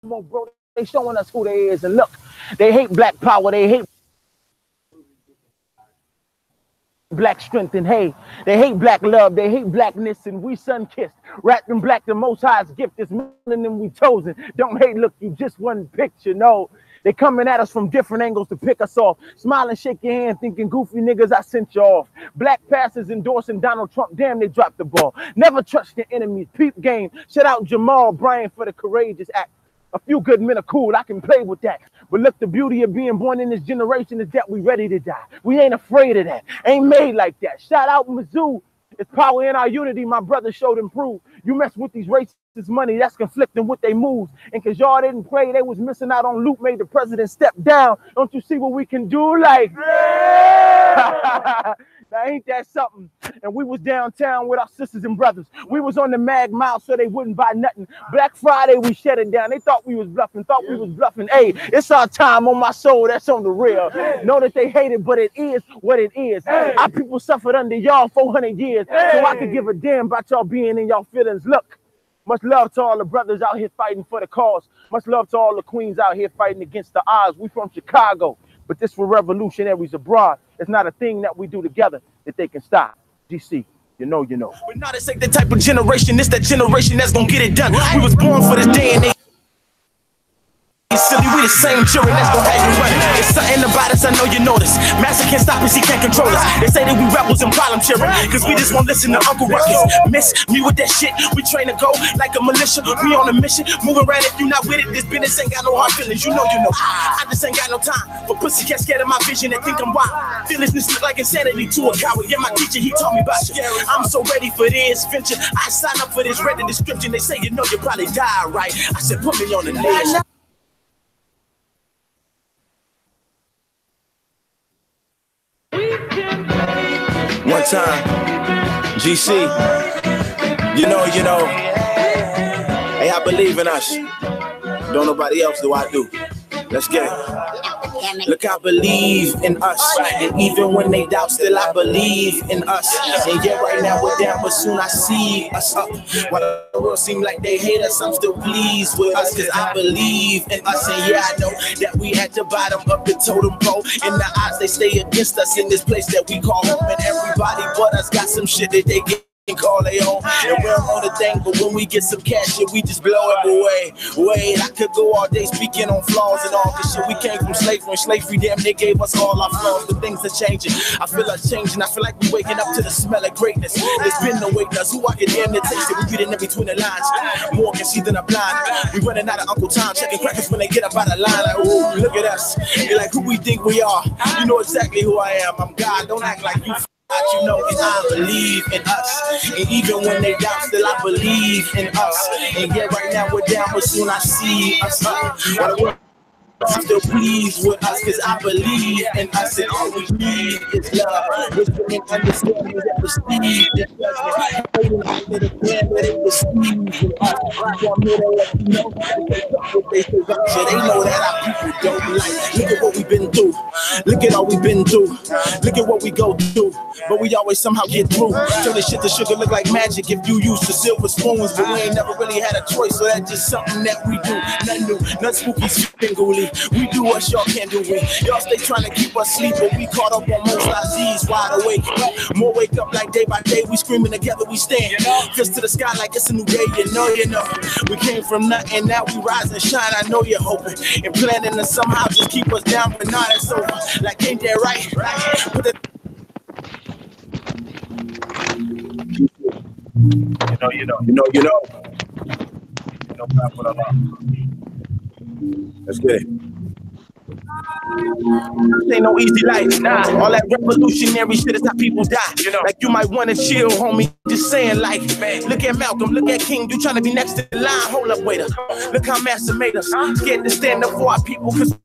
bro. They showing us who they is. And look, they hate black power. They hate black strength. And hey, they hate black love. They hate blackness. And we sun-kissed. Wrapped in black, the Most High's gift is melanin we chosen. Don't hate, look, you just one picture. No. They coming at us from different angles to pick us off. Smile and shake your hand thinking, goofy niggas, I sent you off. Black pastors endorsing Donald Trump. Damn, they dropped the ball. Never trust your enemies. Peep game. Shout out Jamal Bryant for the courageous act. A few good men are cool. I can play with that. But look, the beauty of being born in this generation is that we ready to die. We ain't afraid of that. Ain't made like that. Shout out Mizzou. It's power in our unity. My brother showed and proved. You mess with these racist money, that's conflicting with their moves. And cause y'all didn't play, they was missing out on loot, made the president step down. Don't you see what we can do? Like, now ain't that something? And we was downtown with our sisters and brothers. We was on the Mag Mile so they wouldn't buy nothing. Black Friday, we shut it down. They thought we was bluffing, Hey, it's our time on my soul, that's on the real. Know that they hate it, but it is what it is. Our people suffered under y'all 400 years. So I could give a damn about y'all being in y'all feelings. Look, much love to all the brothers out here fighting for the cause. Much love to all the queens out here fighting against the odds. We from Chicago, but this for revolutionaries abroad. It's not a thing that we do together that they can stop. DC, you know. But now this ain't the type of generation. It's that generation that's gonna get it done. We was born for this day and age. Silly, we the same children that's gonna have you running. It's something about us, I know you notice. Master can't stop us, he can't control us. They say that we rebels and problem children, cause we just won't listen to Uncle Ruckus. Miss me with that shit, we train to go like a militia. We on a mission, moving around if you not with it. This business ain't got no hard feelings, you know. I just ain't got no time for pussy cats scared of my vision and think I'm wild. Fearlessness look like insanity to a coward. Yeah, my teacher, he taught me about you. I'm so ready for this venture. I signed up for this, read the description. They say, you know, you probably die, right? I said, put me on the list. One time, GC, you know, hey, I believe in us. Don't nobody else do, I do. Let's get it. Look, I believe in us. And even when they doubt, still I believe in us. And yeah, right now we're down, but soon I see us up. While the world seem like they hate us, I'm still pleased with us, cause I believe in us. And yeah, I know that we at the bottom of the totem pole. In the odds, they stay against us in this place that we call home. And everybody but us got some shit that they get call they own, and we're on the thing, but when we get some cash, shit, we just blow it away. Wait, I could go all day speaking on flaws and all this shit. We came from slavery, damn, they gave us all our flaws, but things are changing. I feel us changing, I feel like we waking up to the smell of greatness. There's been no wake us, who I can damn near taste it. We reading in between the lines, more can see than a blind. We running out of Uncle Tom, checking crackers when they get up out of line. Like, ooh, look at us, you're like who we think we are. You know exactly who I am. I'm God, don't act like you. You know, and I believe in us. And even when they doubt, still I believe in us. And yeah, right now we're down, but soon I see us up. I'm still pleased with us, cause I believe in us, and all we need is love. Wisdom and understanding that receive this judgment. Waiting for the plan that they receive in us. I'm here to let you know they know that our people don't like. Look at what we've been through. Look at all we've been through. Look at what we go through. But we always somehow get through. Turn this shit to sugar look like magic if you use the silver spoons. But we ain't never really had a choice, so that's just something that we do. Nothing new, nothing spooky, spingly. We do what y'all can't do. Y'all stay trying to keep us sleeping. We caught up on most Z's wide awake. More wake up like day by day. We screaming together, we stand. Fist to the sky like it's a new day. You know. We came from nothing, now we rise and shine. I know you're hoping and planning to somehow just keep us down, but now that's over. Like ain't that right? Put the you know. Let's get it. This ain't no easy life, nah. All that revolutionary shit is how people die. Like you might want to chill, homie. Just saying, like, man, look at Malcolm, look at King. You trying to be next to the line? Hold up, wait up. Look how Master made us. Scared to stand up for our people, cause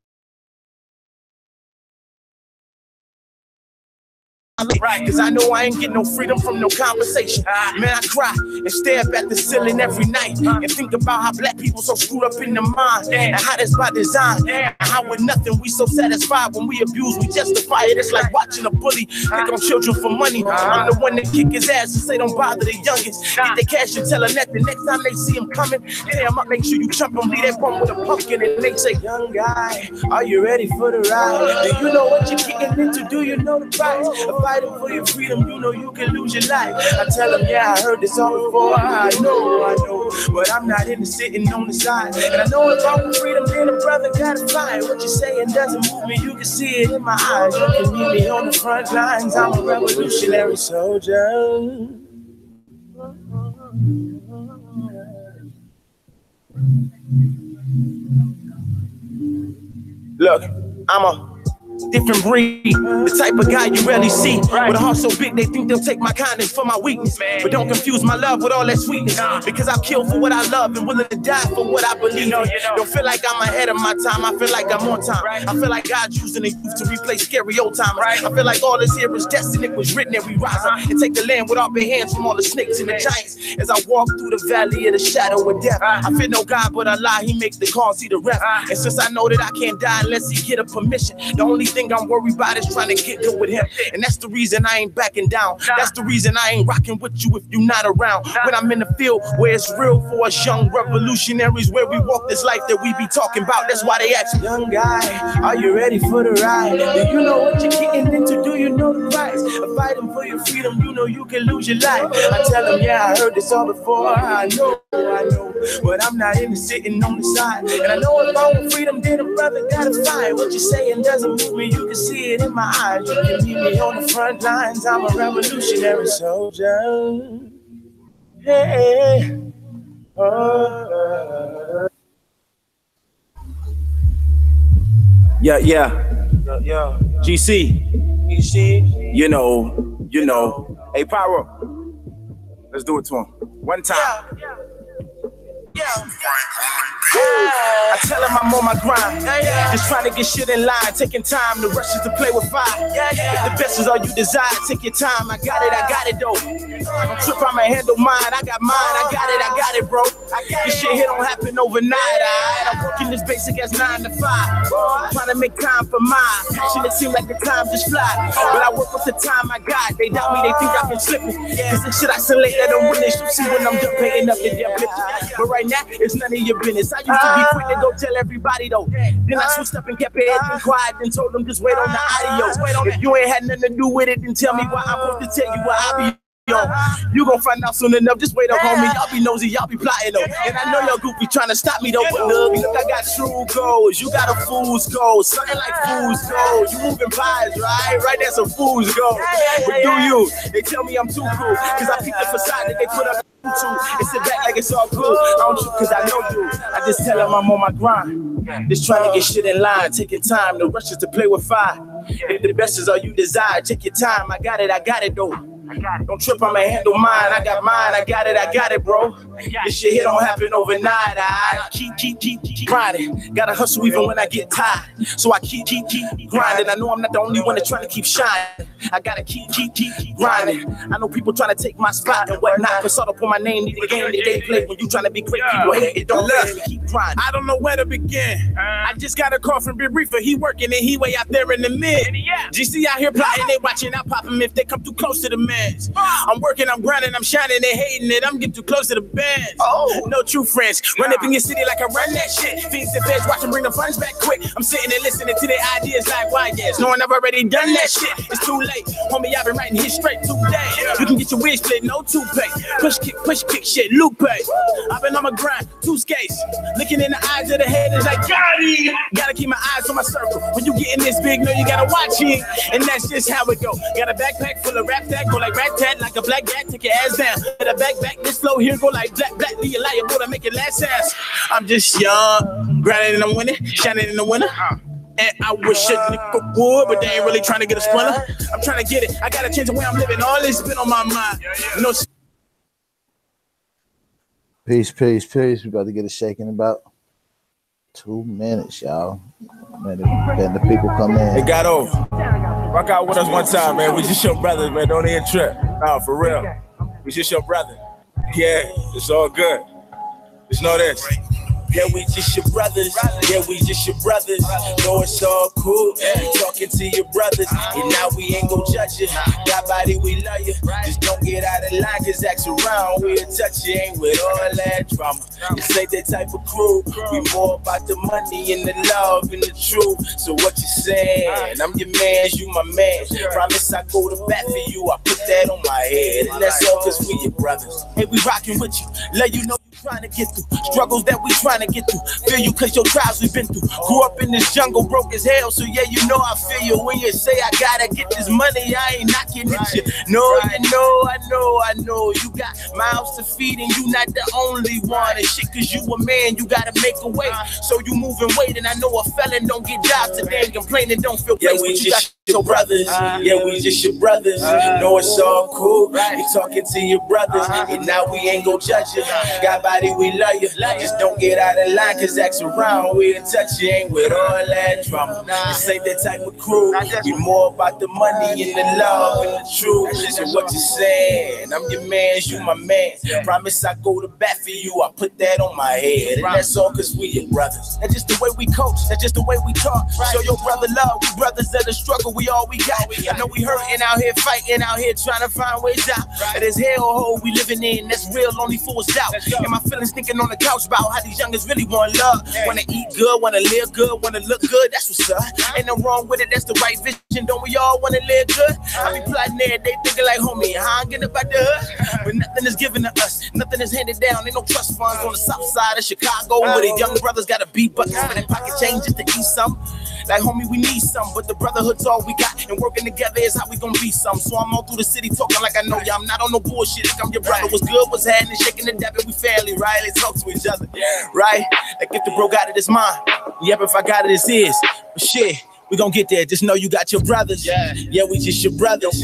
right, cause I know I ain't getting no freedom from no conversation. Man, I cry and stare up at the ceiling every night and think about how black people so screwed up in the mind and how that's by design. And how with nothing we so satisfied when we abuse, we justify it. It's like watching a bully pick on children for money. I'm the one that kick his ass and say don't bother the youngest. Get the cash and tell her that the next time they see him coming, tell him up, make sure you jump him, leave that bum with a pumpkin. And they say, young guy, are you ready for the ride? Do you know what you're getting into? Do you know the price of fighting for your freedom? You know you can lose your life. I tell them, yeah, I heard this all before. I know, but I'm not into sitting on the side. And I know if I want freedom, then a brother gotta fight. What you're saying doesn't move me, you can see it in my eyes. You can meet me on the front lines, I'm a revolutionary soldier. Look, I'm a different breed, the type of guy you rarely see. With a heart so big, they think they'll take my kindness for my weakness. But don't confuse my love with all that sweetness, because I'll kill for what I love and willing to die for what I believe in. Don't feel like I'm ahead of my time, I feel like I'm on time. I feel like God's using the youth to replace scary old timers. I feel like all this here is destiny, it was written that we rise up and take the land with our bare hands from all the snakes and the giants. As I walk through the valley of the shadow of death, I fear no God but Allah, he makes the call, see the ref. And since I know that I can't die unless he get a permission, the only thing I'm worried about is trying to get good with him. And that's the reason I ain't backing down. That's the reason I ain't rocking with you if you're not around. When I'm in the field where it's real for us young revolutionaries, where we walk this life that we be talking about. That's why they ask, young guy, are you ready for the ride? Do you know what you're getting into? Do you know the price of fighting for your freedom? You know you can lose your life. I tell them, yeah, I heard this all before. I know, but I'm not into sitting on the side. And I know if I want freedom, then a brother gotta fight. What you're saying doesn't move me, you can see it in my eyes. You can meet me on the front lines, I'm a revolutionary soldier. Hey, oh. Yeah. GC, you know. Hey, Pyro, let's do it to him. One time. Yeah. I tell him I'm on my grind, just trying to get shit in line, taking time. The rush is to play with fire. If the best is all you desire, take your time. I got it though. Don't trip, I'ma handle mine. I got mine, I got it, bro. This shit here don't happen overnight. I'm working this basic as 9 to 5, trying to make time for mine. Passionate seem like the time just fly, but I work with the time I got. They doubt me, they think I've been slipping, cause the shit I select that I'm winning. You see when I'm done paying up the damn lifting. But right now, it's none of your business. I used to be quick to go tell everybody though. Then I switched up and kept it quiet and told them just wait on the audio. If you ain't had nothing to do with it, then tell me why I'm supposed to tell you what I be. You gon' find out soon enough. Just wait up, homie. Y'all be nosy, y'all be plotting though. And I know y'all goofy trying to stop me though. But look, I got true goals. You got a fool's goal. Something like fool's gold. You moving pies, right? Right, that's a fool's goal. But do you? They tell me I'm too cool, cause I peep the facade that they put up and sit back like it's all cool. I don't shoot cause I know you. I just tell them I'm on my grind, just trying to get shit in line, taking time. The rush is to play with fire. If the best is all you desire, take your time. I got it though. Don't trip, I'ma handle mine. I got mine, I got it, bro. This shit here don't happen overnight. I keep grinding. Gotta hustle even when I get tired. So I keep grinding. I know I'm not the only one that's trying to keep shining. I gotta keep grinding. I know people trying to take my spot and whatnot. Cause all up on my name, need the game that they play. When you trying to be great, people hate it. Don't let me keep grinding. I don't know where to begin. I just got a call from Big Reefer. He working and he way out there in the mid. GC out here plotting, they watching. I pop him if they come too close to the man. I'm working, I'm grinding, I'm shining, they hating it. I'm getting too close to the bands. No true friends. Run up in your city like I run that shit. Feeds the feds, watch them bring the funds back quick. I'm sitting and listening to their ideas like why yes. Knowing I've already done that shit. It's too late. Homie, I've been writing hits straight today. You can get your wig split, no toupee. Push kick, shit, Lupe. I've been on my grind, 2 skates. Looking in the eyes of the haters like Gotti. Gotta keep my eyes on my circle. When you getting this big, no, you gotta watch it. And that's just how it go. Got a backpack full of rap that go like rat tat, like a black cat, take your ass down. Get a back, this flow here go like black, be a liar, to make it last ass. I'm just young, grinding and I'm winning, shining in the winter. And I wish a nigga would, but they ain't really trying to get a splinter. I'm trying to get it, I gotta change the way I'm living, all this been on my mind. No. Peace. We about to get a shake in about 2 minutes, y'all. Man, the people come in. It got over. Rock out with us one time, man. We just your brothers, man. Don't even trip. No, for real. We just your brother. Yeah, it's all good. Just know this. Yeah, we just your brothers. Yeah, we just your brothers. Know it's all cool. We talking to your brothers. And now we ain't gon' judge you. Got body, we love you. Just don't get out of line, cause act around. We'll touch you, ain't with all that drama. This ain't that type of crew. We more about the money and the love and the truth. So what you saying? I'm your man, you my man. Promise I go to bat for you. I put that on my head. And that's all cause we your brothers. Hey, we rockin' with you. Let you know trying to get through struggles that we trying to get through. Feel you cause your trials we've been through. Grew up in this jungle, broke as hell. So yeah, you know I feel you when you say I gotta get this money. I ain't knocking at you. No, you know, I know. You got mouths to feed and you not the only one. And shit, cause you a man, you gotta make a way. So you moving weight, and I know a felon don't get jobs today and complaining don't feel place. Yeah, we just your brothers. Yeah, we just your brothers. Know it's all cool. We talking to your brothers, and now we ain't gon' judge you. Got body, we love you. Just don't get out of line, cause act around. We done touch you, ain't with all that drama. This ain't that type of crew. We more about the money and the love and the truth. So what you saying? I'm your man, you my man. Promise I go to bat for you. I put that on my head, and that's all cause we your brothers. That's just the way we coach. That's just the way we talk. Show your brother love. We brothers that the struggle. We all we got. I know we hurting out here, fighting out here, trying to find ways out. But this hellhole we living in, that's real, only for us out. And my feelings thinking on the couch about how these youngers really want love. Wanna eat good, wanna live good, wanna look good, that's what's up. Ain't no wrong with it, that's the right vision. Don't we all wanna live good? I be plotting there, they thinking like, homie, I ain't getting about the hood. But nothing is given to us, nothing is handed down. Ain't no trust funds on the south side of Chicago, where the young brothers gotta be buckets for their pocket change just to eat some. Like, homie, we need some, but the brotherhood's all we got, and working together is how we gonna be some. So I'm all through the city talking like I know ya. I'm not on no bullshit, like I'm your brother. What's good, what's happening, shaking the dab, and we family, right? Let's talk to each other, right? Like if the bro got it, it's mine. Yep, if I got it, it's his. But shit, we gon' get there. Just know you got your brothers. Yeah, we just your brothers.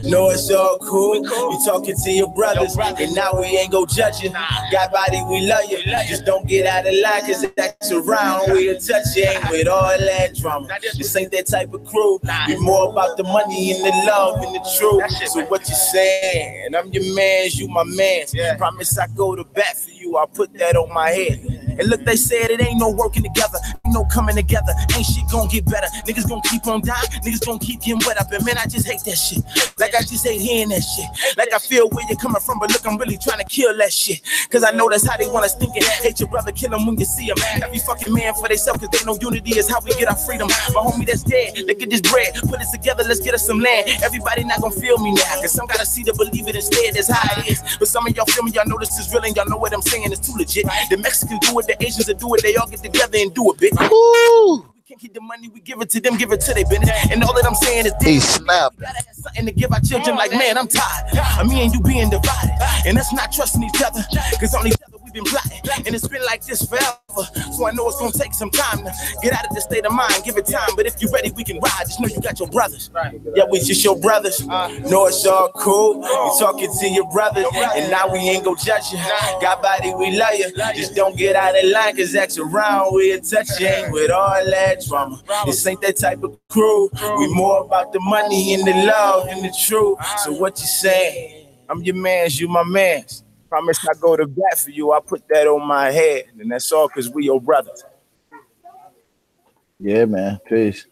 Know it's all cool. We talking to your brothers, and now we ain't gon' judge you. Got body, we love you. Just don't get out of line, cause that's around. We'll touch you, ain't with all that drama. This ain't that type of crew. We more about the money and the love and the truth. So what you saying? I'm your man, you my man. Promise I go to bat for you. I put that on my head. And look, they said it ain't no working together, ain't no coming together, ain't shit gonna get better. Niggas gonna keep on dying, niggas gonna keep getting wet up. And man, I just hate that shit. Like I just hate hearing that shit. Like I feel where you're coming from, but look, I'm really trying to kill that shit. Cause I know that's how they want us thinking. Hate your brother, kill him when you see him. Every fucking man for themselves, cause they know unity is how we get our freedom. My homie that's dead, look at this bread, put it together, let's get us some land. Everybody not gonna feel me now, cause some gotta see to believe it instead. That's how it is. But some of y'all feel me, y'all know this is real, and y'all know what I'm saying is too legit. The Mexicans do it, the Asians will do it, they all get together and do it, bitch. Ooh. We can't keep the money, we give it to them, give it to they business. And all that I'm saying is he snapped. We gotta have something to give our children. Like, man, I'm tired of me and you being divided, and that's not trusting each other, cause on each other we've been plotting, and it's been like this forever. So I know it's gonna take some time to get out of this state of mind. Give it time, but if you're ready, we can ride. Just know you got your brothers. Yeah, we just your brothers. Know it's all cool. We talking to your brothers, and now we ain't gon' judge you. Got body, we love you. Just don't get out of line, cause act around. We'll touch you, ain't with all that drama. This ain't that type of crew. We more about the money and the love and the truth. So what you saying? I'm your mans, you my mans. Promise I go to bat for you. I put that on my head, and that's all because we your brothers. Yeah, man. Peace.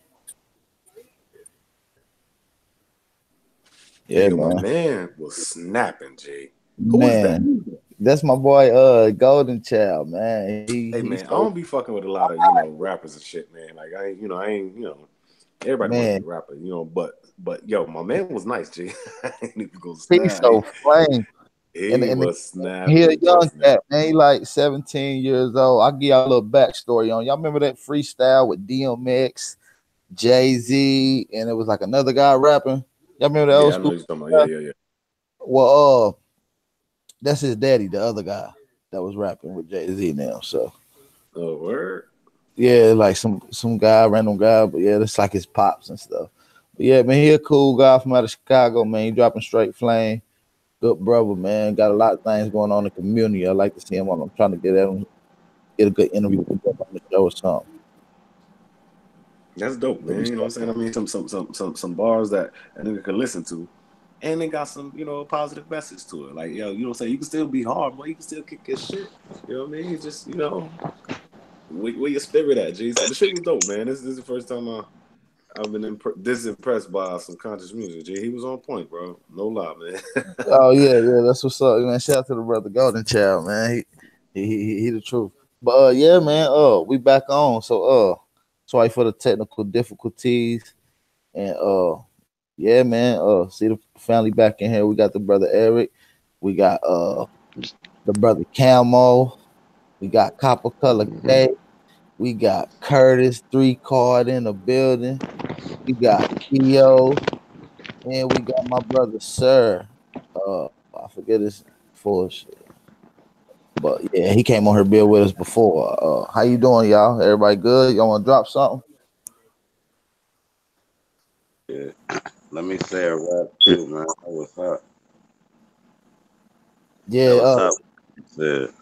Yeah, man. My man was snapping, G. Who man, that? That's my boy, Golden Child, man. Hey, man, I don't be fucking with a lot of rappers and shit, man. Like I ain't everybody wants to be a rapper, but yo, my man was nice, G. He's so flame. He was snapping. He a young cat, man. He like 17 years old. I'll give y'all a little backstory on. Y'all remember that freestyle with DMX, Jay-Z, and it was like another guy rapping? Y'all remember that old school? Yeah. Well, that's his daddy, the other guy that was rapping with Jay-Z now. So, oh, word. Yeah, like some guy, random guy, but yeah, that's like his pops and stuff. But yeah, man, he a cool guy from out of Chicago, man. He dropping straight flame. Good brother, man. Got a lot of things going on in the community. I like to see him on. I'm trying to get a good interview with him on the show or something. That's dope, man. You know what I'm saying? I mean, some bars that a nigga could listen to, and they got some, you know, positive message to it. Like, yo, you know what I'm saying? You can still be hard, but you can still kick your shit. You know what I mean? It's just, you know, where your spirit at, G? So the shit was dope, man. This is the first time I've been disimpressed by some conscious music, G. He was on point, bro. No lie, man. Oh yeah, that's what's up, man. Shout out to the brother Golden Child, man. He the truth. But yeah, man. We back on. So sorry for the technical difficulties, and yeah, man. See the family back in here. We got the brother Eric. We got the brother Camo. We got Copper Color K. We got Curtis 3 Card in the building. We got Theo. And we got my brother Sir. I forget his full shit. But yeah, he came on here build with us before. How you doing, y'all? Everybody good? Y'all want to drop something? Yeah. Let me say a rap too, man. What's up? Yeah. What's up?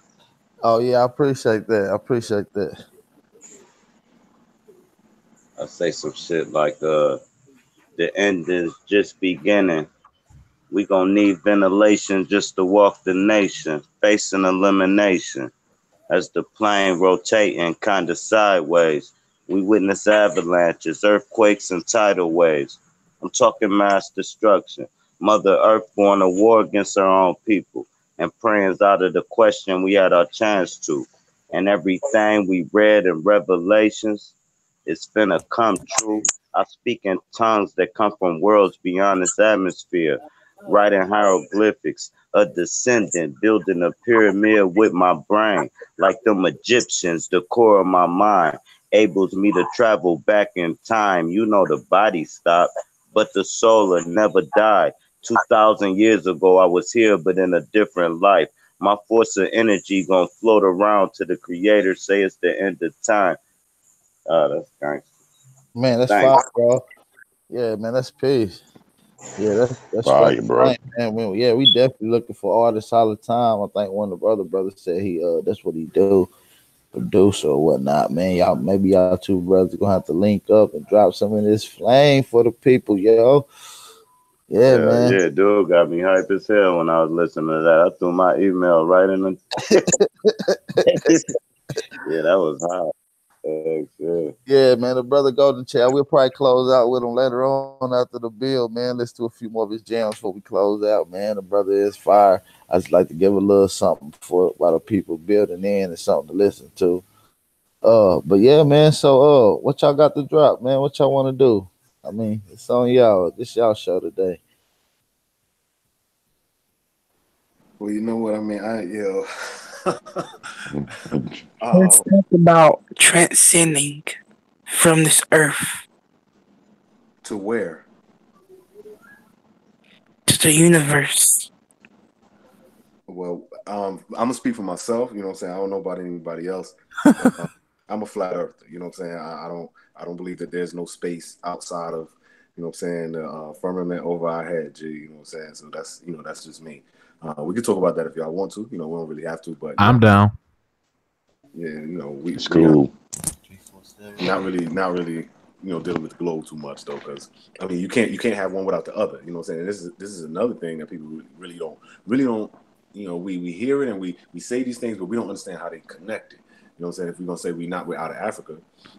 Oh yeah, I appreciate that. I say some shit like the end is just beginning. We gonna need ventilation just to walk the nation, facing elimination. As the plane rotating kinda sideways, we witness avalanches, earthquakes, and tidal waves. I'm talking mass destruction. Mother Earth going to war against her own people, and praying's out of the question we had our chance to. And everything we read in Revelations is finna come true. I speak in tongues that come from worlds beyond this atmosphere. Writing hieroglyphics, a descendant building a pyramid with my brain. Like them Egyptians, the core of my mind enables me to travel back in time. You know the body stopped, but the soul will never die. 2,000 years ago, I was here, but in a different life. My force of energy gonna float around to the creator, say it's the end of time. Oh, that's gangster. Man, that's fine, bro. Yeah, man, that's peace. Yeah, that's right, bro. Man, we definitely looking for artists all the time. I think one of the other brothers said that's what he do, producer or whatnot. Man, y'all two brothers gonna have to link up and drop some of this flame for the people, yo. Yeah, man. Yeah, dude got me hype as hell when I was listening to that. I threw my email right in the. Yeah, that was hot. Yeah, man, the brother Golden Child. We'll probably close out with him later on after the build, man. Let's do a few more of his jams before we close out, man. The brother is fire. I just like to give a little something while the people building in and something to listen to. But yeah, man. So, what y'all got to drop, man? What y'all want to do? I mean, it's on y'all. This y'all show today. Well, you know what I mean. Let's talk about transcending from this earth to where? To the universe. Well, I'm gonna speak for myself. You know what I'm saying? I don't know about anybody else. I'm a flat earther. You know what I'm saying? I don't believe that there's no space outside of, you know what I'm saying, the firmament over our head. G, you know what I'm saying? So that's just me. We can talk about that if y'all want to. You know, we don't really have to, but I'm down. Yeah, you know, it's cool. Not really, you know, dealing with the globe too much though, because I mean, you can't have one without the other. You know what I'm saying? This is another thing that people really don't. You know, we hear it and we say these things, but we don't understand how they connect it. You know what I'm saying? If we're gonna say we're not with out of Africa,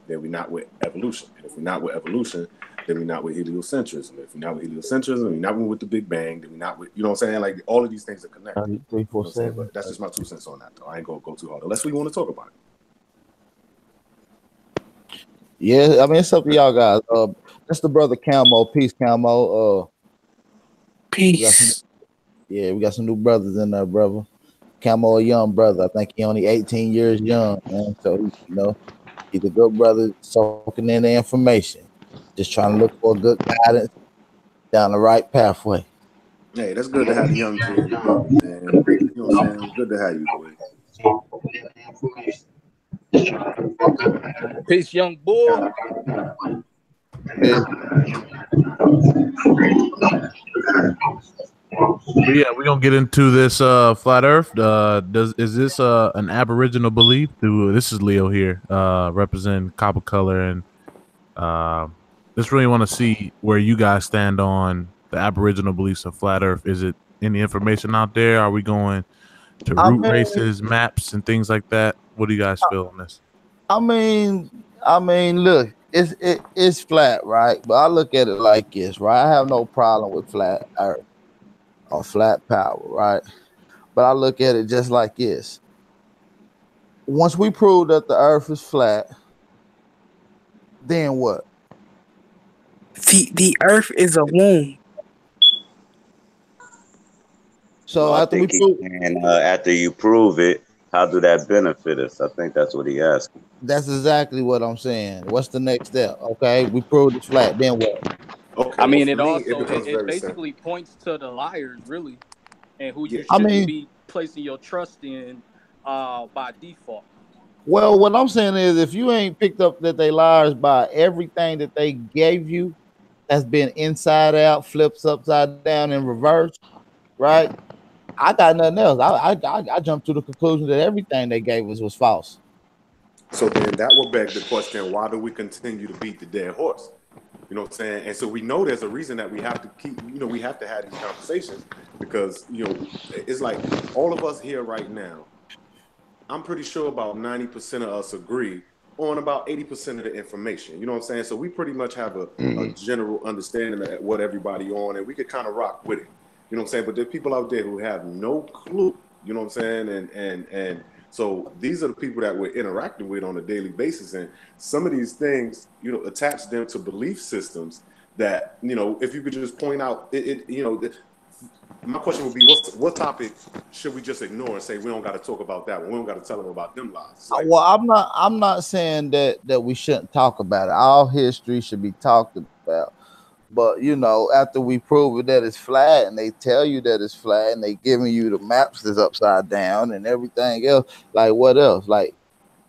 then we're not with evolution. And if we're not with evolution, then we're not with heliocentrism. If we're not with heliocentrism, we're not with the Big Bang, then we're not with, you know what I'm saying? Like all of these things are connected. 3, 4, 7. But that's just my 2 cents on that though. I ain't gonna go too hard unless we want to talk about it. Yeah, I mean it's up to y'all guys. That's the brother Camo. Peace, Camo. Peace. We got some new brothers in there, brother. Camo, a young brother. I think he only 18 years young, man. So you know, he's a good brother soaking in the information. Just trying to look for good guidance down the right pathway. Hey, that's good to have the young G in the building, man. You know what I'm saying? Good to have you, boy. Peace, young boy. But yeah, we're gonna get into this flat Earth. Is this an Aboriginal belief? This is Leo here, representing Copper Color and Just really want to see where you guys stand on the Aboriginal beliefs of flat Earth. Is it any information out there? Are we going to root races, maps, and things like that? What do you guys feel on this? I mean, look, it's flat, right? But I look at it like this, right? I have no problem with flat Earth or flat power, right? But I look at it just like this. Once we prove that the Earth is flat, then what? The Earth is a womb. So after you prove it, how do that benefit us? I think that's what he asked. That's exactly what I'm saying. What's the next step? Okay, we proved it's flat. Then what? Okay, I mean, it basically points to the liars, really, and who you shouldn't be placing your trust in by default. Well, what I'm saying is, if you ain't picked up that they liars by everything that they gave you, that's been inside out, flips upside down, and reversed, right? I got nothing else. I jumped to the conclusion that everything they gave us was false. So then that will beg the question: why do we continue to beat the dead horse? You know what I'm saying? And so we know there's a reason that we have to keep, we have to have these conversations because, it's like all of us here right now, I'm pretty sure about 90% of us agree on about 80% of the information. You know what I'm saying? So we pretty much have a general understanding of what everybody on, and we could kind of rock with it. You know what I'm saying? But there are people out there who have no clue. You know what I'm saying? And so these are the people that we're interacting with on a daily basis. And some of these things, attach them to belief systems that, if you could just point out my question would be, what topic should we just ignore and say we don't got to talk about that one? We don't got to tell them about them lies. Like, well, I'm not saying that we shouldn't talk about it. All history should be talked about. But after we prove it that it's flat, and they tell you that it's flat, and they giving you the maps that's upside down and everything else, like what else? Like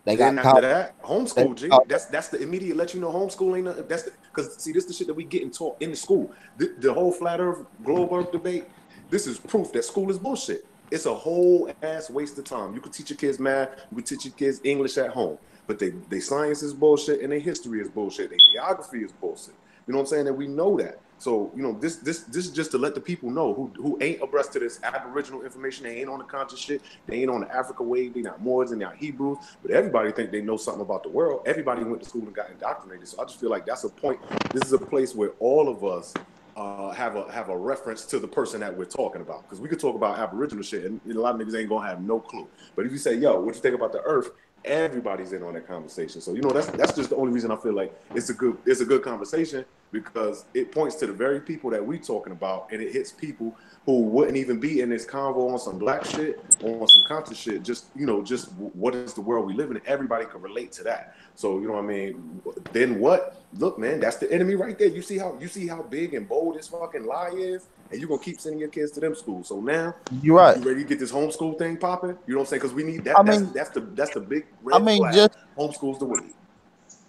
they got after that homeschool. G, that's the immediate let you know homeschool ain't nothing. That's because see, this is the shit that we getting taught in the school. The whole flat Earth, globe Earth debate. This is proof that school is bullshit. It's a whole ass waste of time. You can teach your kids math, you can teach your kids English at home, but they science is bullshit and their history is bullshit. Their geography is bullshit. You know what I'm saying? And we know that. So, this is just to let the people know who ain't abreast to this Aboriginal information. They ain't on the conscious shit. They ain't on the Africa wave. They not Moors and they not Hebrews. But everybody think they know something about the world. Everybody went to school and got indoctrinated. So I just feel like that's a point. This is a place where all of us have a reference to the person that we're talking about. Because we could talk about Aboriginal shit and a lot of niggas ain't gonna have no clue. But if you say, yo, what you think about the Earth? Everybody's in on that conversation. So that's just the only reason I feel like it's a good conversation, because it points to the very people that we talking about, and it hits people who wouldn't even be in this convo on some black shit or on some conscious shit. Just what is the world we live in? Everybody can relate to that. So what I mean. Then what? Look, man, that's the enemy right there. You see how big and bold this fucking lie is, and you're gonna keep sending your kids to them schools. So now you're right. You ready to get this homeschool thing popping? You know what I'm saying? Because we need that. That's the big red flag. Just homeschools the way.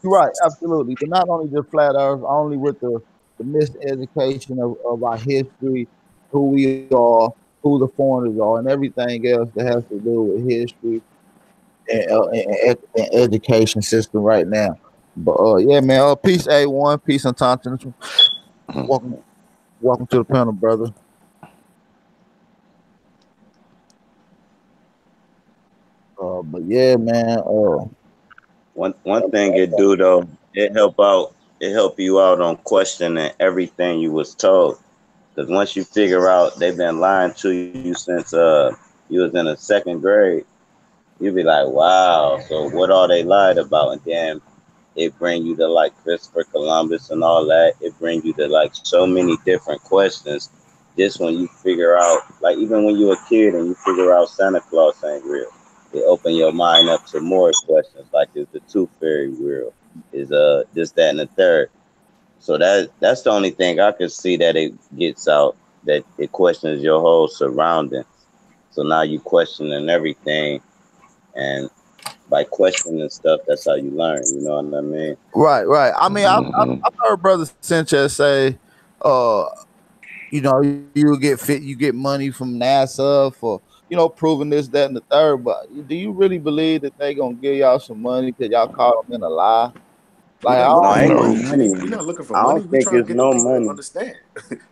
You're right, absolutely. But not only just flat Earth, only with the miseducation of our history, who we are, who the foreigners are, and everything else that has to do with history and education system right now. But yeah, man. Peace, A1. Peace and Tonton. Welcome to the panel, brother. But yeah, man. One thing it do though, it help you out on questioning everything you was told. Because once you figure out they've been lying to you since you was in the second grade, you be like, wow, so what all they lied about? And then it bring you to like Christopher Columbus and all that. It bring you to like so many different questions. Just when you figure out, like even when you're a kid and you figure out Santa Claus ain't real, it open your mind up to more questions. Like, is the tooth fairy real? Is this, that, and the third? So that's the only thing I could see that it gets out, that it questions your whole surroundings. So now you questioning everything, and by questioning stuff, that's how you learn. You know what I mean? Right. I mean, I've heard Brother Sanchez say, you get money from NASA for proving this, that, and the third. But do you really believe that they gonna give y'all some money because y'all caught them in a lie? Like, we're not looking for money. We're trying to get the people to understand.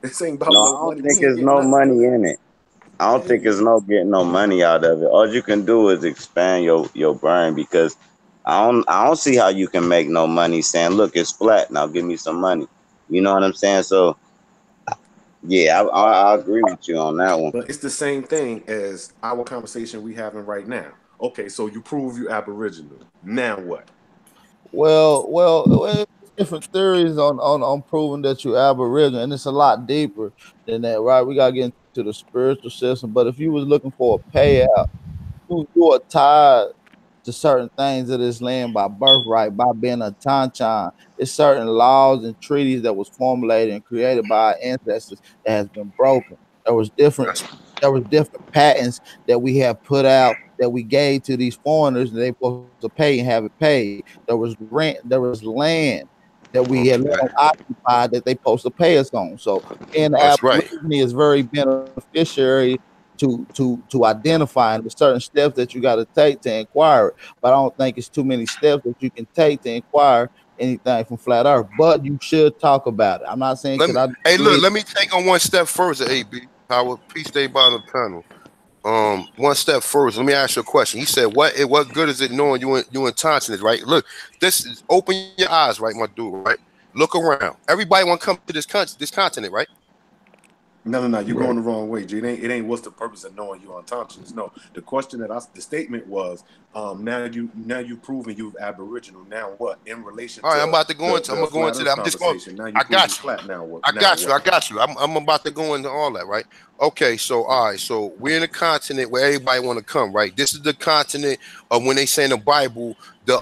This ain't about no money. I don't think there's no money in it. I don't think it's getting no money out of it. All you can do is expand your brain, because I don't see how you can make no money saying, look, it's flat, now give me some money. You know what I'm saying? So yeah, I agree with you on that one. But it's the same thing as our conversation we having right now. Okay, so you prove you Aboriginal. Now what? Well, different theories on proving that you're Aboriginal, and it's a lot deeper than that, right? We gotta get into the spiritual system. But if you was looking for a payout, you are tied to certain things of this land by birthright, by being a Tanchan. It's certain laws and treaties that was formulated and created by our ancestors that has been broken. There was different patents that we have put out that we gave to these foreigners, and they supposed to pay and have it paid. There was rent, there was land that we had occupied that they supposed to pay us on. So, and Aborigine is very beneficiary to identify, and there's certain steps that you got to take to inquire it. But I don't think it's too many steps that you can take to inquire anything from Flat Earth. But you should talk about it. I'm not saying. Let me take on one step further, AB. Howard, peace, stay by the panel. One step further. Let me ask you a question. He said, "What good is it knowing you in Tanzania, right? Look, this is open your eyes, right, my dude, right? Look around. Everybody want to come to this continent, right? No. You're going the wrong way, G. It ain't what's the purpose of knowing you unconscious. No, the question the statement was, now you've proven you've Aboriginal. Now what? In relation. All right, I'm about to go into. I'm gonna go into that. I'm just going. I got you. I got you. I'm about to go into all that, right? Okay, so all right, so we're in a continent where everybody want to come, right? This is the continent of, when they say in the Bible, the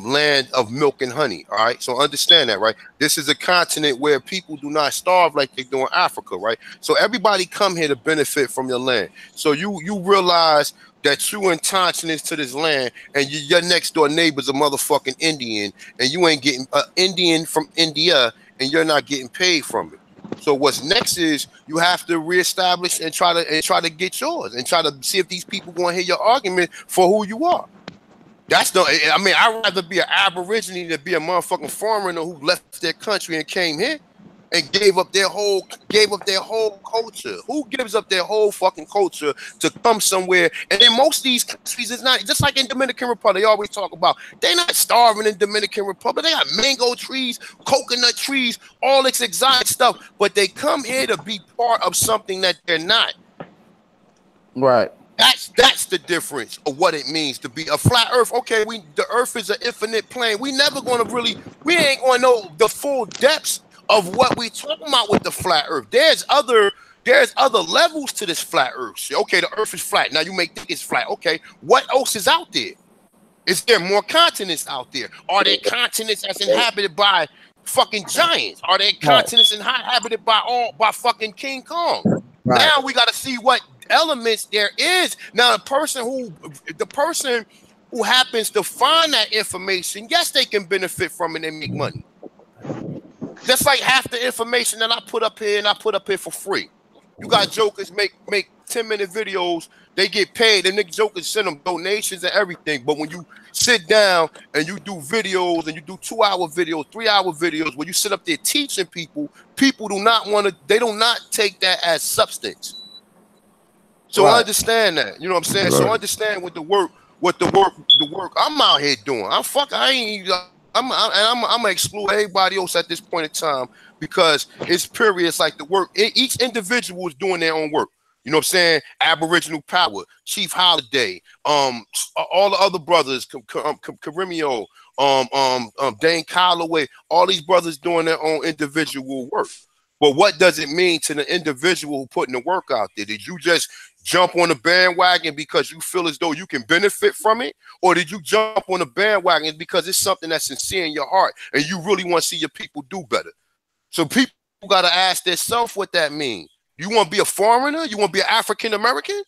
land of milk and honey. All right, so understand that, right? This is a continent where people do not starve like they do in Africa, right? So everybody come here to benefit from your land. So you realize that you indigenous to this land, and your next door neighbor's a motherfucking Indian, and you ain't getting Indian from India, and you're not getting paid from it. So what's next is you have to reestablish and try to get yours, and try to see if these people want to hear your argument for who you are. That's the. I mean, I'd rather be an Aborigine than be a motherfucking foreigner who left their country and came here and gave up their whole culture. Who gives up their whole fucking culture to come somewhere? And in most of these countries, it's not just like in Dominican Republic. They always talk about they're not starving in Dominican Republic. They got mango trees, coconut trees, all this exotic stuff, but they come here to be part of something that they're not. Right. That's the difference of what it means to be a flat earth. Okay, the earth is an infinite plane. We ain't gonna know the full depths of what we talking about with the flat earth. There's other levels to this flat earth. Okay, the earth is flat. Now you may think it's flat. Okay, what else is out there? Is there more continents out there? Are there continents that's inhabited by fucking giants? Are there continents inhabited by fucking King Kong? Right. Now we got to see what elements there is. Now the person who happens to find that information, yes, they can benefit from it and make money. Just like half the information that I put up here for free. You got jokers make 10-minute videos, they get paid, and the jokers send them donations and everything. But when you sit down and you do videos, and you do 2-hour videos, 3-hour videos, where you sit up there teaching people do not take that as substance. So I understand that. You know what I'm saying? Right. So I understand what the work I'm out here doing. I'm gonna exclude everybody else at this point in time, because it's periods like the work. Each individual is doing their own work. You know what I'm saying? Aboriginal Power, Chief Holiday, all the other brothers, Karimio, Dane Calloway, all these brothers doing their own individual work. But what does it mean to the individual who putting the work out there? Did you just jump on the bandwagon because you feel as though you can benefit from it? Or did you jump on the bandwagon because it's something that's sincere in your heart and you really want to see your people do better? So people got to ask themselves what that means. You want to be a foreigner? You want to be an African-American?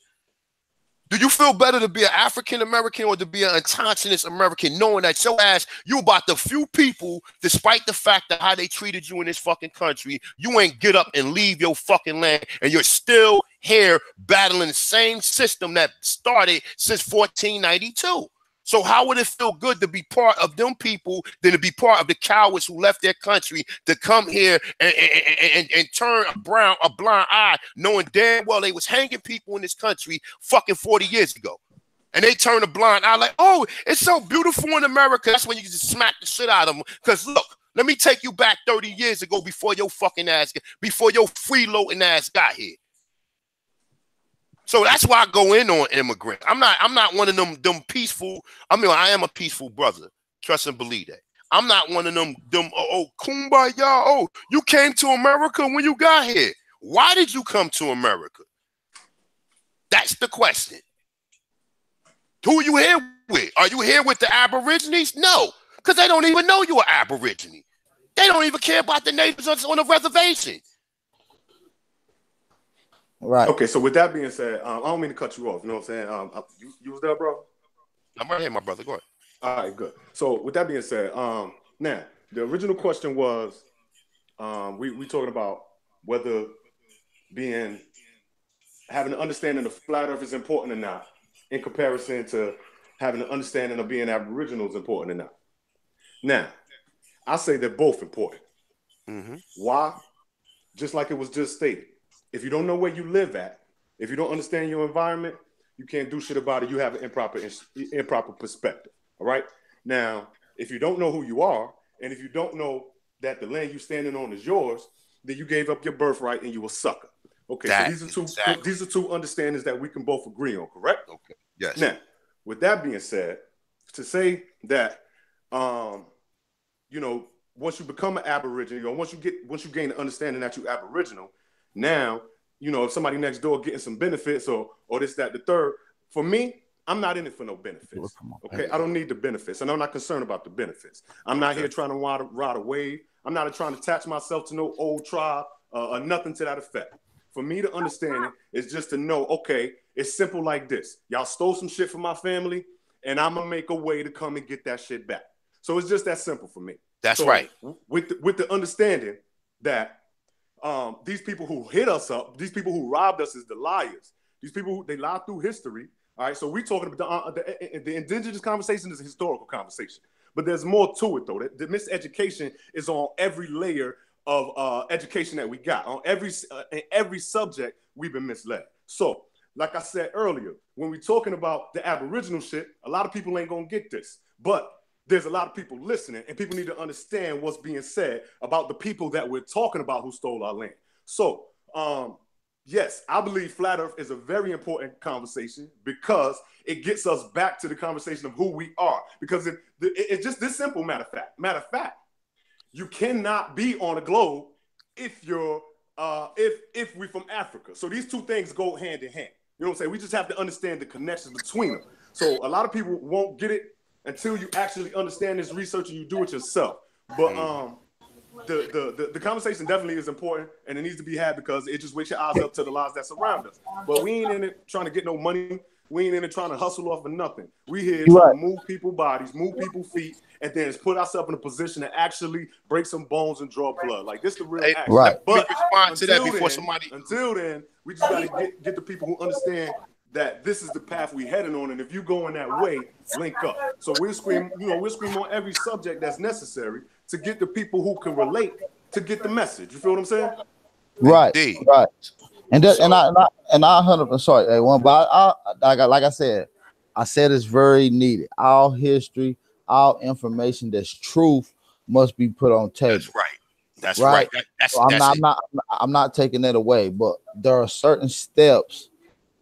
Do you feel better to be an African-American or to be an indigenous American, knowing that your ass, you about the few people, despite the fact that how they treated you in this fucking country, you ain't get up and leave your fucking land, and you're still here battling the same system that started since 1492. So how would it feel good to be part of them people than to be part of the cowards who left their country to come here and turn a blind eye, knowing damn well they was hanging people in this country fucking 40 years ago. And they turn a blind eye like, oh, it's so beautiful in America. That's when you just smack the shit out of them. Because look, let me take you back 30 years ago before your fucking ass, before your freeloading ass got here. So that's why I go in on immigrant. I'm not one of them peaceful. I mean, I am a peaceful brother. Trust and believe that. I'm not one of them kumbaya. Oh, you came to America when you got here. Why did you come to America? That's the question. Who are you here with? Are you here with the Aborigines? No, because they don't even know you're an Aborigine. They don't even care about the natives on the reservation. Right. Okay, so with that being said, I don't mean to cut you off. You know what I'm saying? You was there, bro? I'm right here, my brother. Go ahead. All right, good. So with that being said, now the original question was, we talking about whether having an understanding of flat Earth is important or not, in comparison to having an understanding of being Aboriginal is important or not. Now, I say they're both important. Mm-hmm. Why? Just like it was just stated. If you don't know where you live at, if you don't understand your environment, you can't do shit about it. You have an improper perspective. All right. Now, if you don't know who you are, and if you don't know that the land you're standing on is yours, then you gave up your birthright and you a sucker. Okay. So these are two understandings that we can both agree on. Correct? Okay. Yes. Now, with that being said, to say that, once you become an Aboriginal, once you gain the understanding that you're Aboriginal. Now, if somebody next door getting some benefits or this, that, the third, for me, I'm not in it for no benefits. Okay, I don't need the benefits, and I'm not concerned about the benefits. I'm not here trying to ride a wave. I'm not trying to attach myself to no old tribe or nothing to that effect. For me to understand it is just to know, okay, it's simple like this. Y'all stole some shit from my family, and I'm gonna make a way to come and get that shit back. So it's just that simple for me. That's right. With the understanding that these people who hit us up, these people who robbed us is the liars. These people, they lie through history. All right, so we're talking about the indigenous conversation is a historical conversation. But there's more to it, though. The miseducation is on every layer of education that we got. On every subject, we've been misled. So, like I said earlier, when we're talking about the Aboriginal shit, a lot of people ain't going to get this. But there's a lot of people listening, and people need to understand what's being said about the people that we're talking about who stole our land. So, yes, I believe flat Earth is a very important conversation because it gets us back to the conversation of who we are. Because it's just this simple matter of fact, you cannot be on a globe if you're if we're from Africa. So these two things go hand in hand. You know what I'm saying? We just have to understand the connections between them. So a lot of people won't get it until you actually understand this research and you do it yourself. But the conversation definitely is important, and it needs to be had because it just wakes your eyes up to the lives that surround us. But we ain't in it trying to get no money. We ain't in it trying to hustle off of nothing. We here trying to move people bodies, move people feet, and then put ourselves in a position to actually break some bones and draw blood. Like this, the real action. Right. But until then, we just got to get the people who understand that this is the path we're heading on, and if you go in that way, link up. So we'll scream on every subject that's necessary to get the people who can relate to get the message. You feel what I'm saying? Right, right. And I 100%. Sorry, but like I said it's very needed. All history, all information that's truth must be put on table. That's right. That's right. I'm not taking that away, but there are certain steps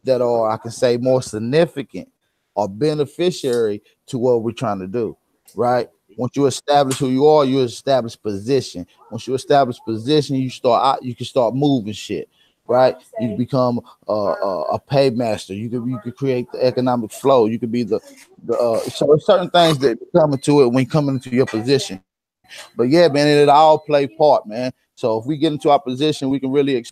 that are, I can say, more significant or beneficiary to what we're trying to do, right? Once you establish who you are, you establish position. Once you establish position, you can start moving shit, right? You become a paymaster. You could create the economic flow. You could be so there's certain things that come into it when you come into your position. But yeah, man, it all play part, man. So if we get into our position, we can really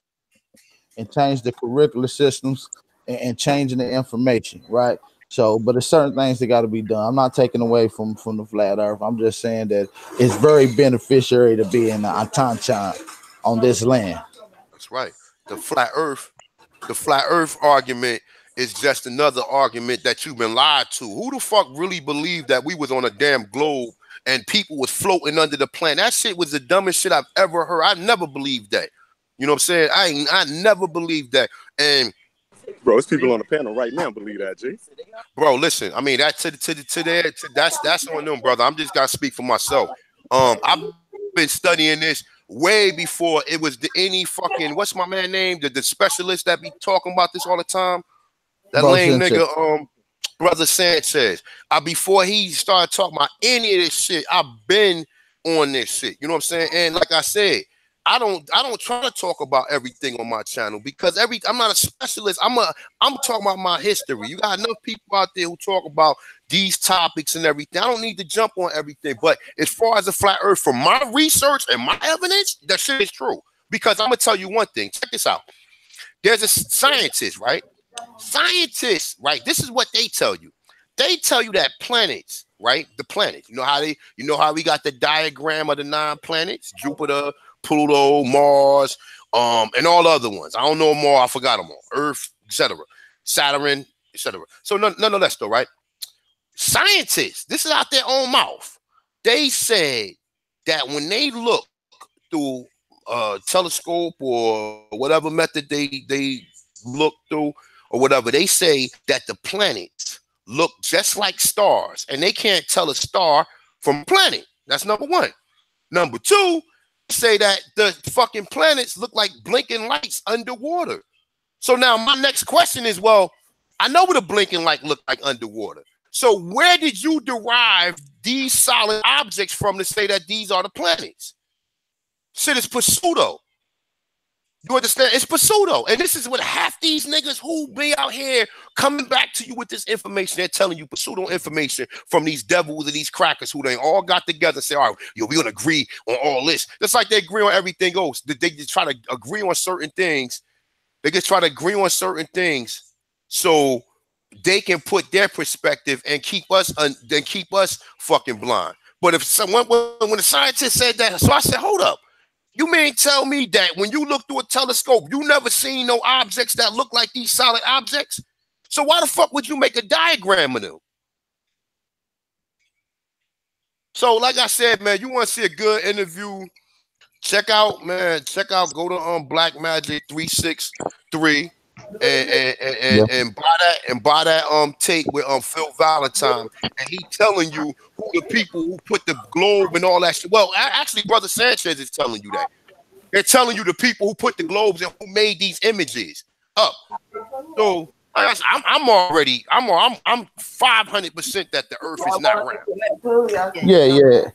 and change the curricular systems and changing the information, right? So, but there's certain things that got to be done. I'm not taking away from the flat Earth. I'm just saying that it's very beneficiary to be in the Atanchan on this land. That's right. The flat Earth argument is just another argument that you've been lied to. Who the fuck really believed that we was on a damn globe and people was floating under the planet? That shit was the dumbest shit I've ever heard. I never believed that. You know what I'm saying? I never believed that. And bro, it's people on the panel right now believe that, G. Bro, listen. I mean, that's on them, brother. I'm just gotta speak for myself. I've been studying this way before it was any fucking what's my man name? The specialist that be talking about this all the time. That bro, lame nigga, Brother Sanchez. Before he started talking about any of this shit, I've been on this shit. You know what I'm saying? And like I said, I don't try to talk about everything on my channel because I'm not a specialist. I'm talking about my history. You got enough people out there who talk about these topics and everything. I don't need to jump on everything. But as far as the flat earth, from my research and my evidence, that shit is true. Because I'm gonna tell you one thing. Check this out. There's a scientist, right? Scientists, right? This is what they tell you. They tell you that planets, right? The planets. You know how we got the diagram of the 9 planets? Jupiter, Pluto, Mars, and all the other ones. I don't know more. I forgot them all. Earth, etc. Saturn, etc. So nonetheless, though, right? Scientists, this is out their own mouth. They said that when they look through a telescope or whatever method they look through or whatever, they say that the planets look just like stars, and they can't tell a star from a planet. That's number one. Number two, say that the fucking planets look like blinking lights underwater. So now my next question is, well, I know what a blinking light look like underwater. So where did you derive these solid objects from to say that these are the planets? Shit is pseudo. You understand? It's pseudo. And this is what half these niggas who be out here coming back to you with this information. They're telling you pseudo information from these devils and these crackers who they all got together and say, all right, yo, we're going to agree on all this. Just like they agree on everything else. They just try to agree on certain things. They just try to agree on certain things so they can put their perspective and keep us fucking blind. But if someone, when the scientist said that, so I said, hold up. You mean tell me that when you look through a telescope, you never seen no objects that look like these solid objects? So why the fuck would you make a diagram of them? So like I said, man, you want to see a good interview, check out, go to Black Magic 363 and buy that tape with Phil Valentine, and he telling you who the people who put the globe and all that shit. Well, actually, Brother Sanchez is telling you that. They're telling you the people who put the globes and who made these images up. So I'm 500% that the Earth is not round. Yeah.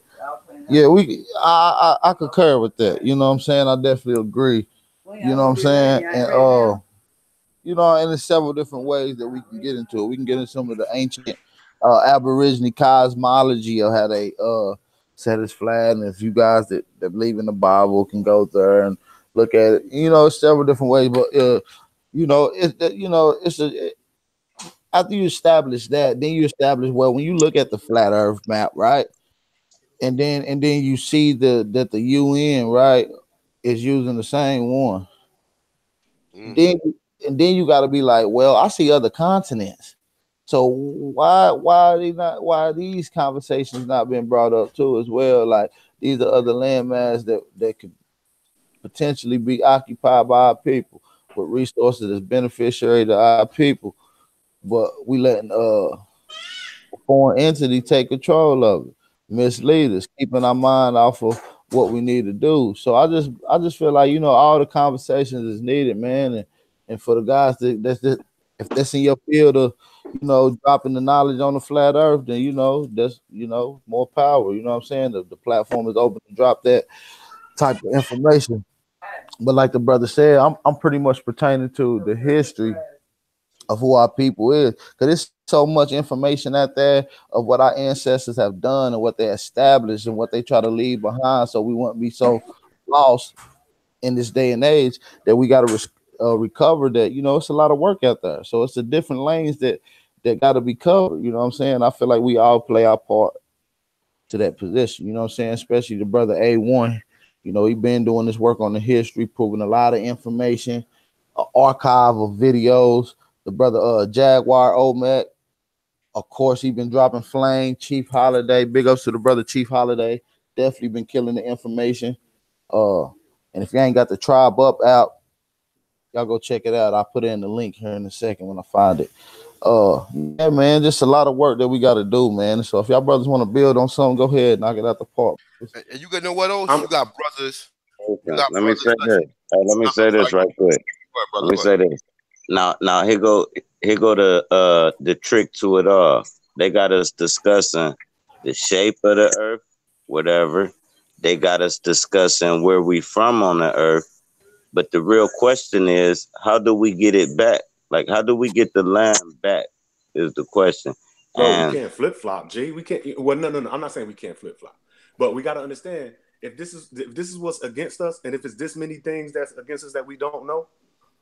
I concur with that. You know what I'm saying? I definitely agree. You know what I'm saying? And and there's several different ways that we can get into it. We can get into some of the ancient Aborigine cosmology of how they set it's flat, and if you guys that believe in the Bible can go there and look at it, several different ways. But after you establish that, then you establish, well, when you look at the flat Earth map, right, and then you see that the UN, right, is using the same one. Then you got to be like, well, I see other continents. So why are these conversations not being brought up too as well? Like, these are other landmass that could potentially be occupied by our people with resources that's beneficiary to our people, but we letting a foreign entity take control of it, mislead us, keeping our mind off of what we need to do. So I just feel like all the conversations is needed, man, and for the guys if that's in your field of dropping the knowledge on the flat Earth, then that's more power. You know what I'm saying? The platform is open to drop that type of information. But like the brother said, I'm pretty much pertaining to the history of who our people is, because there's so much information out there of what our ancestors have done and what they established and what they try to leave behind, so we wouldn't be so lost in this day and age that we got to recover that. It's a lot of work out there, so it's the different lanes that got to be covered. You know what I'm saying? I feel like we all play our part to that position. You know what I'm saying? Especially the brother A1. He been doing this work on the history, proving a lot of information, an archive of videos, the brother Jaguar Omek. Of course, he been dropping flame. Chief Holiday, big ups to the brother Chief Holiday. Definitely been killing the information. And if you ain't got the Tribe Up out, y'all go check it out. I'll put in the link here in a second when I find it. Yeah, man, just a lot of work that we got to do, man. So if y'all brothers want to build on something, go ahead, knock it out the park. And you got know what else? You got brothers. Let me say this. Let me say this right quick. Let me say this. Now here go the trick to it all. They got us discussing the shape of the earth, whatever. They got us discussing where we from on the earth. But the real question is, how do we get it back? Like, how do we get the land back is the question. Bro, we can't flip-flop, G. We can't. Well, no. I'm not saying we can't flip-flop. But we got to understand, if this is what's against us, and if it's this many things that's against us that we don't know,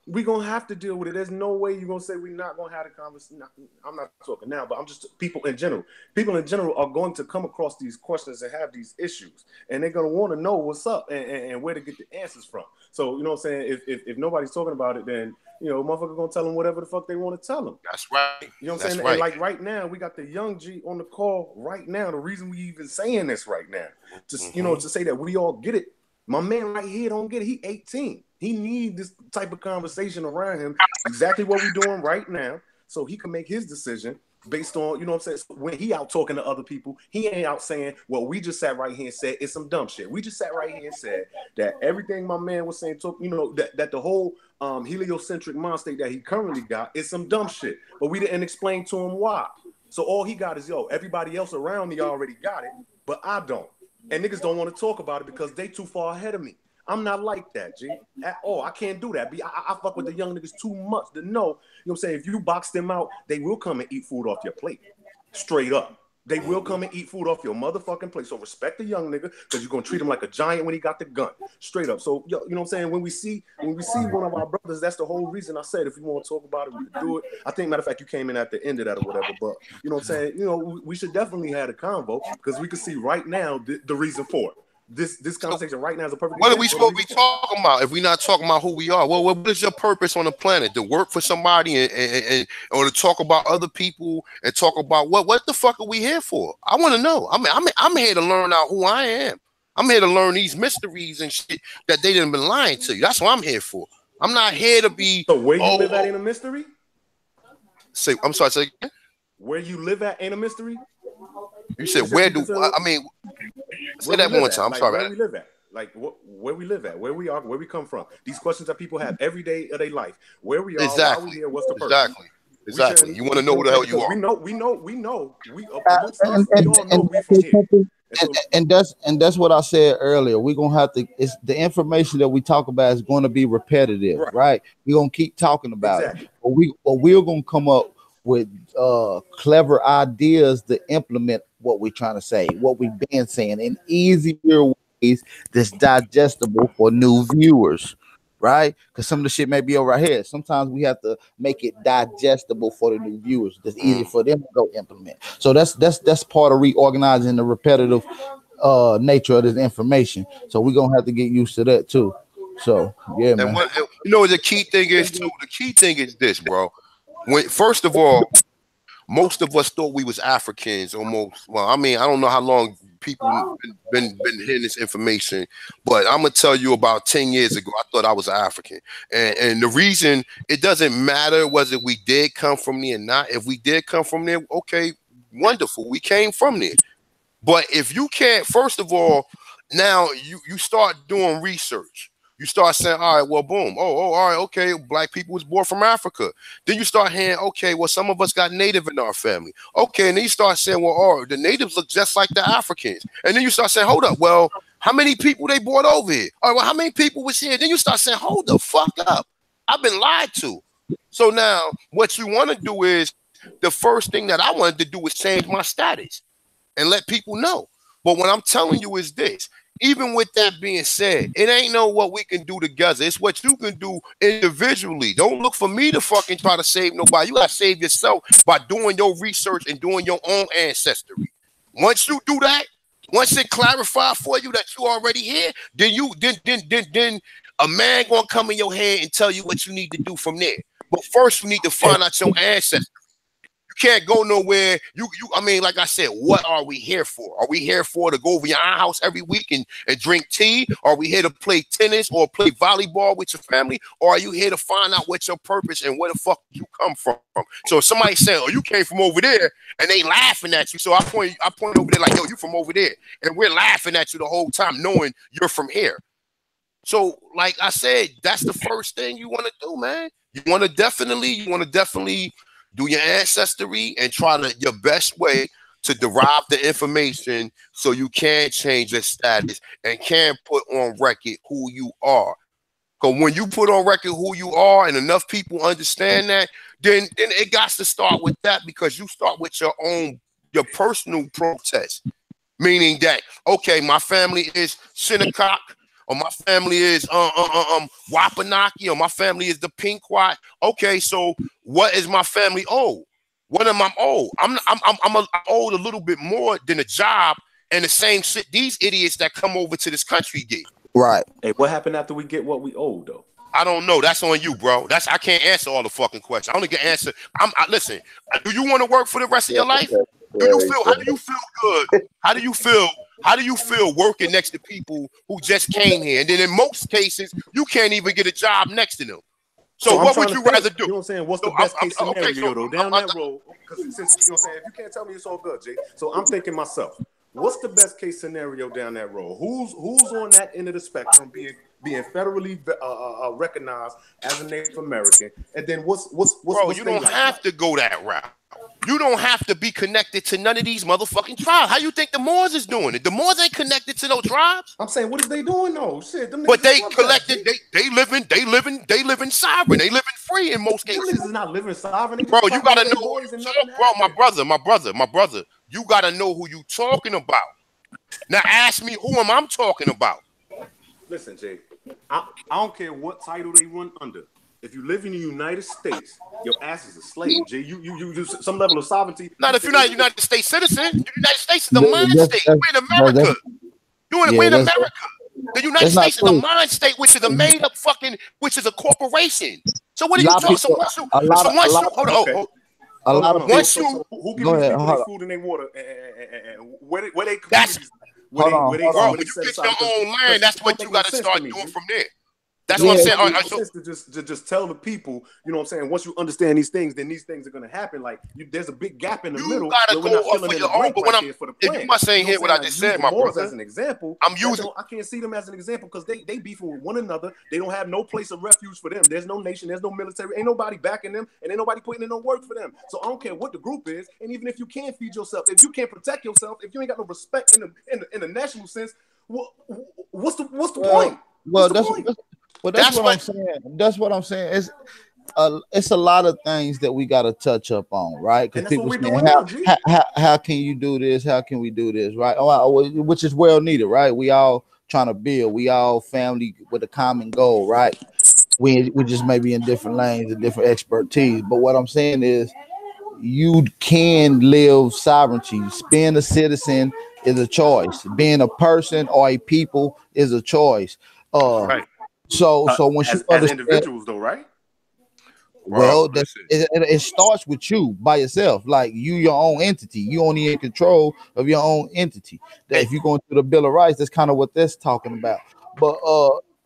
we're going to have to deal with it. There's no way you're going to say we're not going to have a conversation. I'm not talking now, but I'm just people in general. People in general are going to come across these questions and have these issues. And they're going to want to know what's up and where to get the answers from. So, you know what I'm saying? If nobody's talking about it, then, you know, motherfuckers going to tell them whatever the fuck they want to tell them. That's right. You know what I'm saying? Right. And like right now, we got the young G on the call right now. The reason we even saying this right now, just, you know, to say that we all get it. My man right here don't get it. He 18. He need this type of conversation around him, exactly what we're doing right now, so he can make his decision based on, you know what I'm saying? So when he out talking to other people, he ain't out saying, well, we just sat right here and said it's some dumb shit. We just sat right here and said that everything my man was saying, you know, that the whole heliocentric mind state that he currently got is some dumb shit. But we didn't explain to him why. So all he got is, everybody else around me already got it, but I don't. And niggas don't want to talk about it because they too far ahead of me. I'm not like that, G. At all. I can't do that. I fuck with the young niggas too much to know. You know what I'm saying? If you box them out, they will come and eat food off your plate. Straight up. They will come and eat food off your motherfucking plate. So respect the young nigga, because you're going to treat him like a giant when he got the gun. Straight up. So, you know what I'm saying? When we see one of our brothers, that's the whole reason I said, if you want to talk about it, we can do it. I think, matter of fact, you came in at the end of that or whatever. But, you know what I'm saying? You know, we should definitely have a convo, because we can see right now the reason for it. This conversation right now is a perfect. What are we supposed to be talking about if we're not talking about who we are? Well, what is your purpose on the planet? To work for somebody and or to talk about other people and talk about what the fuck are we here for? I want to know. I'm here to learn out who I am. I'm here to learn these mysteries and shit that they didn't been lying to you. That's what I'm here for. I'm not here to be. So where you live at ain't a mystery? I'm sorry. Say again? Where you live at ain't a mystery? You said where do I mean? Say that one time. I'm sorry. Where we live at? Like where we live at? Where we are? Where we come from? These questions that people have every day of their life. Where we are? Exactly. Why we here? What's the purpose? Exactly. You want to know who the hell you are? We know. We all know we from here. And that's what I said earlier. We're gonna have to. It's the information that we talk about is going to be repetitive, right? We're gonna keep talking about it, but we're gonna come up with clever ideas to implement what we're trying to say, what we've been saying in easier ways that's digestible for new viewers, right? Because some of the shit may be over our head. Sometimes we have to make it digestible for the new viewers. That's easy for them to go implement. So that's part of reorganizing the repetitive nature of this information. So we're gonna have to get used to that too. So yeah, man. And you know what the key thing is too? The key thing is this, bro. First of all, most of us thought we was Africans almost. Well, I mean, I don't know how long people been hearing this information, but I'm gonna tell you about 10 years ago, I thought I was African. And the reason, it doesn't matter whether we did come from there or not. If we did come from there, okay, wonderful. We came from there. But if you can't, first of all, now you start doing research. You start saying, all right, well, boom. Oh, all right, okay. Black people was born from Africa. Then you start hearing, okay, well, some of us got native in our family. Okay, and then you start saying, well, the natives look just like the Africans. And then you start saying, hold up, well, how many people they brought over here? All right, well, how many people was here? Then you start saying, hold the fuck up. I've been lied to. So now what you want to do is, the first thing that I wanted to do was change my status and let people know. But what I'm telling you is this. Even with that being said, it ain't no what we can do together. It's what you can do individually. Don't look for me to fucking try to save nobody. You gotta save yourself by doing your research and doing your own ancestry. Once you do that, once it clarify for you that you already here, then a man gonna come in your head and tell you what you need to do from there. But first, we need to find out your ancestors. You can't go nowhere. I mean, like I said, what are we here for? Are we here for to go over your house every week and drink tea? Are we here to play tennis or play volleyball with your family? Or are you here to find out what your purpose and where the fuck you come from? So if somebody saying, oh, you came from over there, and they laughing at you. So I point over there like, yo, you from over there. And we're laughing at you the whole time knowing you're from here. So like I said, that's the first thing you want to do, man. You want to definitely do your ancestry and try your best way to derive the information so you can change your status and can put on record who you are. Because when you put on record who you are and enough people understand that, then it got to start with that, because you start with your personal protest. Meaning that, okay, my family is Shinnecock, or my family is Wapanaki, or my family is the Pequot. Okay, so what is my family owed? What am I owed? I'm owed a little bit more than a job and the same shit these idiots that come over to this country get. Right. Hey, what happened after we get what we owe, though? I don't know. That's on you, bro. I can't answer all the fucking questions. I only can answer. Listen. Do you want to work for the rest of your life? How do you feel good? How do you feel working next to people who just came here? And then in most cases, you can't even get a job next to them. So what would you rather do? You know what I'm saying? What's the best case scenario, though? Down that road, because since, you know what I'm saying, if you can't tell me, it's all good, Jay. So I'm thinking myself, what's the best case scenario down that road? Who's on that end of the spectrum being federally recognized as a Native American? And then what's bro, you don't have to go that route. You don't have to be connected to none of these motherfucking tribes. How you think the Moors is doing it? The Moors ain't connected to no tribes. I'm saying, what is they doing though? Shit, them but they collected. They living sovereign. They living free in most cases. This is not living sovereign. Bro, you gotta know. Bro, my brother. You gotta know who you talking about. Now ask me, who am I talking about? Listen, Jay. I don't care what title they run under. If you live in the United States, your ass is a slave, Jay. You do some level of sovereignty. Not if you're not a United States citizen. The United States is a mind state. We're in America. We're in America. The United States is a mind state, which is a made up which is a corporation. So what are you talking? So once you who gives people food and their water and where they when you get your own land, that's what you got to start doing from there. That's what I'm saying. To just tell the people, you know what I'm saying, once you understand these things, then these things are going to happen. Like, there's a big gap in the middle. You got to go up for your own. But when if you must ain't hear what I just said, my brother. As an example, I can't see them as an example because they beefing with one another. They don't have no place of refuge for them. There's no nation. There's no military. Ain't nobody backing them. And ain't nobody putting in no work for them. So I don't care what the group is. And even if you can't feed yourself, if you can't protect yourself, if you ain't got no respect in the national sense, what's the point? Well, that's what I'm saying. That's what I'm saying. It's a lot of things that we got to touch up on, right? Because people saying, how can you do this? How can we do this, right? Which is well needed, right? We all trying to build. We all family with a common goal, right? We just may be in different lanes and different expertise. But what I'm saying is, you can live sovereignty. Being a citizen is a choice. Being a person or a people is a choice. Right. So once you understand, as individuals, though, right? Well, it starts with you by yourself. Like your own entity. You only in control of your own entity. That if you're going through the Bill of Rights, that's kind of what that's talking about. But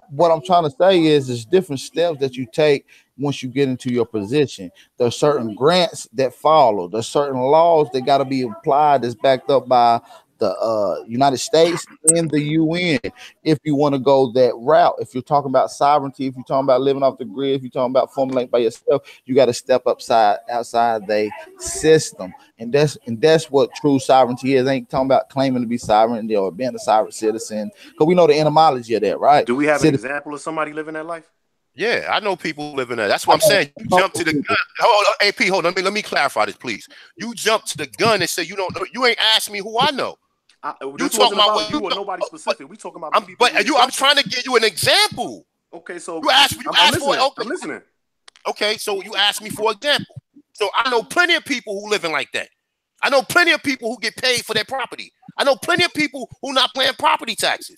what I'm trying to say is, there's different steps that you take once you get into your position. There's certain grants that follow. There's certain laws that got to be applied that's backed up by the United States and the UN. If you want to go that route, if you're talking about sovereignty, if you're talking about living off the grid, if you're talking about formulating by yourself, you got to step outside the system, and that's what true sovereignty is. Ain't talking about claiming to be sovereign or being a sovereign citizen, because we know the etymology of that, right? Do we have an example of somebody living that life? Yeah, I know people living there. That's what I'm saying. You jump to the gun. Hold on, AP, hold on. Let me clarify this, please. You jump to the gun and say you don't know. You ain't asked me who I know. You talking about what you or nobody specific. We talking about people. But I'm trying to give you an example. Okay, so you asked me. I'm listening. Okay, so you asked me for an example. So I know plenty of people who living like that. I know plenty of people who get paid for their property. I know plenty of people who not paying property taxes.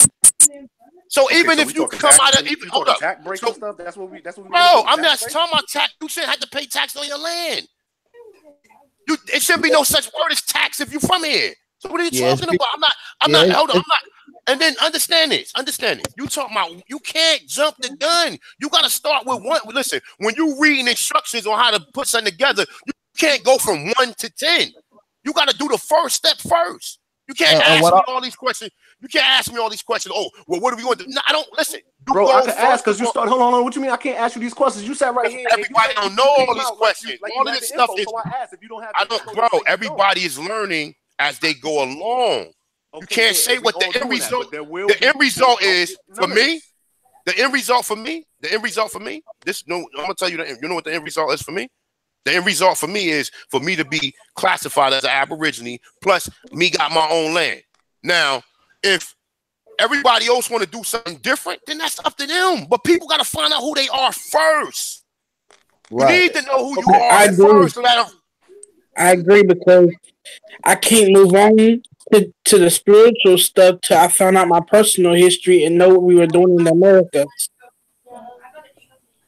So even if you come out of even hold up, tax break and stuff, that's what we. Bro, I'm not talking about tax. You shouldn't have to pay tax on your land. It shouldn't be no such word as tax if you're from here. So what are you talking about? I'm not. Hold on, I'm not. And then understand this. You talking about you can't jump the gun. You got to start with one. Listen, when you reading instructions on how to put something together, you can't go from 1 to 10. You got to do the first step first. You can't ask me all these questions. You can't ask me all these questions. Oh, well, what are we going to do? No, I don't listen. Bro, I can ask because you start. Hold on. What you mean? I can't ask you these questions. You sat right here. Everybody don't know all these questions. All of this stuff is. So I asked if you don't have. I don't, bro. Everybody is learning as they go along. You can't say what the end result. The end result is for me. The end result for me. This no. I'm gonna tell you. You know what the end result is for me. The end result for me is for me to be classified as an Aborigine. Plus, me got my own land. Now, if everybody else want to do something different, then that's up to them. But people got to find out who they are first. Right. You need to know who you are first. I agree because I can't move on to the spiritual stuff till I found out my personal history and know what we were doing in America.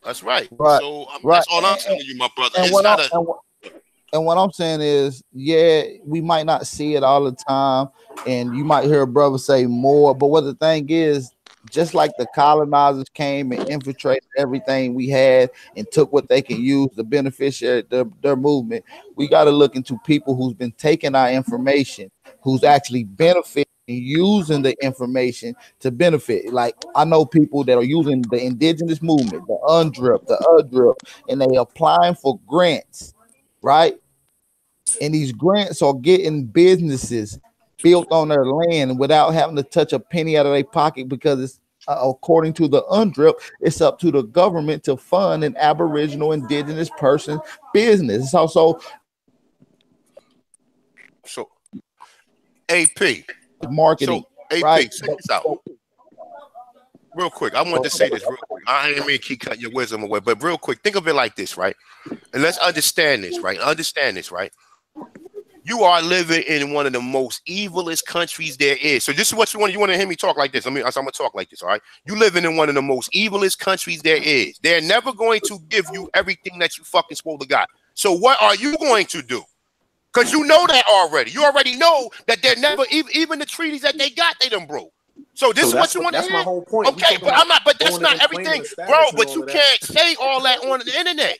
That's right. So that's all I'm telling you, my brother. And what I'm saying is, yeah, we might not see it all the time, and you might hear a brother say more. But what the thing is, just like the colonizers came and infiltrated everything we had and took what they can use, the beneficiary, their movement, we got to look into people who's been taking our information, who's actually benefiting and using the information to benefit. Like I know people that are using the indigenous movement, the UDRIP, and they applying for grants, right? And these grants are getting businesses built on their land without having to touch a penny out of their pocket because it's according to the UDRIP, it's up to the government to fund an Aboriginal indigenous person business. It's also so AP marketing. So AP, right? check this out. Real quick, I want to say this real quick. I ain't mean to keep cutting your wisdom away, but real quick, think of it like this, right? And let's understand this, right? You are living in one of the most evilest countries there is. So this is what you want to hear me talk like this. I'm gonna talk like this, all right? You living in one of the most evilest countries there is. They're never going to give you everything that you fucking supposed to got. So what are you going to do? Because you know that already. You already know that they're never even the treaties that they got, they done broke. So this is what you want to hear. That's my whole point. Okay, but that's not everything, bro. But you can't say all that on the internet.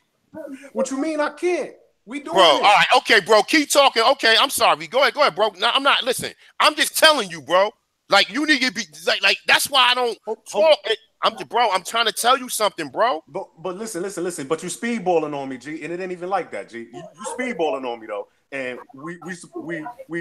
What you mean I can't? We doing bro, it. All right, okay, bro. Keep talking. Okay, I'm sorry. Go ahead, bro. No, I'm not. Listen, I'm just telling you, bro. Like you need to be like. That's why I don't talk. I'm trying to tell you something, bro. But listen. But you speedballing on me, G, and it ain't even like that, G. You speedballing on me though, and we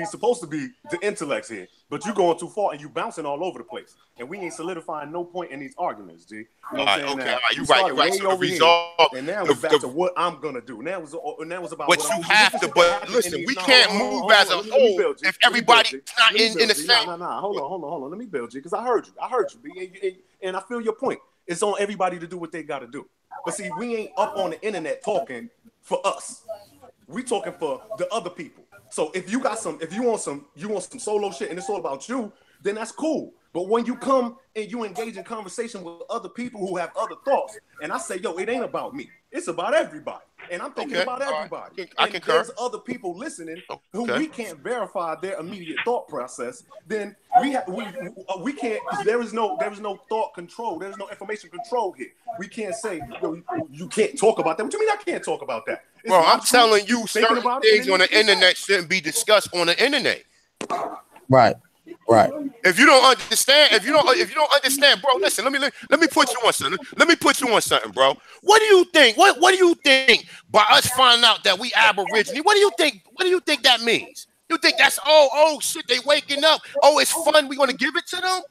supposed to be the intellects here, but you going too far and you bouncing all over the place, and we ain't solidifying no point in these arguments, G. You know what I'm saying? Okay, all right, you're right. So the result, and now it's back to what I'm gonna do. Now it's about what you have to. But listen, we can't move as a whole if everybody's not in the same. No. Hold on. Let me build, G, because I heard you, and I feel your point. It's on everybody to do what they got to do. But see, we ain't up on the internet talking for us. We talking for the other people. So if you want some solo shit and it's all about you, then that's cool. But when you come and you engage in conversation with other people who have other thoughts, and I say, yo, it ain't about me. It's about everybody. And I'm thinking about everybody. Right. I concur. There's other people listening who we can't verify their immediate thought process. Then we can't. There is no thought control. There is no information control here. We can't say you can't talk about that. What do you mean I can't talk about that? Bro, I'm telling you, certain things on the internet shouldn't be discussed on the internet. Right. If you don't understand, bro, listen, let me put you on something. Let me put you on something, bro. What do you think? What do you think by us finding out that we Aborigine? What do you think that means? You think that's oh shit, they waking up. Oh, it's fun. We're gonna give it to them.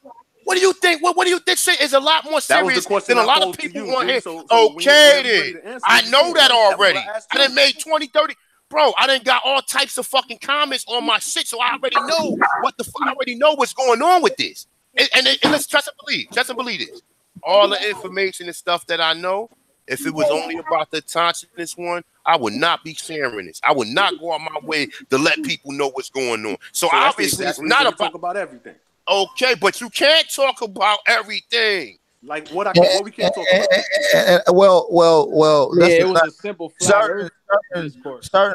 What do you think? What do you think? Shit is a lot more serious than a lot of people want here. Okay, then. I know that already. I done made 20, 30. Bro, I done got all types of fucking comments on my shit, so I already know I already know what's going on with this. And let's trust and believe this. All the information and stuff that I know, if it was only about the consciousness one, I would not be sharing this. I would not go on my way to let people know what's going on. So obviously, it's not about everything. Okay, but you can't talk about everything. Like what we can't talk about. Well. Yeah, it was a simple certain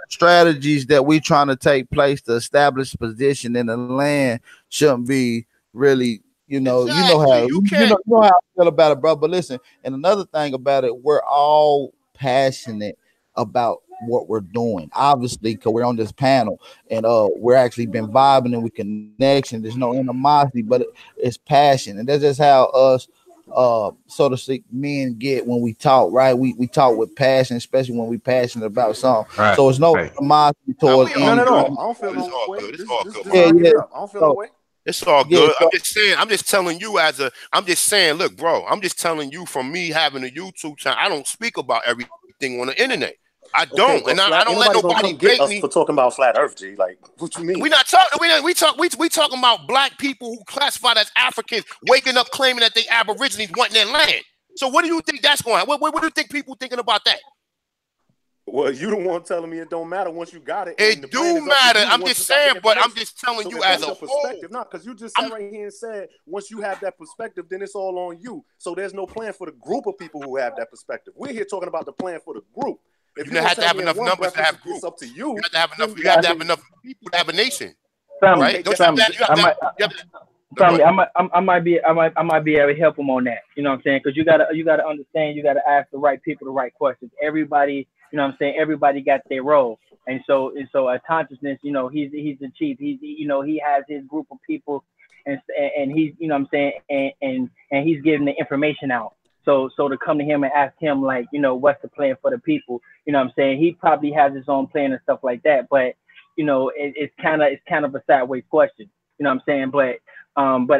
strategies that we trying to take place to establish position in the land shouldn't be really. Exactly. You know how I feel about it, bro. But listen, and another thing about it, we're all passionate about what we're doing, obviously, because we're on this panel and we're actually been vibing and we connection. There's no animosity, but it's passion, and that's just how us so to speak men get when we talk, right? We talk with passion, especially when we passionate about something. Right. So it's no animosity towards no. I don't feel no way. It's all good. I don't feel no way. It's all good. I'm just telling you I'm just saying, look, bro, I'm just telling you from me having a YouTube channel, I don't speak about everything on the internet. I don't, and I don't let nobody bait me for talking about flat Earth, G. Like, what you mean? We not talking. We talking about black people who classified as Africans waking up claiming that they Aborigines wanting their land. So what do you think that's going? What do you think people thinking about that? Well, you the one telling me it don't matter once you got it. It do matter. I'm just saying, but I'm just telling you as a perspective, not because you just sat right here and said once you have that perspective, then it's all on you. So there's no plan for the group of people who have that perspective. We're here talking about the plan for the group. If you have to have enough numbers to have groups. Up to you. You have to have enough. You have to have enough people to have a nation, right? I might be able to help them on that. You know what I'm saying? Because you gotta understand. You gotta ask the right people the right questions. Everybody. You know what I'm saying? Everybody got their role. And so a consciousness, you know, he's the chief. He has his group of people and he's, you know what I'm saying, and he's giving the information out. So to come to him and ask him, like, you know, what's the plan for the people, you know what I'm saying? He probably has his own plan and stuff like that, but you know, it's kind of a sideways question, you know what I'm saying? But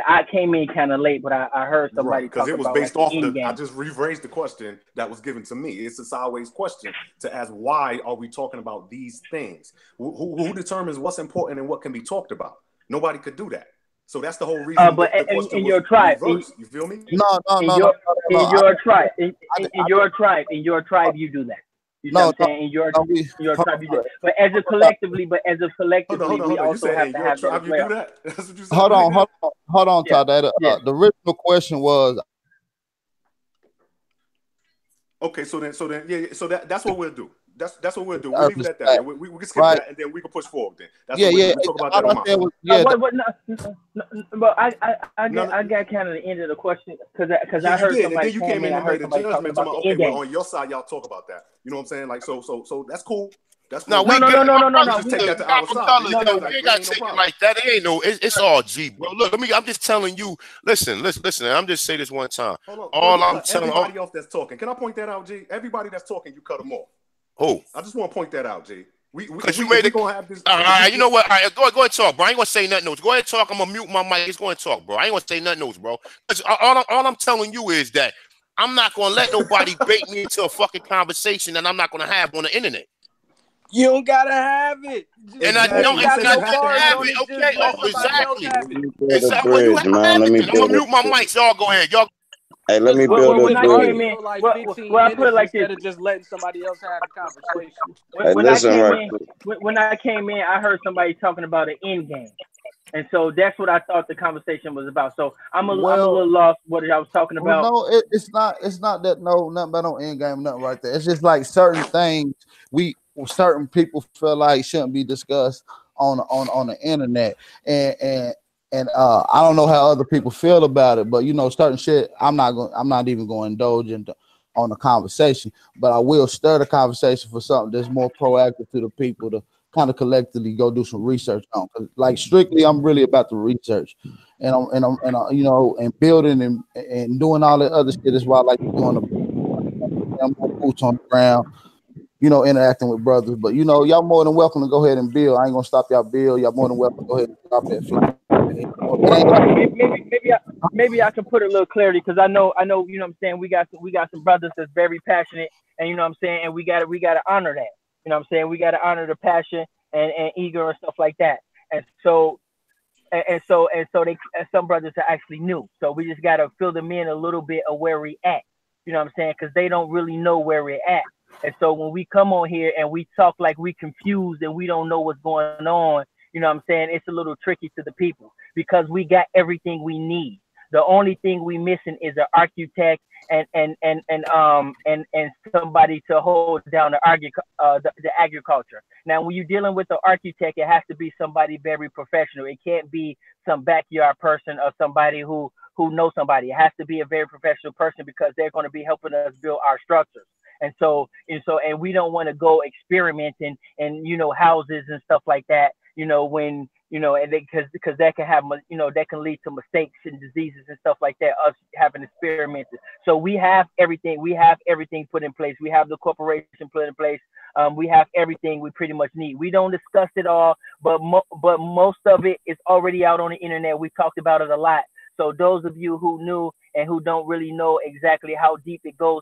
I came in kind of late, but I heard somebody because it was based off I just rephrased the question that was given to me. It's a sideways question to ask, why are we talking about these things? Who determines what's important and what can be talked about? Nobody could do that. So that's the whole reason. But in your tribe, you feel me? No. In your tribe, you do that. You know what I'm saying? In your tribe, you do that. But as a collectively, we also have to have that as well. Hold on, Todd. The original question was. Okay, so that's what we'll do. That's what we'll do. We'll leave it at that. We can skip that, and then we can push forward. Then that's what we'll talk about that. But I got kind of the end of the question because I heard somebody. You came in and made a judgment. Okay, well, on your side, y'all talk about that. You know what I'm saying? Like so that's cool. That's cool. No. Just take that to our side. We ain't got to take it like that. It ain't no. It's all G, bro. Look, I'm just telling you. Listen. I'm just say this one time. All I'm telling everybody else that's talking. Can I point that out, G? Everybody that's talking, you cut them off. Oh, I just want to point that out, G. Because you made it. Gonna have this. All right, you know what? All right, go ahead, talk, bro. I ain't gonna say nothing else. Go ahead, talk. I'm gonna mute my mic. Just go ahead and talk, bro. I ain't gonna say nothing else, bro. All I'm telling you is that I'm not gonna let nobody bait me into a fucking conversation that I'm not gonna have on the internet. You don't gotta have it. And I don't have it. Okay. Oh, exactly. Exactly. You have it. I'm gonna mute my mic. Y'all go ahead. Y'all. Hey, let me build a bridge. Well, I put it like this: instead of just letting somebody else have the conversation. When I came in, I heard somebody talking about an end game, and so that's what I thought the conversation was about. So I'm a little lost what I was talking about. No, it's not that nothing about no end game, nothing right there. It's just like certain things certain people feel like shouldn't be discussed on the internet, and I don't know how other people feel about it, but you know, certain shit I'm not even going to indulge into on the conversation, but I will stir the conversation for something that's more proactive to the people to kind of collectively go do some research on. Like strictly, I'm really about the research, and I'm you know, and building and doing all that other shit is why I like doing the boots on the ground. You know, interacting with brothers, but you know, y'all more than welcome to go ahead and build. I ain't gonna stop y'all build. Y'all more than welcome to go ahead and stop that. Maybe I can put a little clarity because I know, you know what I'm saying, we got some brothers that's very passionate, and you know what I'm saying, and we gotta honor that. You know what I'm saying? We gotta honor the passion and eager and stuff like that. And so some brothers are actually new. So we just gotta fill them in a little bit of where we at. You know what I'm saying? Because they don't really know where we're at. And so when we come on here and we talk like we confused and we don't know what's going on, you know what I'm saying, it's a little tricky to the people because we got everything we need. The only thing we missing is an architect and somebody to hold down the agriculture. Now, when you're dealing with the architect, it has to be somebody very professional. It can't be some backyard person or somebody who knows somebody. It has to be a very professional person because they're going to be helping us build our structures. And we don't want to go experimenting in, you know, houses and stuff like that, you know, when, you know, and because that can have, you know, that can lead to mistakes and diseases and stuff like that, us having experimented. So we have everything. We have everything put in place. We have the corporation put in place. We have everything we pretty much need. We don't discuss it all, but most of it is already out on the internet. We talked about it a lot. So those of you who knew and who don't really know exactly how deep it goes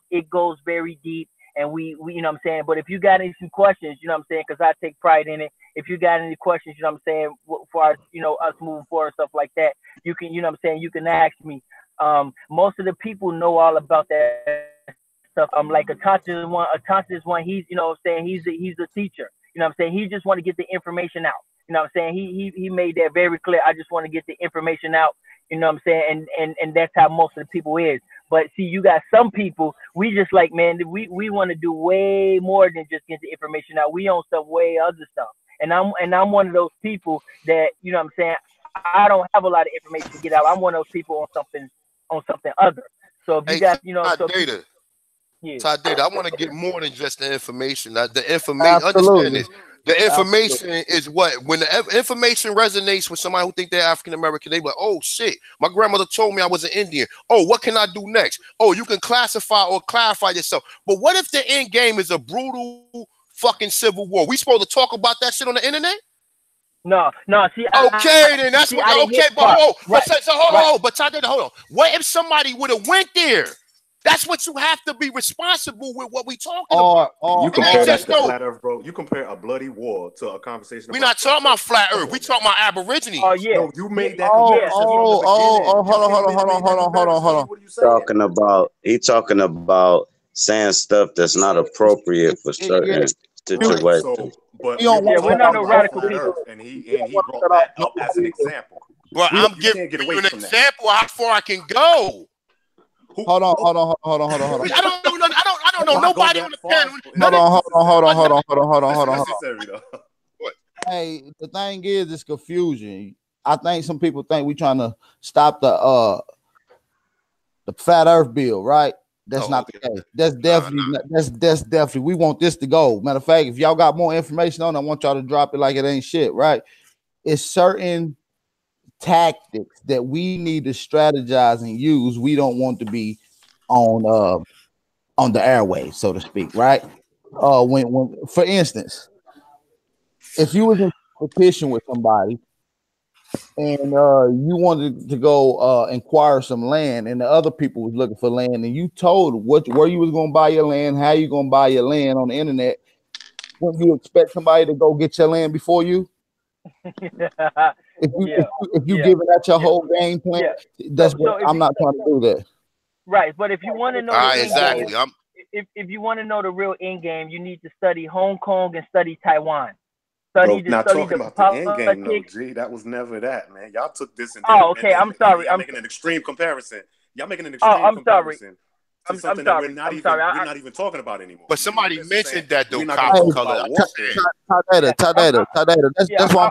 very deep. And we you know what I'm saying? But if you got any some questions, you know what I'm saying? Because I take pride in it. If you got any questions, you know what I'm saying, for us, you know, us moving forward, stuff like that, you can, you know what I'm saying, you can ask me. Most of the people know all about that stuff. Like Atantis is one, he's, you know what I'm saying, he's a teacher. You know what I'm saying? He just want to get the information out. You know what I'm saying? He made that very clear. I just want to get the information out. You know what I'm saying? And that's how most of the people is. But see, you got some people, we just like, man, we want to do way more than just get the information out. We own some way other stuff. And I'm one of those people that, you know what I'm saying, I don't have a lot of information to get out. I'm one of those people on something other. So if you got, you know, data. Yeah. Todd Data, I want to get more than just the information. The information, understand this. The information is what, when the information resonates with somebody who think they're African American, they be like, oh shit, my grandmother told me I was an Indian. Oh, what can I do next? Oh, you can classify or clarify yourself. But what if the end game is a brutal fucking civil war? We supposed to talk about that shit on the internet? No. See, then that's what. Okay, but hold on. What if somebody would have went there? That's what you have to be responsible with. What we talking about? You compare that to flat Earth, bro. You compare a bloody war to a conversation. We're not talking about flat Earth. We talking about Aborigines. Oh yeah. No, you made that comparison. Hold on. He talking about saying stuff that's not appropriate for certain situations. But we're not no radical people. And he brought that up as an example. Well, I'm giving you an example how far I can go. Hold on. I don't know nobody on the panel. Hold on. Hey, the thing is, it's confusion. I think some people think we're trying to stop the flat Earth bill, right? That's not the case. That's definitely we want this to go. Matter of fact, if y'all got more information on it, I want y'all to drop it like it ain't shit, right? It's certain tactics that we need to strategize and use. We don't want to be on the airwaves, so to speak, right? When for instance, if you was in competition with somebody and you wanted to go acquire some land, and the other people was looking for land, and you told where you was going to buy your land, how you going to buy your land on the internet, wouldn't you expect somebody to go get your land before you? If you giving that your whole game plan, that's what I'm not trying to do that. Right, but if you want to know, if you want to know the real end game, you need to study Hong Kong and study Taiwan. Not talking about the end game, no, G. That was never that, man. Y'all took this and I'm sorry. I'm making an extreme comparison. Y'all making an extreme comparison. I'm sorry. We're not even talking about anymore. But somebody mentioned that though. That's what I'm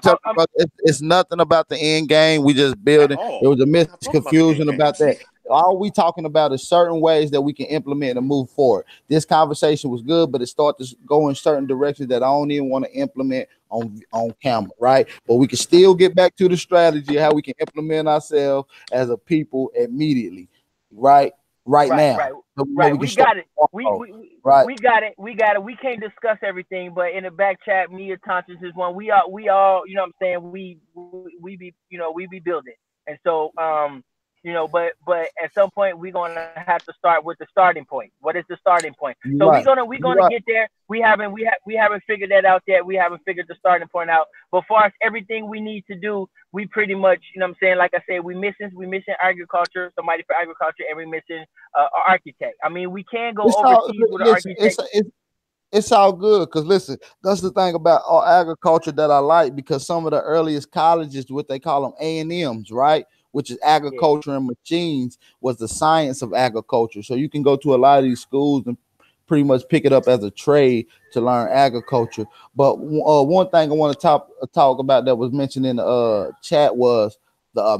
talking about. It's nothing about the end game. We just building. It was a misconfusion about that. All we talking about is certain ways that we can implement and move forward. This conversation was good, but it started to go in certain directions that I don't even want to implement on camera, right? But we can still get back to the strategy, how we can implement ourselves as a people immediately, right? Right now. We got it. We got it. We can't discuss everything, but in the back chat, me and Atantis is one. We all, you know what I'm saying? We be building. And so, but at some point we're gonna have to start with the starting point. What is the starting point? So we're gonna get there. We haven't figured that out yet. We haven't figured the starting point out. But far as everything we need to do, we pretty much, you know what I'm saying, like I said, we missing agriculture, somebody for agriculture, and we missing an architect. I mean, we can go overseas with an architect. It's all good because listen, that's the thing about agriculture that I like, because some of the earliest colleges, what they call them A&Ms, right? Which is agriculture and machines, was the science of agriculture. So you can go to a lot of these schools and pretty much pick it up as a trade to learn agriculture. But one thing I want to talk about that was mentioned in the chat was the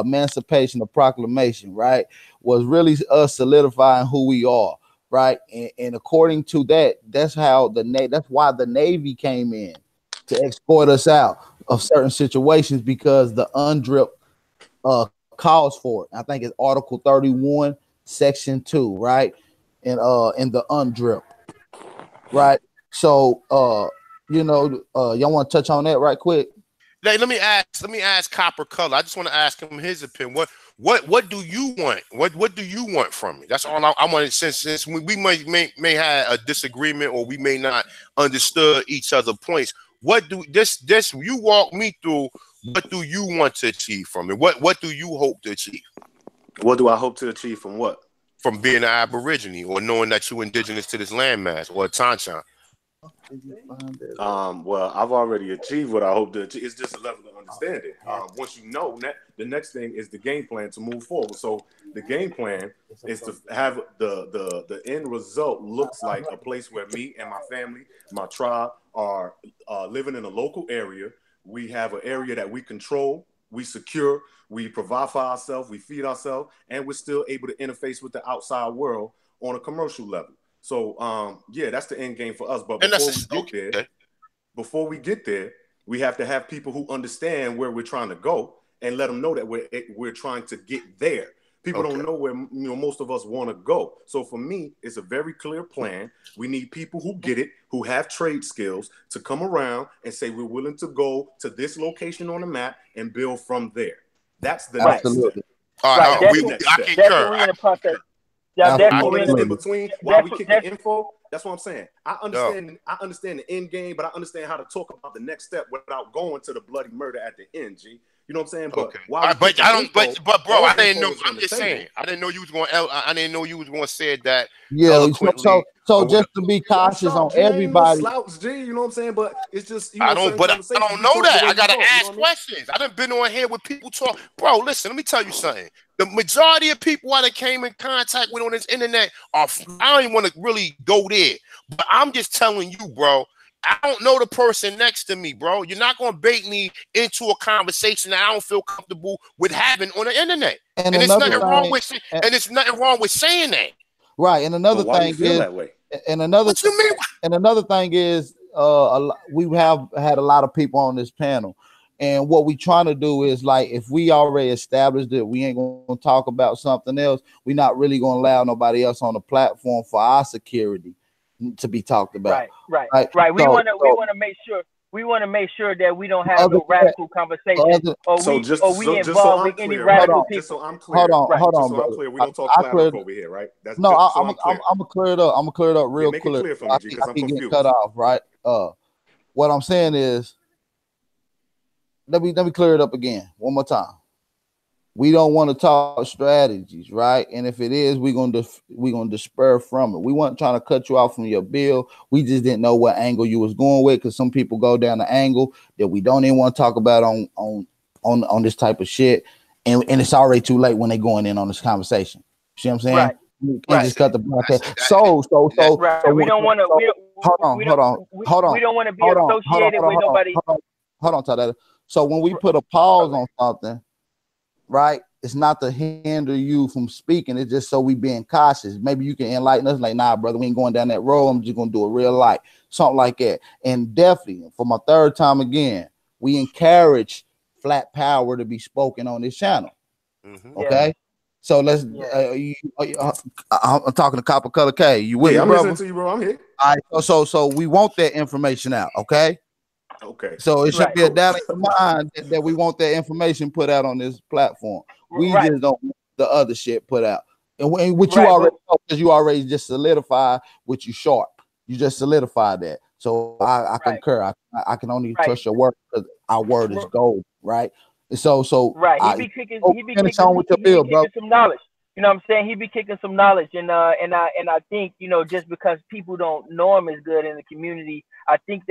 Emancipation of Proclamation, right? Was really us solidifying who we are. Right, and according to that, that's why the Navy came in to escort us out of certain situations, because the UNDRIP calls for it. I think it's Article 31, Section 2, right? And in the UNDRIP, right? So y'all want to touch on that right quick? Let me ask Copper Color. I just want to ask him his opinion. What do you want? What do you want from me? That's all I want. Since we may have a disagreement, or we may not understood each other's points. What do this you walk me through? What do you want to achieve from me? What do you hope to achieve? What do I hope to achieve from what? From being an Aborigine, or knowing that you're indigenous to this landmass, or a Tanshan. Well, I've already achieved what I hope to achieve. It's just a level of understanding. Once you know that, the next thing is the game plan to move forward. So the game plan is to have the end result looks like a place where me and my family, my tribe, are living in a local area. We have an area that we control, we secure, we provide for ourselves, we feed ourselves, and we're still able to interface with the outside world on a commercial level. So, that's the end game for us. But before we get there, we have to have people who understand where we're trying to go and let them know that we're trying to get there. People don't know where most of us want to go. So for me, it's a very clear plan. We need people who get it, who have trade skills, to come around and say we're willing to go to this location on the map and build from there. That's the next step. All right, I concur. In between, while we kick the info, that's what I'm saying. I understand the end game, but I understand how to talk about the next step without going to the bloody murder at the end, G. You know what I'm saying? But bro, I didn't know. I'm just saying. I didn't know you was going. I didn't know you was going to say that. Yeah. So just to be cautious on everybody. Slouch, G, you know what I'm saying? But it's just I don't know that. I gotta ask questions. I done been on here with people talk. Bro, listen. Let me tell you something. The majority of people I came in contact with on this internet I don't even want to really go there. But I'm just telling you, bro. I don't know the person next to me, bro. You're not going to bait me into a conversation that I don't feel comfortable with having on the internet. And there's nothing wrong with saying that. Right. And another thing is, we have had a lot of people on this panel. And what we trying to do is, like, if we already established that we ain't going to talk about something else, we're not really going to allow nobody else on the platform for our security to be talked about. Right. We want to make sure that we don't have no radical conversation, or we involve with any radical people. Just so I'm clear. Hold on, so I'm clear. We don't talk flat over here, right? I'm gonna clear it up. I'm gonna clear it up real quick. Clear for me, G, because I'm confused. Get cut off, right? What I'm saying is, let me clear it up again one more time. We don't want to talk strategies, right? And if it is, we're gonna disperse from it. We weren't trying to cut you off from your bill. We just didn't know what angle you was going with, because some people go down the angle that we don't even want to talk about on this type of shit. And it's already too late when they going in on this conversation. See what I'm saying? Right. You can't just cut the broadcast. So we don't want to. Hold on. We don't want to be associated with nobody. Hold on, Tadetta. So when we put a pause on something, right, it's not to hinder you from speaking. It's just so we being cautious. Maybe you can enlighten us, like, nah, brother, we ain't going down that road. I'm just going to do a real light, something like that. And definitely, for my third time again, we encourage flat power to be spoken on this channel. Mm-hmm. Okay? Yeah. So let's, I'm talking to Copper Color K. You with me, I'm brother? listening to you, bro. I'm here. All right, so we want that information out, okay? Okay. So it should be a doubt in your mind that we want that information put out on this platform. We just don't want the other shit put out. And which you already know, because you already just solidified what you sharp. You just solidified that. So I concur. I can only trust your word, because our word is gold, right? So he be kicking some knowledge. You know what I'm saying? He be kicking some knowledge, and I think, you know, just because people don't know him as good in the community, I think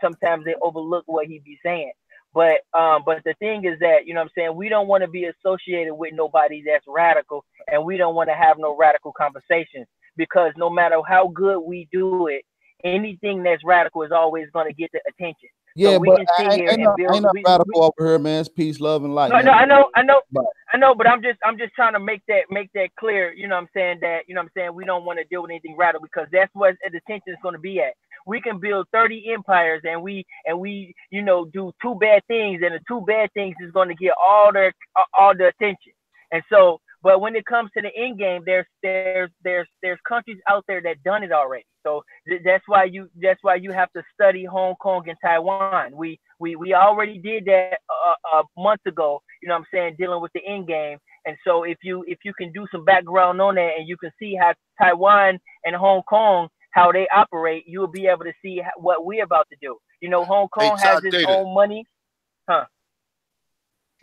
sometimes they overlook what he be saying. But the thing is that, you know what I'm saying, we don't want to be associated with nobody that's radical, and we don't want to have no radical conversations, because no matter how good we do it, anything that's radical is always going to get the attention. Yeah, so we but can sit here and build. Ain't no radical over here, man. It's peace, love, and light. No, I know, but I'm just trying to make that clear. You know what I'm saying? That, you know what I'm saying, we don't want to deal with anything radical, because that's what the attention is going to be at. We can build 30 empires, and we you know, do 2 bad things, and the 2 bad things is going to get all the attention. And so, but when it comes to the end game, there's countries out there that done it already. So that's why you have to study Hong Kong and Taiwan. We already did that months ago. You know what I'm saying, dealing with the end game. And so if you can do some background on that, and you can see how Taiwan and Hong Kong, how they operate, you will be able to see what we're about to do. You know, Hong Kong has its own money, huh?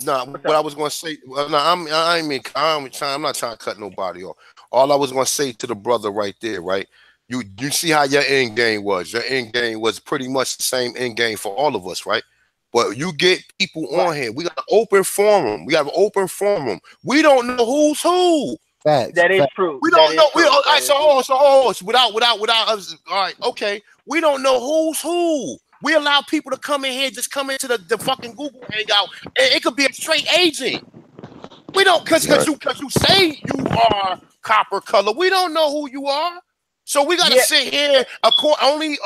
No, what I was going to say, I'm not trying to cut nobody off. All I was going to say to the brother right there, right? You see how your end game was. Your end game was pretty much the same end game for all of us, right? But you get people on here. We got an open forum. We have an open forum. We don't know who's who. Facts. That is true. We don't know. All right, so without us. All right, okay. We don't know who's who. We allow people to come in here, just come into the fucking Google Hangout, and it could be a straight agent. We don't, because you say you are copper color. We don't know who you are. So we gotta sit here.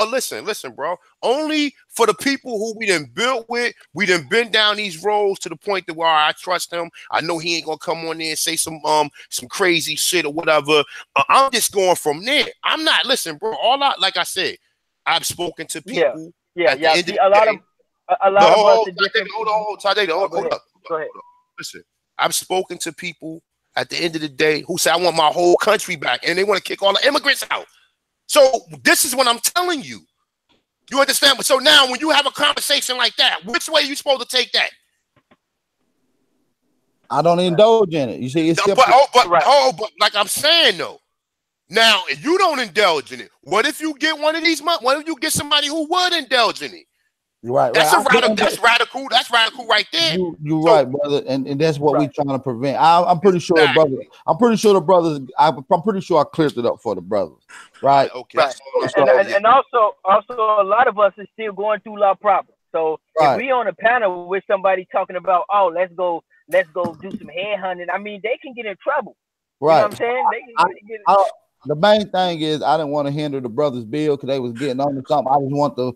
Listen, bro. Only for the people who we done built with, we done been down these roads to the point that where I trust him. I know he ain't gonna come on there and say some crazy shit or whatever. I'm just going from there. I'm not. Listen, bro. Like I said, I've spoken to people. Yeah. See, a lot of us are different. Hold up. Go ahead. Listen, I've spoken to people at the end of the day who say, I want my whole country back, and they want to kick all the immigrants out. So this is what I'm telling you. You understand? So now when you have a conversation like that, which way are you supposed to take that? I don't indulge in it. You see, it's but like I'm saying though, now if you don't indulge in it, what if you get one of these? What if you get somebody who would indulge in it? Right. That's radical. That's radical right there. You're right, brother, and that's what we're trying to prevent. I'm pretty sure, brother. I'm pretty sure the brothers. I'm pretty sure I cleared it up for the brothers. Right. Okay. Right. And also a lot of us is still going through law problems. So if we on a panel with somebody talking about, oh, let's go do some headhunting, I mean, they can get in trouble. Right. You know what I'm saying? They can get the main thing is I didn't want to hinder the brothers' bill because they was getting on to something. I just want to,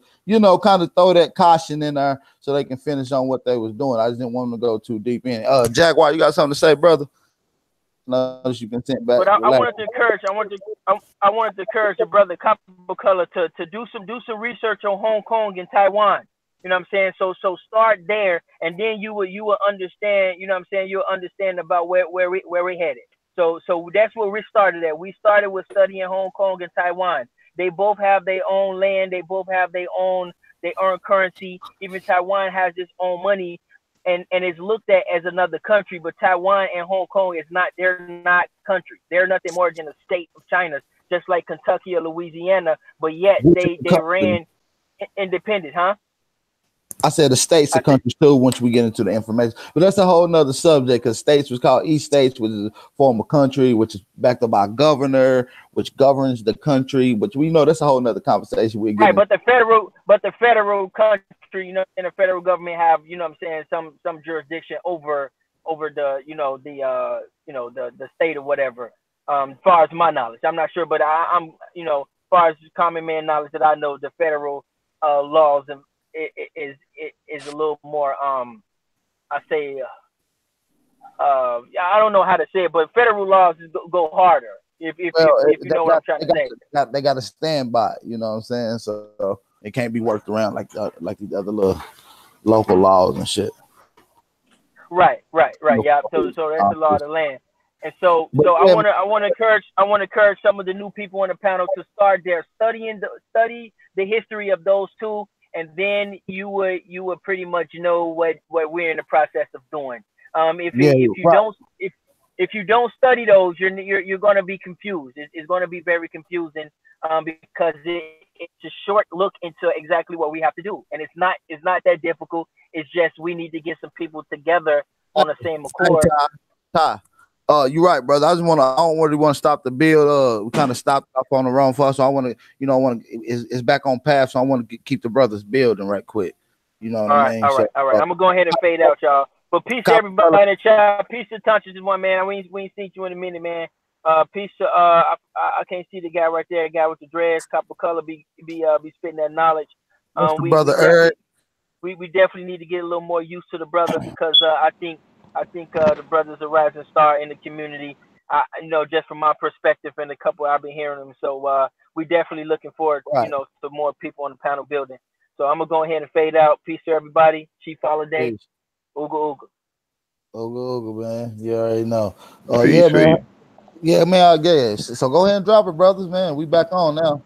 kind of throw that caution in there so they can finish on what they was doing. I just didn't want them to go too deep in. Jaguar, you got something to say, brother? No, you've been sent back. But I wanted to encourage your brother Copper Color to do some research on Hong Kong and Taiwan. You know what I'm saying? So start there, and then you will understand. You know what I'm saying? You'll understand about where we're headed. So that's where we started at. We started with studying Hong Kong and Taiwan. They both have their own land. They both have their own currency. Even Taiwan has its own money, and is looked at as another country. But Taiwan and Hong Kong they're not countries. They're nothing more than a state of China, just like Kentucky or Louisiana. But yet they ran independent, huh? I said the states are countries too once we get into the information. But that's a whole nother subject because states was called East States, which is a form of country, which is backed up by a governor, which governs the country, which we know that's a whole nother conversation we're getting. Right, but the federal country, and the federal government have, what I'm saying, some jurisdiction over the, the state or whatever. As far as my knowledge, I'm not sure, but I'm as far as common man knowledge that I know, the federal laws and is a little more I don't know how to say it, but federal laws go harder if you know what I'm trying to say. They got to stand by, you know what I'm saying? So it can't be worked around like these other little local laws and shit. Right. Yeah. So that's the law of the land. And so I want to encourage some of the new people on the panel to start there, study the history of those two. And then you would pretty much know what we're in the process of doing. If if you don't study those, you're going to be confused. It's going to be very confusing because it's a short look into exactly what we have to do, and it's not that difficult. It's just we need to get some people together on the same accord. Ty, you're right, brother. I don't really want to stop the build. We kind of stopped up on the wrong foot, so I want to, it's back on path, so I want to keep the brothers building right quick. You know what I mean? All right. I'm gonna go ahead and fade out, y'all. But peace to everybody in the chat. Peace to Touches, one man. We ain't seen you in a minute, man. Peace to I can't see the guy right there. Guy with the dreads, copper color, be spitting that knowledge. Brother Eric. We definitely need to get a little more used to the brother because I think the brother's a rising star in the community. Just from my perspective and the couple I've been hearing them. So we definitely looking forward, to more people on the panel building. So I'm gonna go ahead and fade out. Peace to everybody. Chief Holiday. Peace. Ooga. Ooga, man. You already know. Oh yeah, man. Yeah, man. I guess. So go ahead and drop it, brothers, man. We back on now.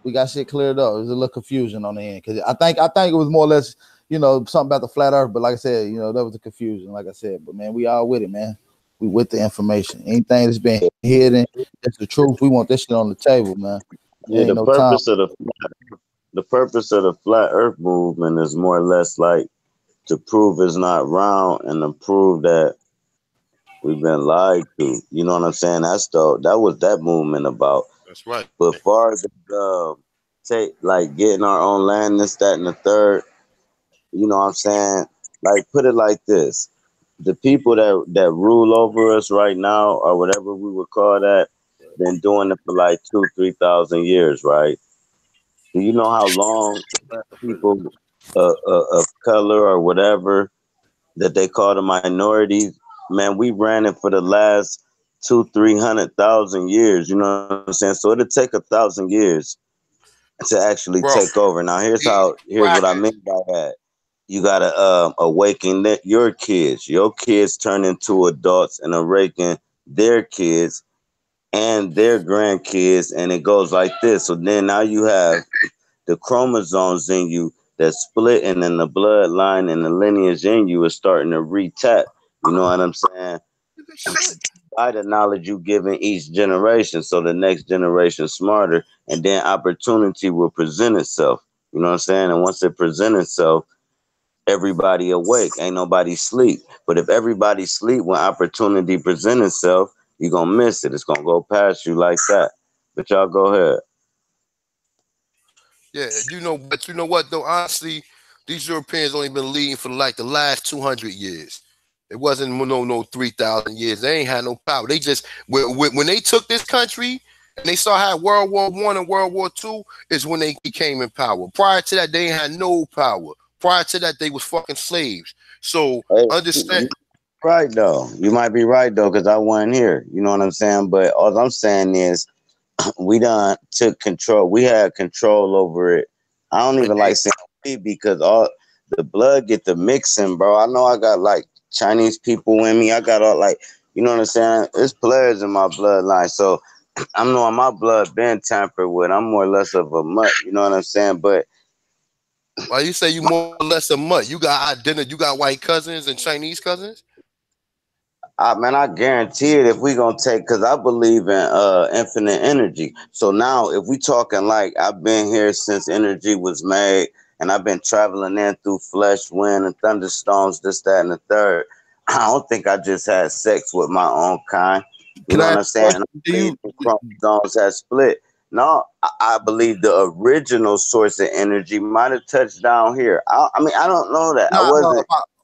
We got shit cleared up. There's a little confusion on the end because I think it was more or less, something about the flat earth. But like I said, that was a confusion. Like I said, but man, we all with it, man. We with the information. Anything that's been hidden, that's the truth. We want this shit on the table, man. Yeah, the purpose of the flat earth movement is more or less like to prove it's not round and to prove that we've been lied to. You know what I'm saying? That was that movement about. That's right. But far as getting our own land, this, that, and the third, you know what I'm saying? Like, put it like this. The people that rule over us right now, or whatever we would call that, been doing it for like 2,000-3,000 years, right? Do you know how long people of color or whatever that they call the minorities? Man, we ran it for the last 200,000-300,000 years. You know what I'm saying? So it'll take 1,000 years to actually take over. Now here's what I mean by that. You gotta awaken your kids. Your kids turn into adults and awaken their kids and their grandkids, and it goes like this. So then now you have the chromosomes in you that's splitting, and the bloodline and the lineage in you is starting to retap. You know what I'm saying? By the knowledge you give in each generation, so the next generation smarter, and then opportunity will present itself. You know what I'm saying? And once it presents itself, everybody awake. Ain't nobody sleep. But if everybody sleep when opportunity presents itself, you're gonna miss it. It's gonna go past you like that. But y'all go ahead. Yeah, but you know what though? Honestly, these Europeans only been leading for like the last 200 years. It wasn't no 3,000 years. They ain't had no power. They just when they took this country and they saw how World War I and World War II is when they became in power. Prior to that, they ain't had no power. Prior to that, they was fucking slaves. So understand. Right though, you might be right though, because I wasn't here. You know what I'm saying? But all I'm saying is, we done took control. We had control over it. I don't even like saying we because all the blood get the mixing, bro. I know I got like Chinese people in me. I got all like, you know what I'm saying? There's players in my bloodline, so I'm knowing my blood been tampered with. I'm more or less of a mutt. You know what I'm saying? But why you say you more or less a mutt? You got identity. You got white cousins and Chinese cousins. Man, I guarantee it. If we gonna take, because I believe in infinite energy. So now, if we talking like I've been here since energy was made, and I've been traveling in through flesh, wind, and thunderstorms, this, that, and the third. I don't think I just had sex with my own kind. You know what I'm saying? The chromosomes have split. No, I believe the original source of energy might have touched down here. I mean, I don't know that.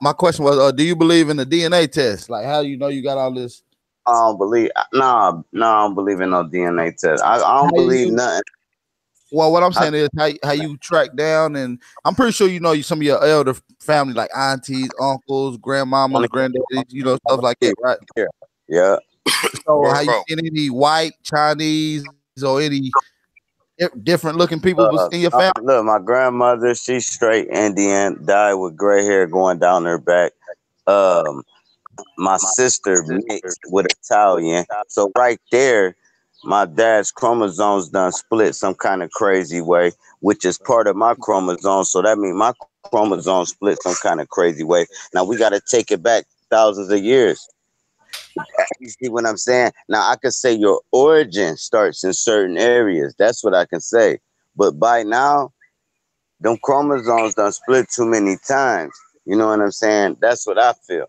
My question was, do you believe in the DNA test? Like, how do you know you got all this? I don't believe. No, I don't believe in no DNA test. I don't believe nothing. Well, what I'm saying is how you track down, and I'm pretty sure some of your elder family, like aunties, uncles, grandmamas, granddaddies, stuff like that, right? Yeah. So how you seen any white, Chinese, or any different looking people in your family? Look, my grandmother, she's straight Indian, died with gray hair going down her back. My sister mixed with Italian. So right there, my dad's chromosomes done split some kind of crazy way, which is part of my chromosome. So that means my chromosome split some kind of crazy way. Now we got to take it back thousands of years. You see what I'm saying? Now I could say your origin starts in certain areas. That's what I can say. But by now, them chromosomes done split too many times. You know what I'm saying? That's what I feel.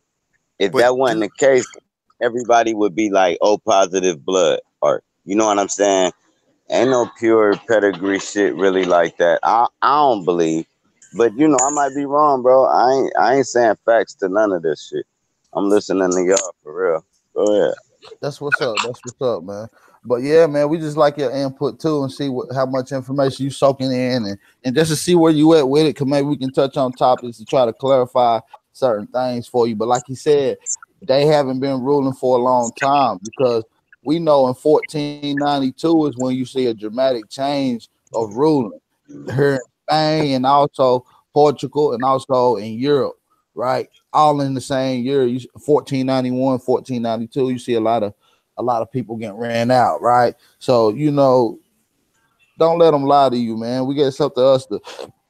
If that wasn't the case, everybody would be like, "Oh, positive blood," or you know what I'm saying? Ain't no pure pedigree shit really like that. I don't believe. But you know, I might be wrong, bro. I ain't saying facts to none of this shit. I'm listening to y'all for real. Go ahead. That's what's up. That's what's up, man. But yeah, man, we just like your input too, and see how much information you soaking in, and just to see where you at with it. Cause maybe we can touch on topics to try to clarify certain things for you. But like you said, they haven't been ruling for a long time, because we know in 1492 is when you see a dramatic change of ruling here in Spain and also Portugal and also in Europe, right? All in the same year, 1491, 1492. You see a lot of people getting ran out, right? So, you know, don't let them lie to you, man. We got it's up to us to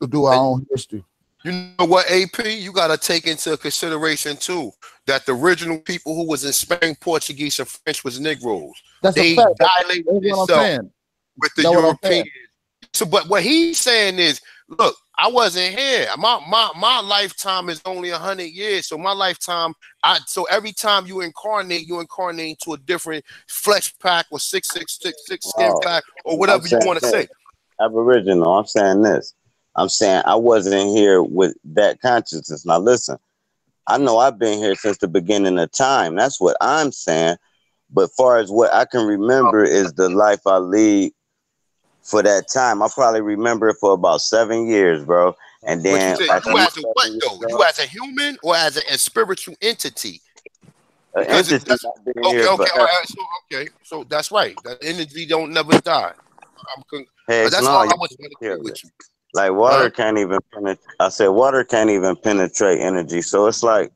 do our own history. You know what, AP? You got to take into consideration, too, that the original people who was in Spain, Portuguese, and French was Negroes. They dilated themselves with the Europeans. So, but what he's saying is, look, I wasn't here. My lifetime is only 100 years. So my lifetime, so every time you incarnate into a different flesh pack or 666 skin pack or whatever you want to say. Aboriginal, I'm saying this. I'm saying I wasn't here with that consciousness. Now listen, I know I've been here since the beginning of time. That's what I'm saying. But far as what I can remember is the life I lead for that time. I probably remember it for about 7 years, bro. And then you as a what though? You as a human or as a spiritual entity? Entity. So that's right. That energy don't never die. That's all I want to agree with you. Like water can't even penetrate. I said water can't even penetrate energy. So it's like,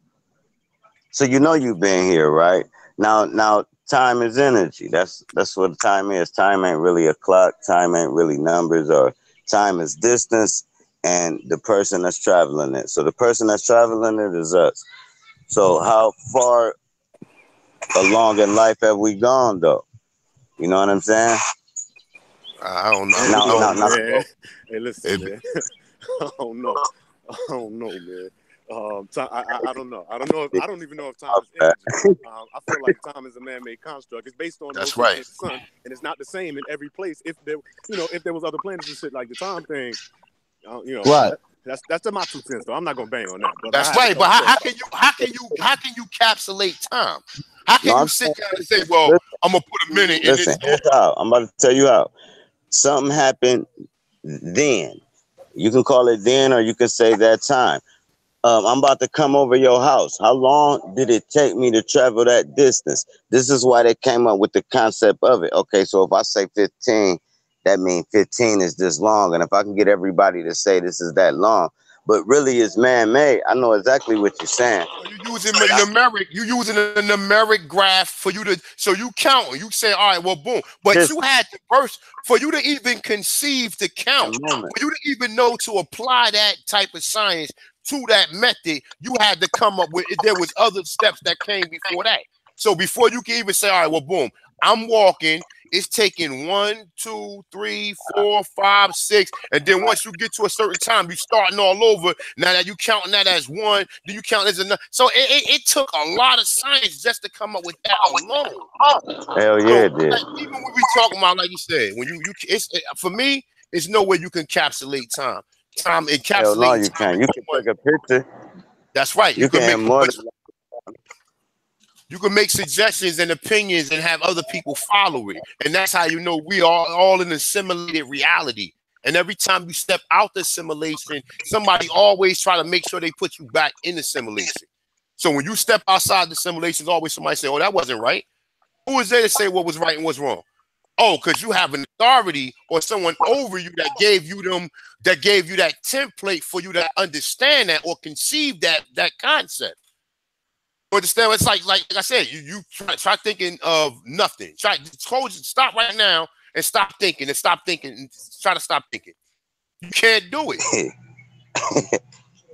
so you know you've been here, right? Now time is energy. That's what time is. Time ain't really a clock. Time ain't really numbers, or time is distance and the person that's traveling it. So the person that's traveling it is us. So how far along in life have we gone though? You know what I'm saying? I don't know. Hey, listen, man. I don't know, man. I don't know. I don't even know if time is energy. I feel like time is a man-made construct. It's based on the sun, and it's not the same in every place. If there was other planets and shit like the time thing, right. That's my 2 cents. Though I'm not gonna bang on that. But that's right. But how can you encapsulate time? How can you sit down and say, "Well, I'm gonna put a minute in listen, here's how. I'm about to tell you how. Something happened then. You can call it then, or you can say that time. I'm about to come over your house. How long did it take me to travel that distance? This is why they came up with the concept of it. Okay, so if I say 15, that means 15 is this long. And if I can get everybody to say this is that long, but really it's man-made, I know exactly what you're saying. You're using a numeric graph for you to, so you count. You say, all right, well, boom. But you had to first, for you to even conceive to count, for you to even know to apply that type of science to that method, you had to come up with, there was other steps that came before that. So before you can even say, all right, well, boom, I'm walking, it's taking 1, 2, 3, 4, 5, 6, and then once you get to a certain time, you're starting all over. Now that you counting that as 1, do you count as another? So it took a lot of science just to come up with that alone. Hell yeah, it did. Like, even when we talking about, like you said, when for me, it's no way you can encapsulate time. Time encapsulates. Hell no, you can't. You can take a picture. That's right. You can have more. You can make suggestions and opinions and have other people follow it. And that's how you know we are all in a simulated reality. And every time you step out the simulation, somebody always try to make sure they put you back in the simulation. So when you step outside the simulation, there's always somebody say, oh, that wasn't right. Who is there to say what was right and what's wrong? Oh, because you have an authority or someone over you that gave you that template for you to understand that or conceive that concept. Understand? It's like I said, you try thinking of nothing. Stop right now and stop thinking and try to stop thinking. You can't do it.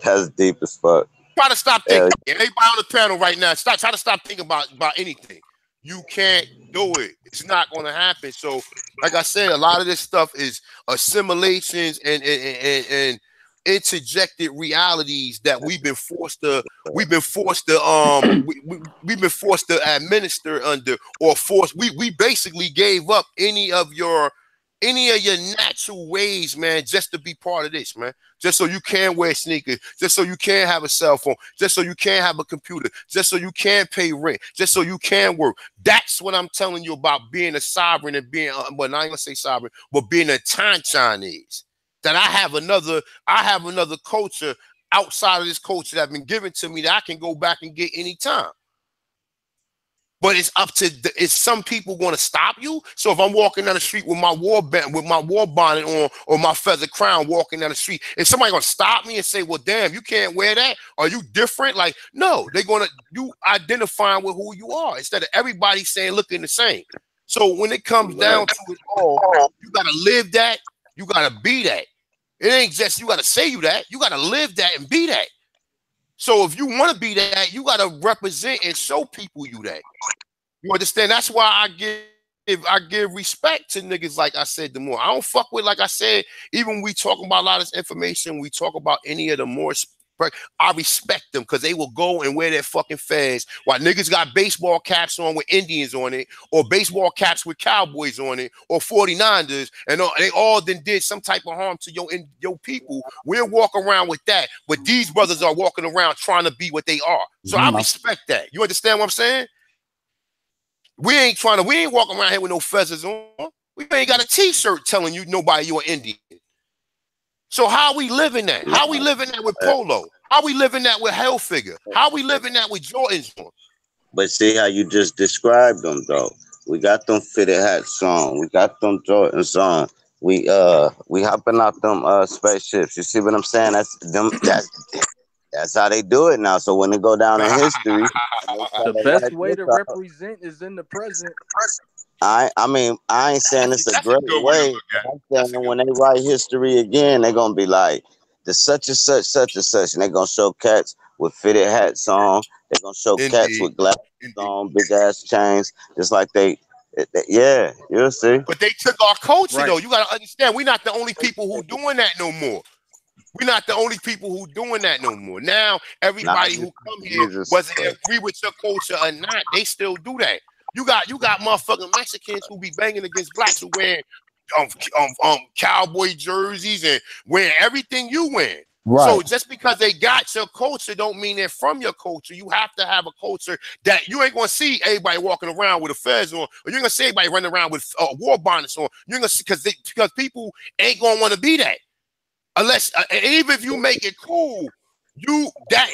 That's deep as fuck. Try to stop thinking. Everybody on the panel right now, try to stop thinking about anything. You can't do it. It's not going to happen. So, like I said, a lot of this stuff is assimilations and interjected realities that we've been forced to administer under, or force. We basically gave up any of your natural ways, man, just to be part of this, man. Just so you can wear sneakers, just so you can have a cell phone, just so you can have a computer, just so you can pay rent, just so you can work. That's what I'm telling you about being a sovereign and being, well, not gonna say sovereign, but being a Tanchan is. That I have another culture outside of this culture that's been given to me that I can go back and get anytime. But it's up to is some people going to stop you? So if I'm walking down the street with my war bonnet on or my feather crown walking down the street, is somebody going to stop me and say, well, damn, you can't wear that? Are you different? Like, no, they're going to, you identifying with who you are instead of everybody saying looking the same. So when it comes down to it all, you got to live that. You got to be that. It ain't just you got to say you that. You got to live that and be that. So if you want to be that, you got to represent and show people you that. You understand? That's why I give respect to niggas like I said the more. I don't fuck with, like I said, even when we talk about a lot of this information, we talk about any of the more, I respect them because they will go and wear their fucking fez while niggas got baseball caps on with Indians on it, or baseball caps with Cowboys on it, or 49ers, and they all then did some type of harm to your people. We'll walk around with that, but these brothers are walking around trying to be what they are. So I respect that. You understand what I'm saying? We ain't walking around here with no feathers on. We ain't got a t-shirt telling you nobody you're Indian. So how we living that? How we living that with Polo? How we living that with Hellfigure? How we living that with Jordans on? But see how you just described them though. We got them fitted hats on. We got them Jordans on. We hopping out them spaceships. You see what I'm saying? That's how they do it now. So when they go down in history, the best way to represent is in the present. I mean, I ain't saying it's a great way. I'm saying when they write history again, they're gonna be like the such and such, and they're gonna show cats with fitted hats on. They're gonna show cats with glasses on, big ass chains, just like yeah, you'll see. But they took our culture though. You gotta understand, we're not the only people who doing that no more. We're not the only people who doing that no more. Now everybody who come here, whether they agree with your culture or not, they still do that. You got motherfucking Mexicans who be banging against blacks who wearing cowboy jerseys and wearing everything you wear. Right. So just because they got your culture don't mean they're from your culture. You have to have a culture that you ain't gonna see everybody walking around with a fez on, or you're gonna see everybody running around with war bonnets on. You're gonna see because people ain't gonna want to be that unless even if you make it cool,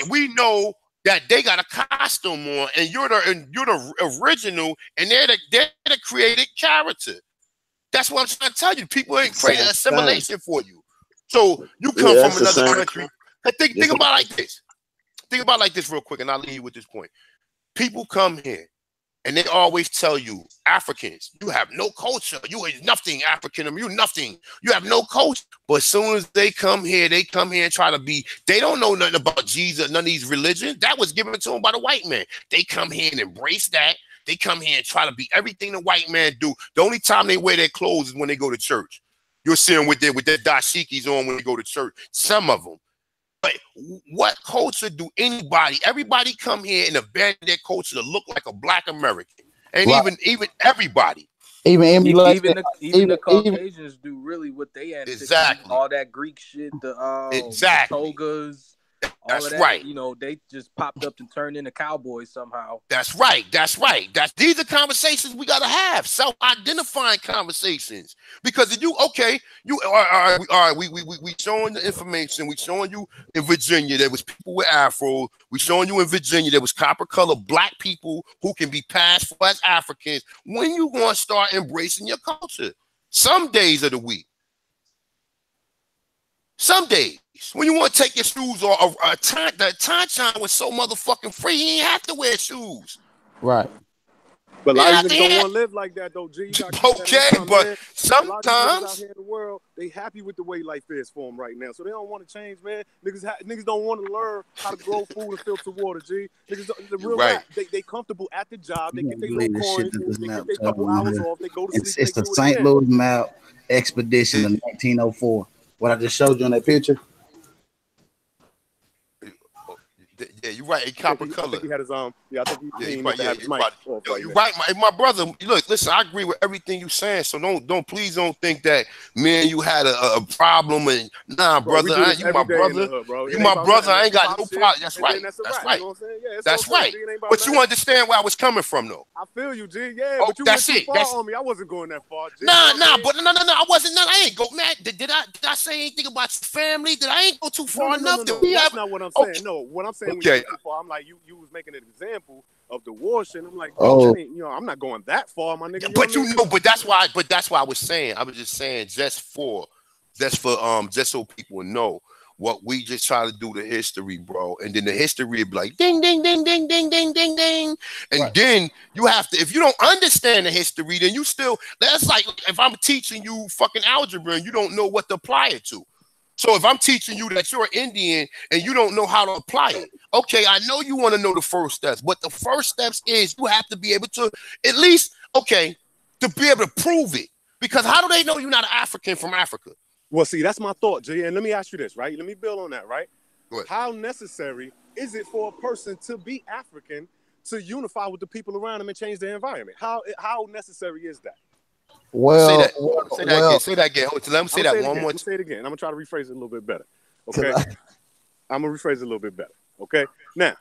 we know that they got a costume on, and you're the original, and they're the created character. That's what I'm trying to tell you. People ain't creating assimilation for you. So you come from another country. Think about it like this. Think about it like this real quick, and I'll leave you with this point. People come here, and they always tell you, Africans, you have no culture. You are nothing, African. You nothing. You have no culture. But as soon as they come here and try to be, they don't know nothing about Jesus, none of these religions. That was given to them by the white man. They come here and embrace that. They come here and try to be everything the white man do. The only time they wear their clothes is when they go to church. You'll see them with their dashikis on when they go to church. Some of them. But what culture do everybody come here and abandon their culture to look like a black American? And even everybody. Even the Caucasians do really what they anticipate. Exactly. All that Greek shit, the togas. That's all of that, right. You know, they just popped up and turned into cowboys somehow. That's right. These are conversations we gotta have, self-identifying conversations. Because if we showing the information. We showing you in Virginia there was people with afro. We showing you in Virginia there was copper color black people who can be passed for as Africans. When you gonna start embracing your culture? Some days of the week. Some days. When you want to take your shoes off, the Tanchan was so motherfucking free, he ain't have to wear shoes. Right. But a lot of niggas don't want to live like that, though, G. Okay, but sometimes out here in the world, they happy with the way life is for them right now, so they don't want to change, man. Niggas don't want to learn how to grow food and filter water, G. Niggas, the real rap, they comfortable at the job. They get their little coins, they get their couple hours off. They go to sleep. It's the St. Louis map expedition in 1904. What I just showed you on that picture. Yeah, you're right. A copper color. I think he had his yeah, I think he you're right. Yeah, you're right. My brother. Look, listen. I agree with everything you're saying. So please don't think that me and you had a problem. And nah, brother, you my brother. You my brother. I ain't got no problem. That's right. That's right. That's right. But you understand where I was coming from, though. I feel you, G. Yeah, but you went too far on me. I wasn't going that far, G. Nah. But no. I wasn't. No, I ain't go. Man, did I say anything about your family? Did I ain't go too far enough? That's not what I'm saying. No, what I'm saying. Okay. I'm like, you was making an example of the war shit. I'm like, I'm not going that far, my nigga. But that's why I was saying. I was just saying just so people know what we just try to do the history, bro. And then the history be like ding, ding, ding, ding, ding, ding, ding, ding. And then you have to, if you don't understand the history, then you still, that's like if I'm teaching you fucking algebra and you don't know what to apply it to. So if I'm teaching you that you're Indian and you don't know how to apply it, okay, I know you want to know the first steps, but the first steps is you have to be able to at least, to be able to prove it. Because how do they know you're not an African from Africa? Well, see, that's my thought, Jay. And let me ask you this, right? Let me build on that, right? What? How necessary is it for a person to be African to unify with the people around them and change their environment? How necessary is that? Well, say that again. Let me say that one more time. Say it again. I'm gonna try to rephrase it a little bit better. Okay. I'm gonna rephrase it a little bit better. Okay. Now,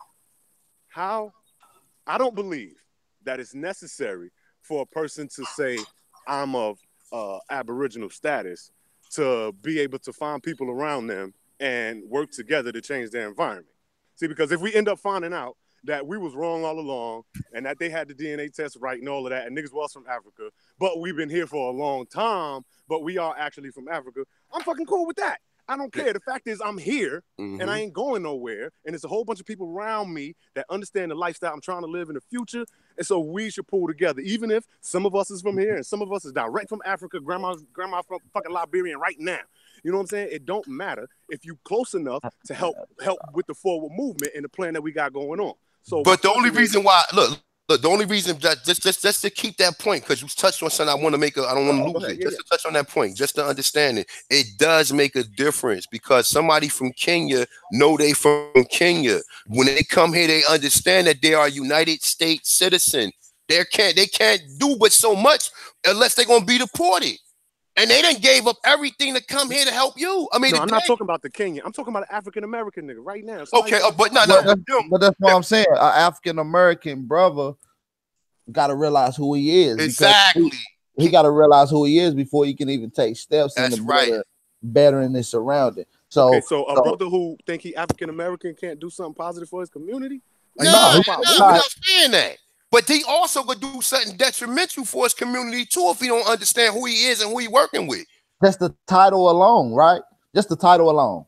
I don't believe that it's necessary for a person to say I'm of Aboriginal status to be able to find people around them and work together to change their environment. See, because if we end up finding out that we was wrong all along and that they had the DNA test right and all of that, and niggas was from Africa, but we've been here for a long time, but we are actually from Africa, I'm fucking cool with that. I don't care. The fact is I'm here and I ain't going nowhere. And there's a whole bunch of people around me that understand the lifestyle I'm trying to live in the future. And so we should pull together, even if some of us is from here and some of us is direct from Africa, grandma from fucking Liberian right now. You know what I'm saying? It don't matter if you close enough to help with the forward movement and the plan that we got going on. So, but the only reason why, look, the only reason that just to keep that point, because you touched on something I want to make, I don't want to lose it. Just to touch on that point, just to understand it, it does make a difference because somebody from Kenya know they from Kenya. When they come here, they understand that they are United States citizen. They can't do but so much unless they're gonna be deported. And they done gave up everything to come here to help you. I mean, no, I'm not talking about the Kenyan. I'm talking about an African American nigga right now. Okay, but that's what I'm saying. An African American brother got to realize who he is. Exactly. He got to realize who he is before he can even take steps into bettering his surrounding. So, a brother who think he African American can't do something positive for his community? No, we're not saying that. But he also could do something detrimental for his community too if he don't understand who he is and who he working with. Just the title alone, right? Just the title alone.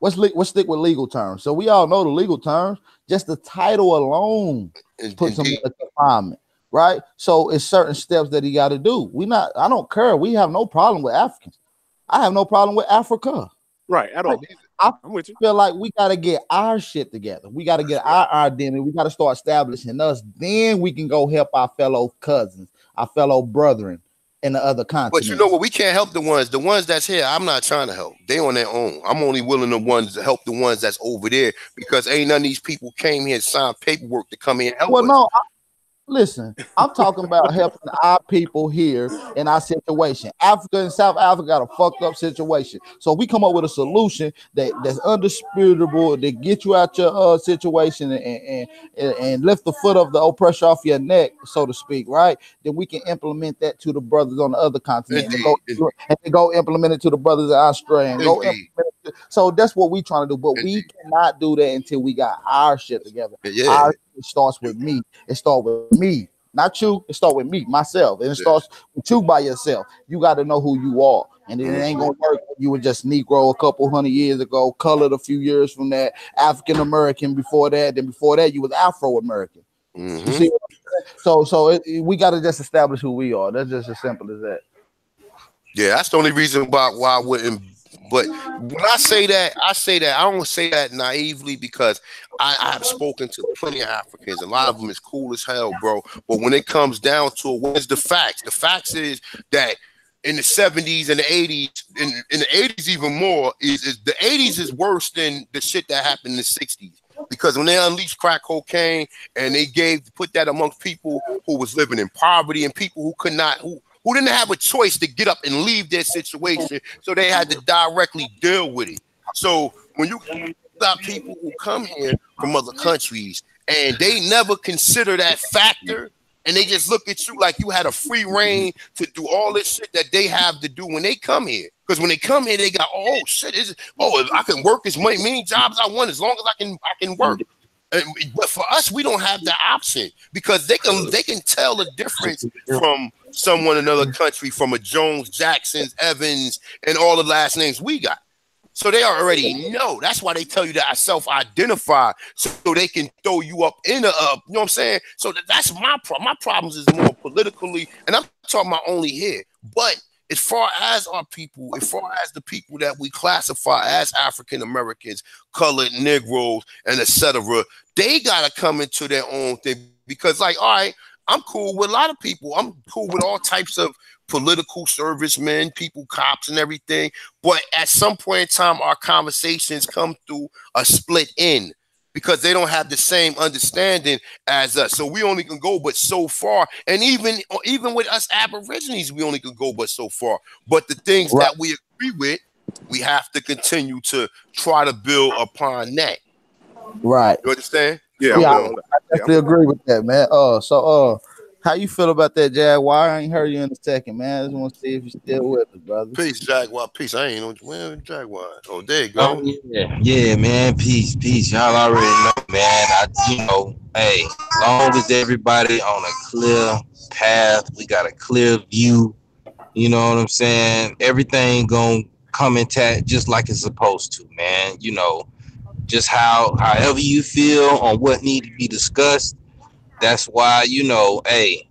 Let's stick with legal terms. So we all know the legal terms. Just the title alone puts him in the confinement, right? So it's certain steps that he got to do. I don't care. We have no problem with Africans. I have no problem with Africa. Right, at all. I'm with you. Feel like we got to get our shit together. We got to get our identity. We got to start establishing us. Then we can go help our fellow cousins, our fellow brethren in the other continents. But you know what? We can't help the ones that's here. I'm not trying to help. They on their own. I'm only willing to help the ones that's over there because ain't none of these people came here and signed paperwork to come here and help us. No, listen, I'm talking about helping our people here in our situation. Africa and South Africa got a fucked up situation. So we come up with a solution that's undisputable, that get you out your situation and lift the foot of the oppressor off your neck, so to speak, right? Then we can implement that to the brothers on the other continent and go implement it to the brothers in Australia and go implement it. So that's what we trying to do. But we cannot do that until we got our shit together. It starts with me. It starts with me, not you. It starts with me, myself. And it starts with you by yourself. You got to know who you are. And it ain't going to work when you were just Negro a couple hundred years ago, colored a few years from that, African American before that. Then before that, you was Afro American. You see what I'm saying? we got to just establish who we are. That's just as simple as that. Yeah, that's the only reason why I wouldn't. But when I say that, I don't say that naively, because I have spoken to plenty of Africans. A lot of them is cool as hell, bro. But when it comes down to it, what is the facts? The facts is that in the 70s and the 80s, in the 80s even more, is the 80s is worse than the shit that happened in the 60s. Because when they unleashed crack cocaine and they put that amongst people who was living in poverty and people who who didn't have a choice to get up and leave their situation, so they had to directly deal with it. So when you got people who come here from other countries and they never consider that factor, and they just look at you like you had a free reign to do all this shit that they have to do when they come here. Because when they come here, they got, oh shit, I can work as many jobs I want as long as I can work. But for us, we don't have the option, because they can tell the difference from someone in another country, from a Jones, Jackson's, Evans, and all the last names we got. So they already know. That's why they tell you that I self-identify, so they can throw you up in you know what I'm saying? So that's my problem. My problems is more politically, and I'm talking about only here. But as far as our people, as far as the people that we classify as African Americans, colored, Negroes, and etc., they gotta come into their own thing. Because, like, all right, I'm cool with a lot of people. I'm cool with all types of political servicemen, people, cops, and everything. But at some point in time, our conversations come through a split end, because they don't have the same understanding as us. So we only can go but so far. And even with us Aborigines, we only can go but so far. But the things that we agree with, we have to continue to try to build upon that. Right. You understand? Yeah, I definitely agree with that, man. So how you feel about that, Jaguar? I ain't heard you in a second, man. I just want to see if you're still with us, brother. Peace, Jaguar. Peace. I ain't know where Jaguar. Oh, there you go. Yeah, man. Peace. Y'all already know, man. Hey, long as everybody on a clear path, we got a clear view. You know what I'm saying? Everything gonna come intact just like it's supposed to, man. Just however you feel on what need to be discussed. That's why, hey,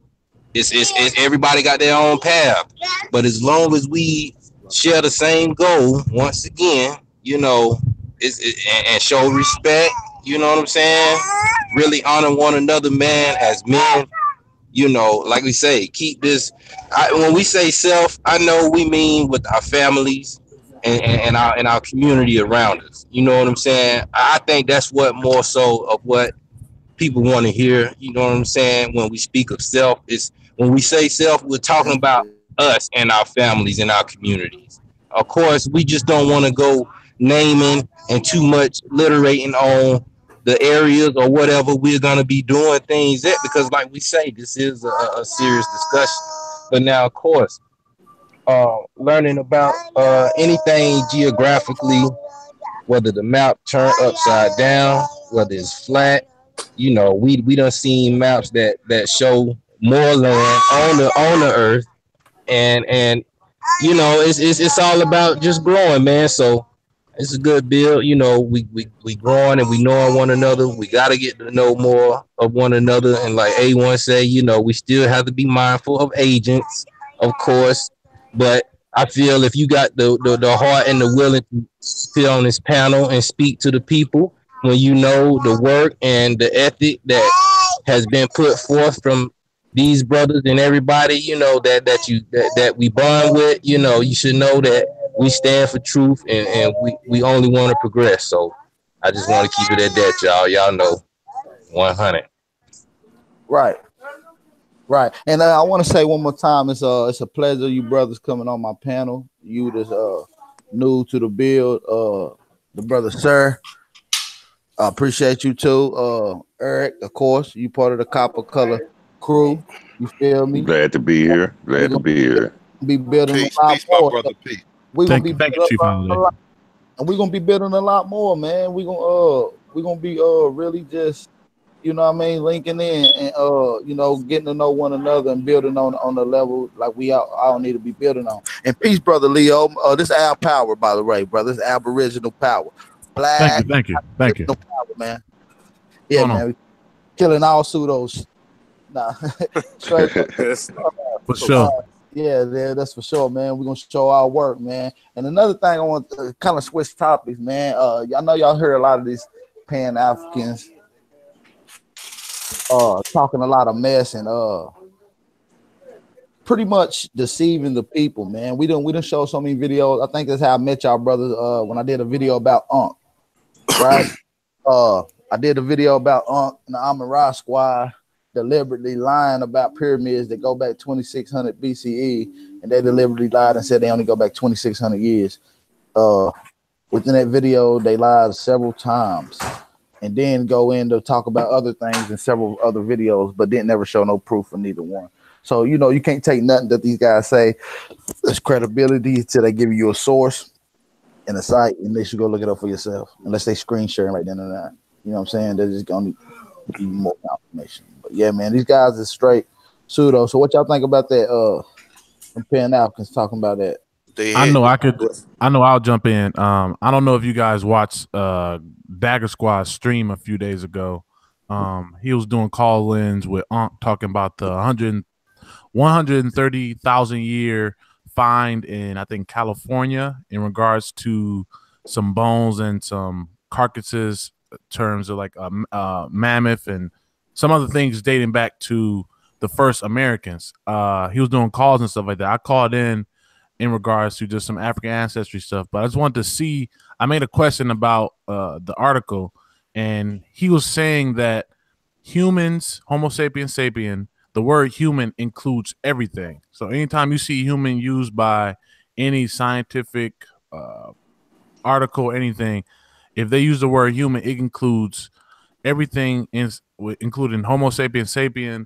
it's everybody got their own path. But as long as we share the same goal, once again, and show respect, you know what I'm saying? Really honor one another, man, as men, like we say, keep this. When we say self, I know we mean with our families and our community around us. You know what I'm saying? I think that's what more so of what people want to hear. You know what I'm saying? When we speak of self, when we say self, we're talking about us and our families and our communities. Of course, we just don't want to go naming and too much literating on the areas or whatever we're going to be doing things at, because like we say, this is a serious discussion. But now, of course, learning about anything geographically, whether the map turned upside down, whether it's flat, we done seen maps that show more land on the earth, and it's all about just growing, man. So it's a good build. We growing and we knowing one another. We gotta get to know more of one another, and like A1 say, we still have to be mindful of agents, of course. But I feel if you got the heart and the willing to sit on this panel and speak to the people, when you know the work and the ethic that has been put forth from these brothers and everybody, that we bond with, you should know that we stand for truth and we only want to progress. So I just want to keep it at that, y'all. Y'all know 100. Right. And I want to say one more time, it's a pleasure, you brothers, coming on my panel. You that's new to the build, the brother Sir. I appreciate you too. Eric, of course, you part of the Copper Color crew. You feel me? Glad to be here. Be building peace, a lot peace, more. my brother, peace. We're gonna be Thank you, Chief. And we're gonna be building a lot more, man. We're gonna be really just, linking in and getting to know one another and building on the level like we all need to be building on. And peace, brother Leo. This is our power, by the way, brother. This is Aboriginal power. Black. Thank you. Power, man. Yeah, man. Killing all pseudos. Nah, straight. For sure. Yeah, that's for sure, man. We're gonna show our work, man. And another thing, I want to kind of switch topics, man. Y'all know y'all heard a lot of these Pan-Africans talking a lot of mess and pretty much deceiving the people, man. We done show so many videos. I think that's how I met y'all brothers when I did a video about Ankh, right? I did a video about Ankh and the Amun-Ra squad deliberately lying about pyramids that go back 2600 BCE, and they deliberately lied and said they only go back 2600 years. Within that video, they lied several times and then go in to talk about other things in several other videos, but didn't ever show no proof for neither one. So, you know, you can't take nothing that these guys say as credibility until they give you a source and a site, and they should go look it up for yourself, unless they screen sharing right then and there. You know what I'm saying? They're just going to give you more confirmation. But yeah, man, these guys are straight pseudo. So what y'all think about that? Pan Africans talking about that. I know I'll jump in. I don't know if you guys watched Dagger Squad stream a few days ago. He was doing call-ins with Ankh talking about the 130,000 year find in, I think, California in regards to some bones and some carcasses in terms of like a mammoth and some other things dating back to the first Americans. He was doing calls and stuff like that. I called in regards to just some African ancestry stuff, but I just wanted to see, I made a question about the article, and he was saying that humans, Homo sapiens sapien, the word human includes everything. So anytime you see human used by any scientific article or anything, if they use the word human, it includes everything, including Homo sapiens sapien,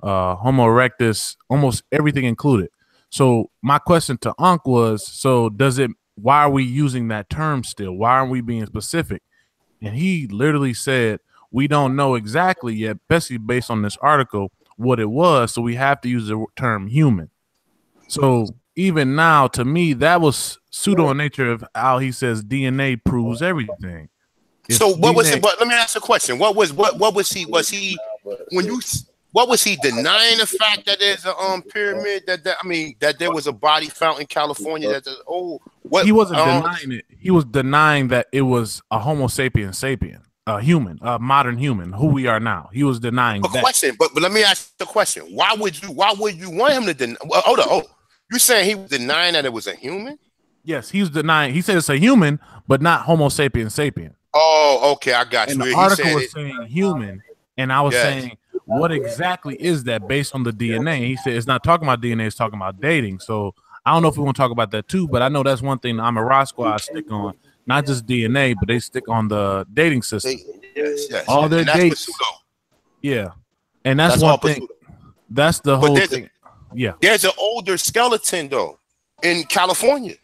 Homo erectus, almost everything included. So my question to Ankh was, so why are we using that term still? Why aren't we being specific? And he literally said, we don't know exactly yet, especially based on this article, what it was. So we have to use the term human. So even now, to me, that was pseudo in nature of how he says DNA proves everything. So what was it? But let me ask a question. What was he denying the fact that there's a pyramid that there was a body found in California he wasn't denying it. He was denying that it was a Homo sapiens sapien, a human, a modern human, who we are now. He was denying that. Question, but let me ask the question. Why would you want him to deny? Hold on. You saying he was denying that it was a human? Yes, he was denying. He said it's a human, but not Homo sapiens sapien. Oh, okay, I got and you. The article was saying human, and I was saying, what exactly is that based on the DNA? He said it's not talking about DNA, it's talking about dating. So I don't know if we want to talk about that too, but I know that's one thing the Amun-Ra squad stick on, not just DNA, but they stick on the dating system. Yes. All their dates. Yeah. And that's one thing. That's the whole thing. Yeah. There's an older skeleton though in California.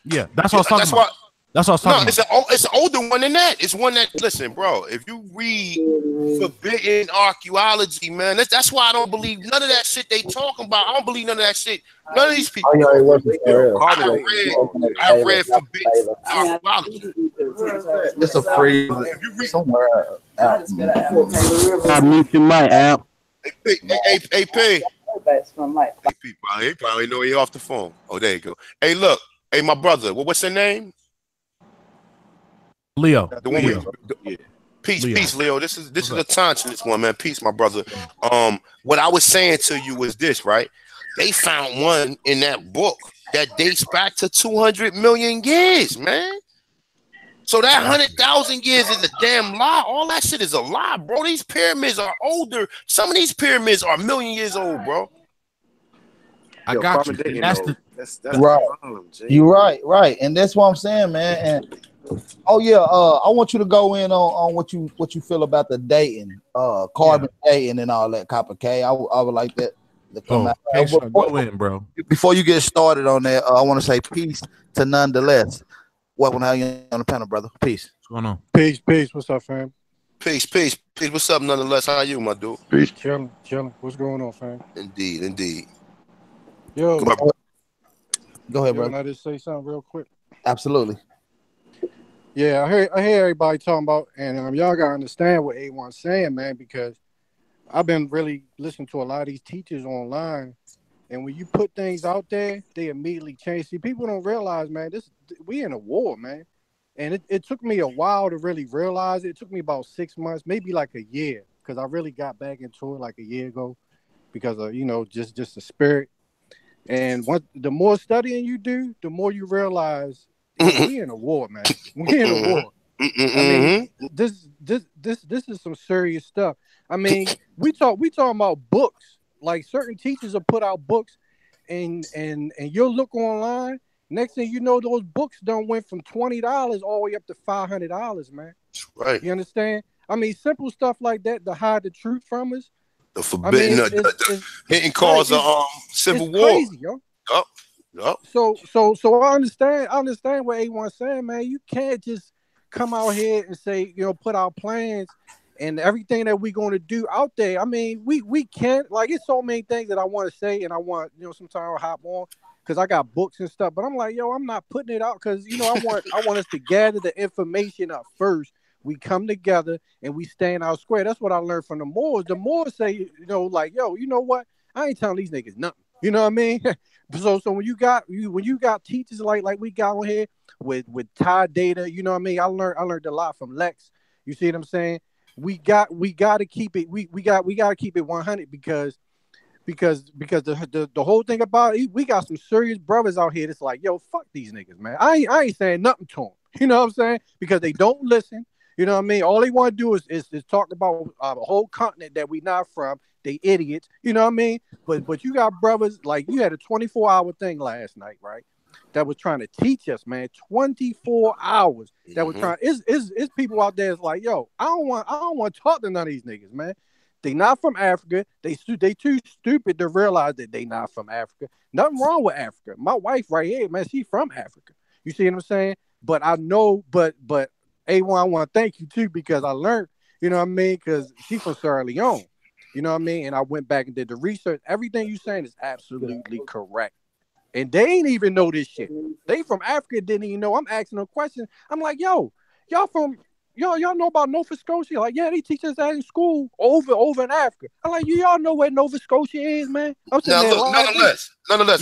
Yeah, that's what I was talking about. That's what I was talking about. It's an older one than that. It's one that, listen, bro, if you read forbidden archaeology, man, that's why I don't believe none of that shit they talking about. I don't believe none of that shit. None of these people. I read forbidden archaeology. It's a free somewhere out. I mute your mic, Al. Hey, P. He probably know he off the phone. Oh, there you go. Hey, look. Hey, my brother. What's her name? Leo. The one Leo. Peace, Leo. This is a taunt to this one, man. Peace, my brother. What I was saying to you was this, right? They found one in that book that dates back to 200 million years, man. So that 100,000 years is a damn lie. All that shit is a lie, bro. These pyramids are older. Some of these pyramids are a million years old, bro. I got you. That's right. You're right. And that's what I'm saying, man. And I want you to go in on what you feel about the dating, carbon dating and all that, Copper K. I would like that to come out. Go in, bro. Before you get started on that, I want to say peace to Nonetheless. Welcome to have you on the panel, brother. Peace. What's going on? Peace. What's up, fam? Peace. What's up, Nonetheless? How are you, my dude? Peace. Chilling. What's going on, fam? Indeed. Yo, go ahead, bro. Can I just say something real quick? Absolutely. Yeah, I hear everybody talking about, and y'all gotta understand what A1's saying, man, because I've been really listening to a lot of these teachers online, and when you put things out there, they immediately change. See, people don't realize, man, we in a war, man. And it took me a while to really realize it. It took me about 6 months, maybe like a year, because I really got back into it like a year ago because of, just the spirit. And the more studying you do, the more you realize we in a war, man. We in a war. I mean, this is some serious stuff. I mean, we talking about books. Like certain teachers will put out books, and you'll look online. Next thing you know, those books done went from $20 all the way up to $500, man. Right. You understand? I mean, simple stuff like that to hide the truth from us. The forbidden, hitting cause of civil war. Crazy, yo. Yup. So I understand what A1's saying, man. You can't just come out here and say, put our plans and everything that we're going to do out there. I mean, we can't, like, it's so many things that I want to say, and I want, sometimes I'll hop on because I got books and stuff, but I'm like, I'm not putting it out because, I want us to gather the information up first. We come together and we stand our square. That's what I learned from the Moors. The Moors say, like, you know what? I ain't telling these niggas nothing. You know what I mean? So when you got teachers like we got on here with Ty Data, you know what I mean? I learned a lot from Lex. You see what I'm saying? We got to keep it. We got to keep it 100 because the whole thing about it, we got some serious brothers out here that's like, fuck these niggas, man. I ain't saying nothing to them. You know what I'm saying? Because they don't listen. You know what I mean? All they want to do is talk about a whole continent that we not from. They idiots. You know what I mean? But you got brothers, like you had a 24-hour thing last night, right? That was trying to teach us, man. 24 hours that was trying. It's people out there that's like, I don't want to talk to none of these niggas, man. They not from Africa. They too stupid to realize that they not from Africa. Nothing wrong with Africa. My wife right here, man, she from Africa. You see what I'm saying? But I know, but A1, I want to thank you too because I learned, you know what I mean? Because she's from Sierra Leone, you know what I mean? And I went back and did the research. Everything you saying is absolutely correct. And they ain't even know this shit. They from Africa didn't even know. I'm asking them questions. I'm like, y'all know about Nova Scotia? Like, yeah, they teach us that in school over in Africa. I'm like, y'all know where Nova Scotia is, man? Nonetheless,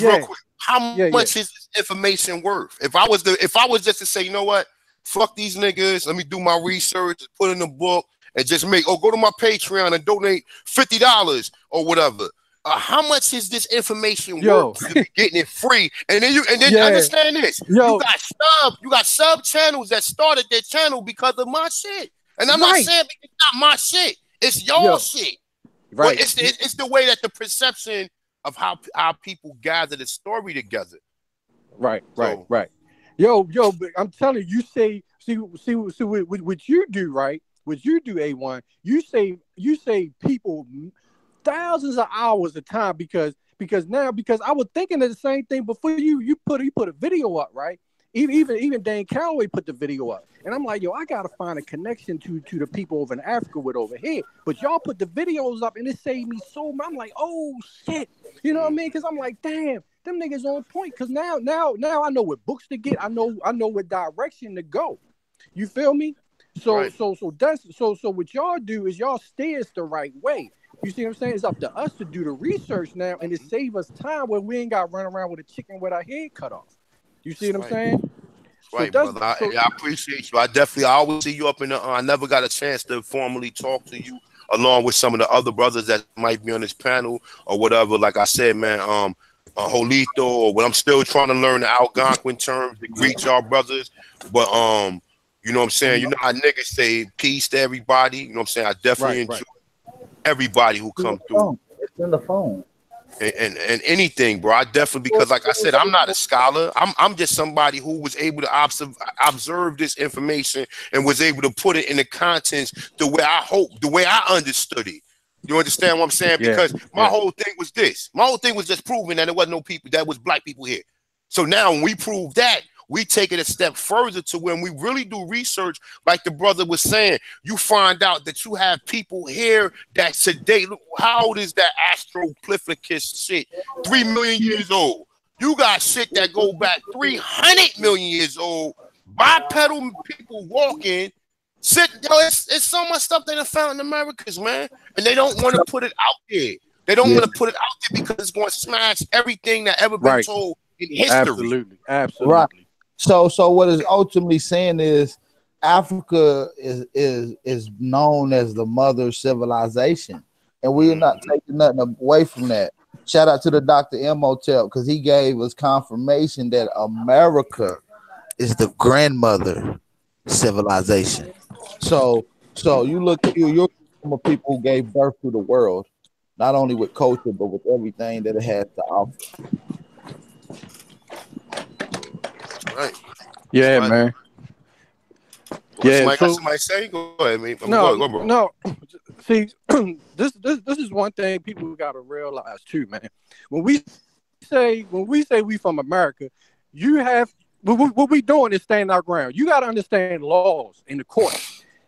real quick. How much is this information worth? If I was just to say, you know what? Fuck these niggas. Let me do my research, put in a book, and just go to my Patreon and donate $50 or whatever. How much is this information worth to be getting it free? And then understand this. You got sub channels that started their channel because of my shit. And I'm not saying it's not my shit. It's your shit. Right. But it's the way that the perception of how people gather the story together. Right. Yo, but I'm telling you, see what you do, right? What you do, A1, you say people thousands of hours of time because I was thinking of the same thing before you put a video up, right? Even Dan Calloway put the video up, and I'm like, I gotta find a connection to the people over in Africa with over here. But y'all put the videos up, and it saved me so much. I'm like, oh shit, you know what I mean? Because I'm like, damn, them niggas on point. Because now I know what books to get. I know what direction to go. You feel me? So what y'all do is y'all steer us the right way. You see what I'm saying? It's up to us to do the research now, and it save us time where we ain't got to run around with a chicken with our head cut off. You see what I'm saying? Right, brother. I appreciate you. I always see you up in the. I never got a chance to formally talk to you, along with some of the other brothers that might be on this panel or whatever. Like I said, man, Holito, or what I'm still trying to learn the Algonquin terms to greet y'all brothers. But you know what I'm saying? You know how niggas say peace to everybody. You know what I'm saying? I definitely enjoy everybody who come through. It's in the phone. And anything, bro. I definitely, because like I said, I'm not a scholar. I'm just somebody who was able to observe this information and was able to put it in the contents the way I understood it. You understand what I'm saying? Because my whole thing was this. My whole thing was just proving that there wasn't no people, that was black people here. So now when we prove that, we take it a step further to when we really do research, like the brother was saying, you find out that you have people here that today, how old is that Australopithecus shit? 3 million years old. You got shit that go back 300 million years old. Bipedal people walking It's so much stuff they done found in Americas, man, and they don't want to put it out there. They don't want to put it out there because it's going to smash everything that ever been told in history. Absolutely. Right. So what it's ultimately saying is Africa is known as the mother civilization, and we're not taking nothing away from that. Shout out to the Dr. Imhotep because he gave us confirmation that America is the grandmother civilization. So you look, you're from people who gave birth to the world, not only with culture but with everything that it has to offer. Right. Yeah, right. Man. Yeah. Somebody say, go ahead, man. No, bro. no. See, this is one thing people got to realize too, man. When we say we from America, you have what we doing is standing our ground. You got to understand laws in the court,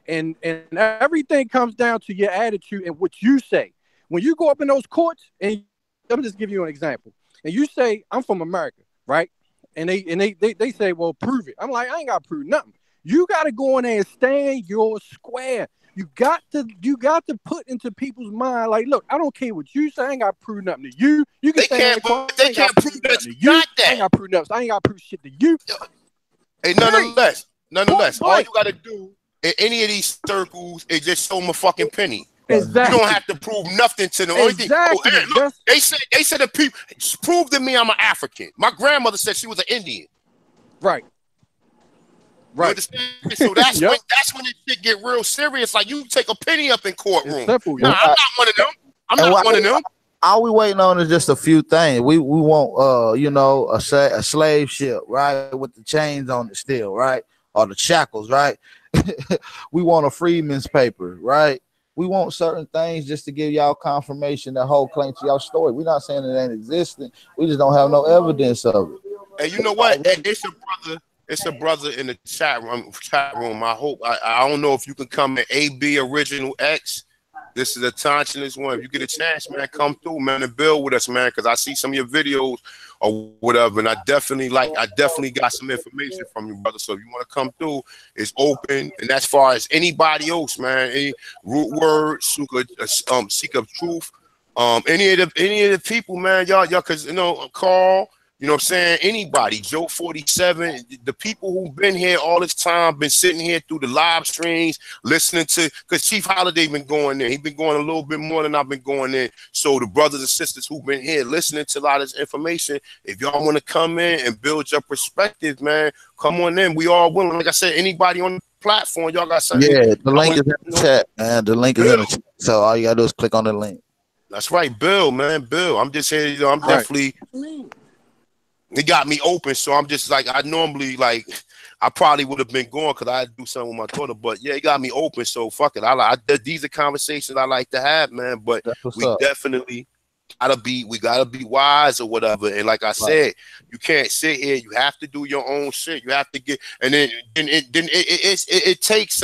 and everything comes down to your attitude and what you say. When you go up in those courts, and let me just give you an example, and you say I'm from America, right? And they say, well, prove it. I'm like, I ain't got to prove nothing. You got to go in there and stand your square. You got to put into people's mind, like, look, I don't care what you say. I ain't got to prove nothing to you. You can they can't prove that you got that. I ain't got to prove nothing. I ain't got to prove shit to you. Hey, nonetheless, all you got to do in any of these circles is just show them a fucking penny. Exactly. You don't have to prove nothing to them. Exactly. Look, they said that people prove to me I'm an African. My grandmother said she was an Indian. Right. Right. So that's when it shit get real serious. Like you take a penny up in courtroom. I'm not one of them. I'm not one of them. All we waiting on is just a few things. We want a slave ship, right, with the chains on it still, right, or the shackles, right. We want a freedman's paper, right. We want certain things just to give y'all confirmation that whole claim to y'all story. We're not saying it ain't existing. We just don't have no evidence of it. And you know what? It's a brother in the chat room. I hope I don't know if you can come in AB Original X. This is a Tonchinless one. If you get a chance, man, come through, man, and build with us, man, because I see some of your videos or whatever, and I definitely got some information from you, brother. So if you want to come through, it's open. And as far as anybody else, man, any Root Word, Seek of Truth, any of the people, man, y'all, because Carl. You know what I'm saying? Anybody, Joe 47, the people who've been here all this time, been sitting here through the live streams, listening to, because Chief Holiday been going there. He's been going a little bit more than I've been going there. So the brothers and sisters who've been here listening to a lot of this information, if y'all want to come in and build your perspective, man, come on in. We all willing. Like I said, anybody on the platform, y'all got something. Yeah, the link is in the chat, man. The link is in the chat. So all you got to do is click on the link. That's right, Bill, man. Bill. I'm just saying, I'm definitely... It got me open, so I'm just like I probably would have been going because I had to do something with my daughter, but yeah, it got me open. So fuck it. These are conversations I like to have, man. But definitely gotta be wise or whatever. And like I said, you can't sit here. You have to do your own shit. You have to get, and then it takes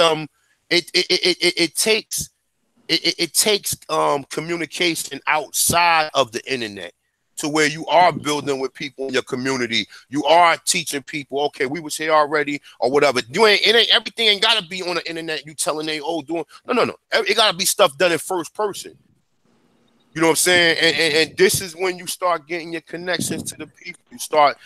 communication outside of the internet. To where you are building with people in your community, you are teaching people. Okay, we was here already, or whatever. Everything ain't gotta be on the internet. You telling they doing no. It gotta be stuff done in first person. You know what I'm saying? And this is when you start getting your connections to the people. You start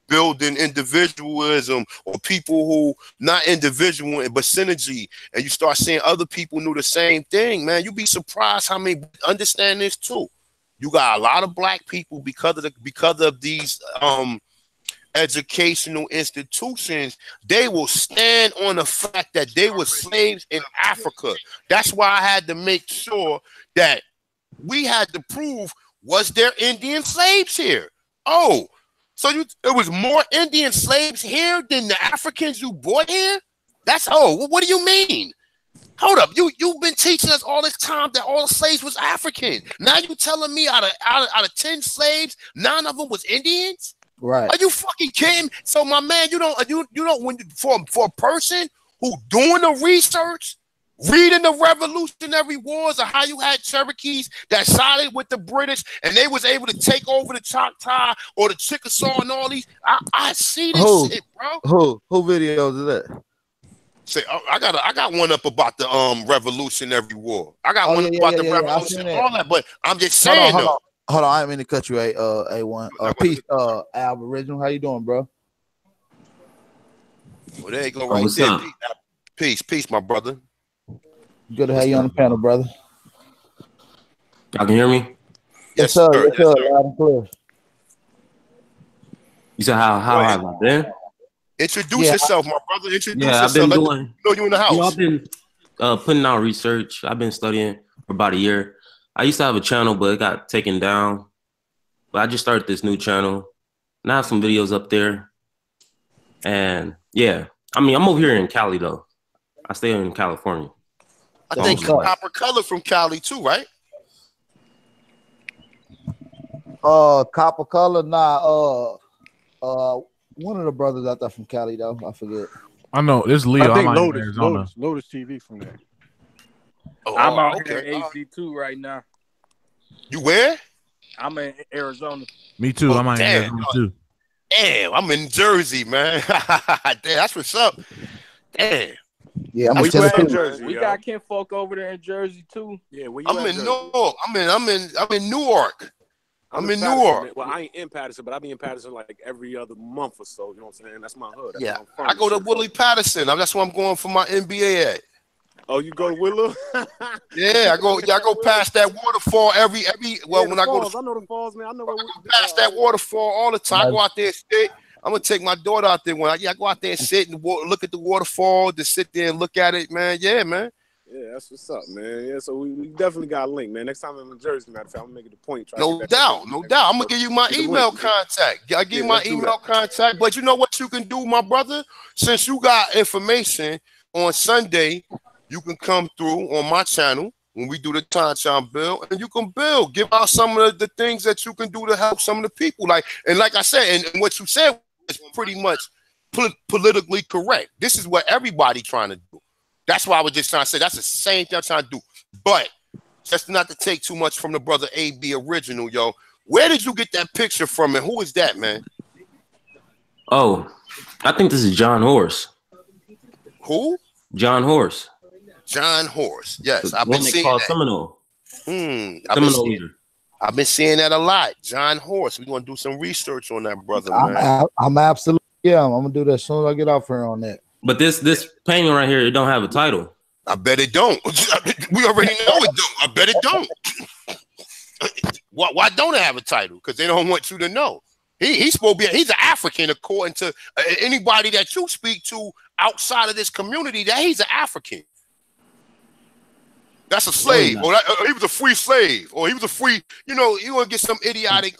building individualism or people who not individual but synergy, and you start seeing other people do the same thing. Man, you'd be surprised how many understand this too. You got a lot of black people because of these educational institutions. They will stand on the fact that they were slaves in Africa. That's why I had to make sure that we had to prove, was there Indian slaves here? Oh, so there was more Indian slaves here than the Africans you brought here? What do you mean? Hold up, you've been teaching us all this time that all the slaves was African. Now you telling me out of 10 slaves, 9 of them was Indians? Right? Are you fucking kidding? So my man, you don't when for a person who doing the research, reading the Revolutionary Wars of how you had Cherokees that sided with the British and they was able to take over the Choctaw or the Chickasaw and all these. I see this shit, bro. Who videos is that? Say, I got one up about the Revolutionary War. I got one about the Revolution, all that. But I'm just saying, hold on. I didn't mean to cut you. A1. Peace, Aboriginal. How you doing, bro? Well, there you go, right there. Peace, my brother. Good to have you on the panel, brother. Y'all can hear me? Yes, sir. Yes, sir. Loud and clear. You said how have I been? Introduce yourself, my brother. Introduce yourself. I've been doing. Know you in the house. I've been putting out research. I've been studying for about a year. I used to have a channel, but it got taken down. But I just started this new channel, and I have some videos up there. And yeah, I mean, I'm over here in Cali though. I stay in California. I think Copper Color from Cali too, right? Copper Color, nah. One of the brothers out there from Cali though, I forget. I know it's Leo. I think I'm Lotus TV from there. I'm out here in AC2 right now. You where? I'm in Arizona. Me too. I'm in Arizona too. Damn, I'm in Jersey, man. Damn, that's what's up. Damn. Yeah, I'm in Jersey. We got kinfolk over there in Jersey too. Yeah, I'm in Newark. I'm in Newark. I'm in Newark. Well, I ain't in Patterson, but I be in Patterson like every other month or so. You know what I'm saying? That's my hood. That's where I'm from. I go to Willie Patterson. That's where I'm going for my MBA at. Oh, you go to Willow? Yeah, I go past that waterfall every. Well, when I go to, I know the falls, man. I know past that waterfall all the time. I go out there and sit. I'm gonna take my daughter out there I go out there and sit and look at the waterfall. To sit there and look at it, man. Yeah, man. Yeah, that's what's up, man. Yeah, so we definitely got a link, man. Next time I'm in Jersey, matter of fact, I'm gonna make it a point. No doubt. I'm gonna give you my email contact. I give you my email contact. But you know what you can do, my brother? Since you got information on Sunday, you can come through on my channel when we do the Time Build, and you can build. Give out some of the things that you can do to help some of the people. Like I said, and what you said is pretty much politically correct. This is what everybody trying to do. That's why I was just trying to say that's the same thing I'm trying to do. But just not to take too much from the brother AB Original, yo. Where did you get that picture from, and who is that, man? Oh, I think this is John Horse. Who? John Horse. John Horse. Yes, I've been seeing that. Seminole. Seminole leader. I've been seeing that a lot. John Horse. We're gonna do some research on that, brother, man. I'm absolutely I'm gonna do that as soon as I get off here on that. But this painting right here, it don't have a title. I bet it don't. We already know it don't. I bet it don't. Why don't it have a title? Because they don't want you to know. He's supposed to be. He's an African, according to anybody that you speak to outside of this community. That he's an African. That's a slave, or he was a free slave, or he was a free. You know, you want to get some idiotic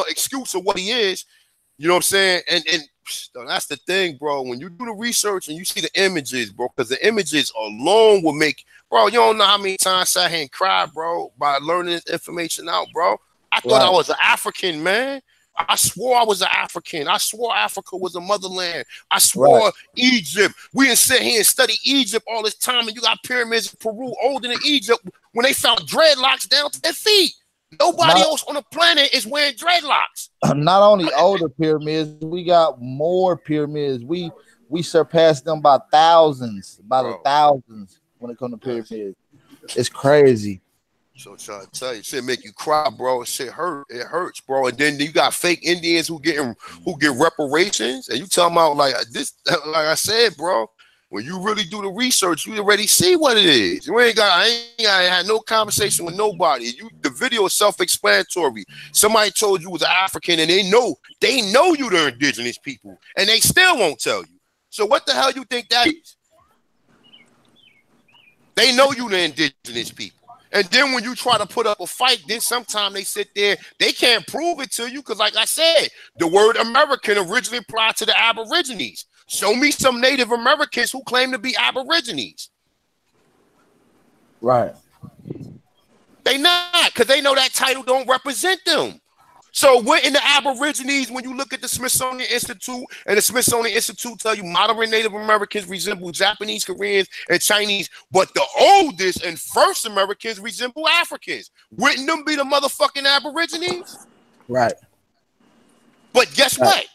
excuse of what he is. You know what I'm saying? And that's the thing, bro. When you do the research and you see the images, bro, because the images alone will make, bro, you don't know how many times I sat here and cried, bro, by learning this information out, bro. I thought I was an African, man. I swore I was an African. I swore Africa was a motherland. I swore Egypt. We didn't sit here and study Egypt all this time, and you got pyramids in Peru older than Egypt when they found dreadlocks down to their feet. Nobody else on the planet is wearing dreadlocks. Not only older pyramids, we got more pyramids. We surpassed them by thousands, the thousands when it comes to pyramids. It's crazy. So trying to tell you, shit make you cry, bro. Shit hurt. It hurts, bro. And then you got fake Indians who get reparations, and you talking about like this. Like I said, bro. When you really do the research, you already see what it is. I ain't had no conversation with nobody. The video is self-explanatory. Somebody told you was an African, and they know you the indigenous people, and they still won't tell you. So what the hell you think that is? They know you the indigenous people. And then when you try to put up a fight, then sometimes they sit there, they can't prove it to you, because like I said, the word American originally applied to the Aborigines. Show me some Native Americans who claim to be Aborigines. Right. They not, because they know that title don't represent them. So we're in the Aborigines. When you look at the Smithsonian Institute, and the Smithsonian Institute tell you modern Native Americans resemble Japanese, Koreans, and Chinese, but the oldest and first Americans resemble Africans. Wouldn't them be the motherfucking Aborigines? Right. But guess what?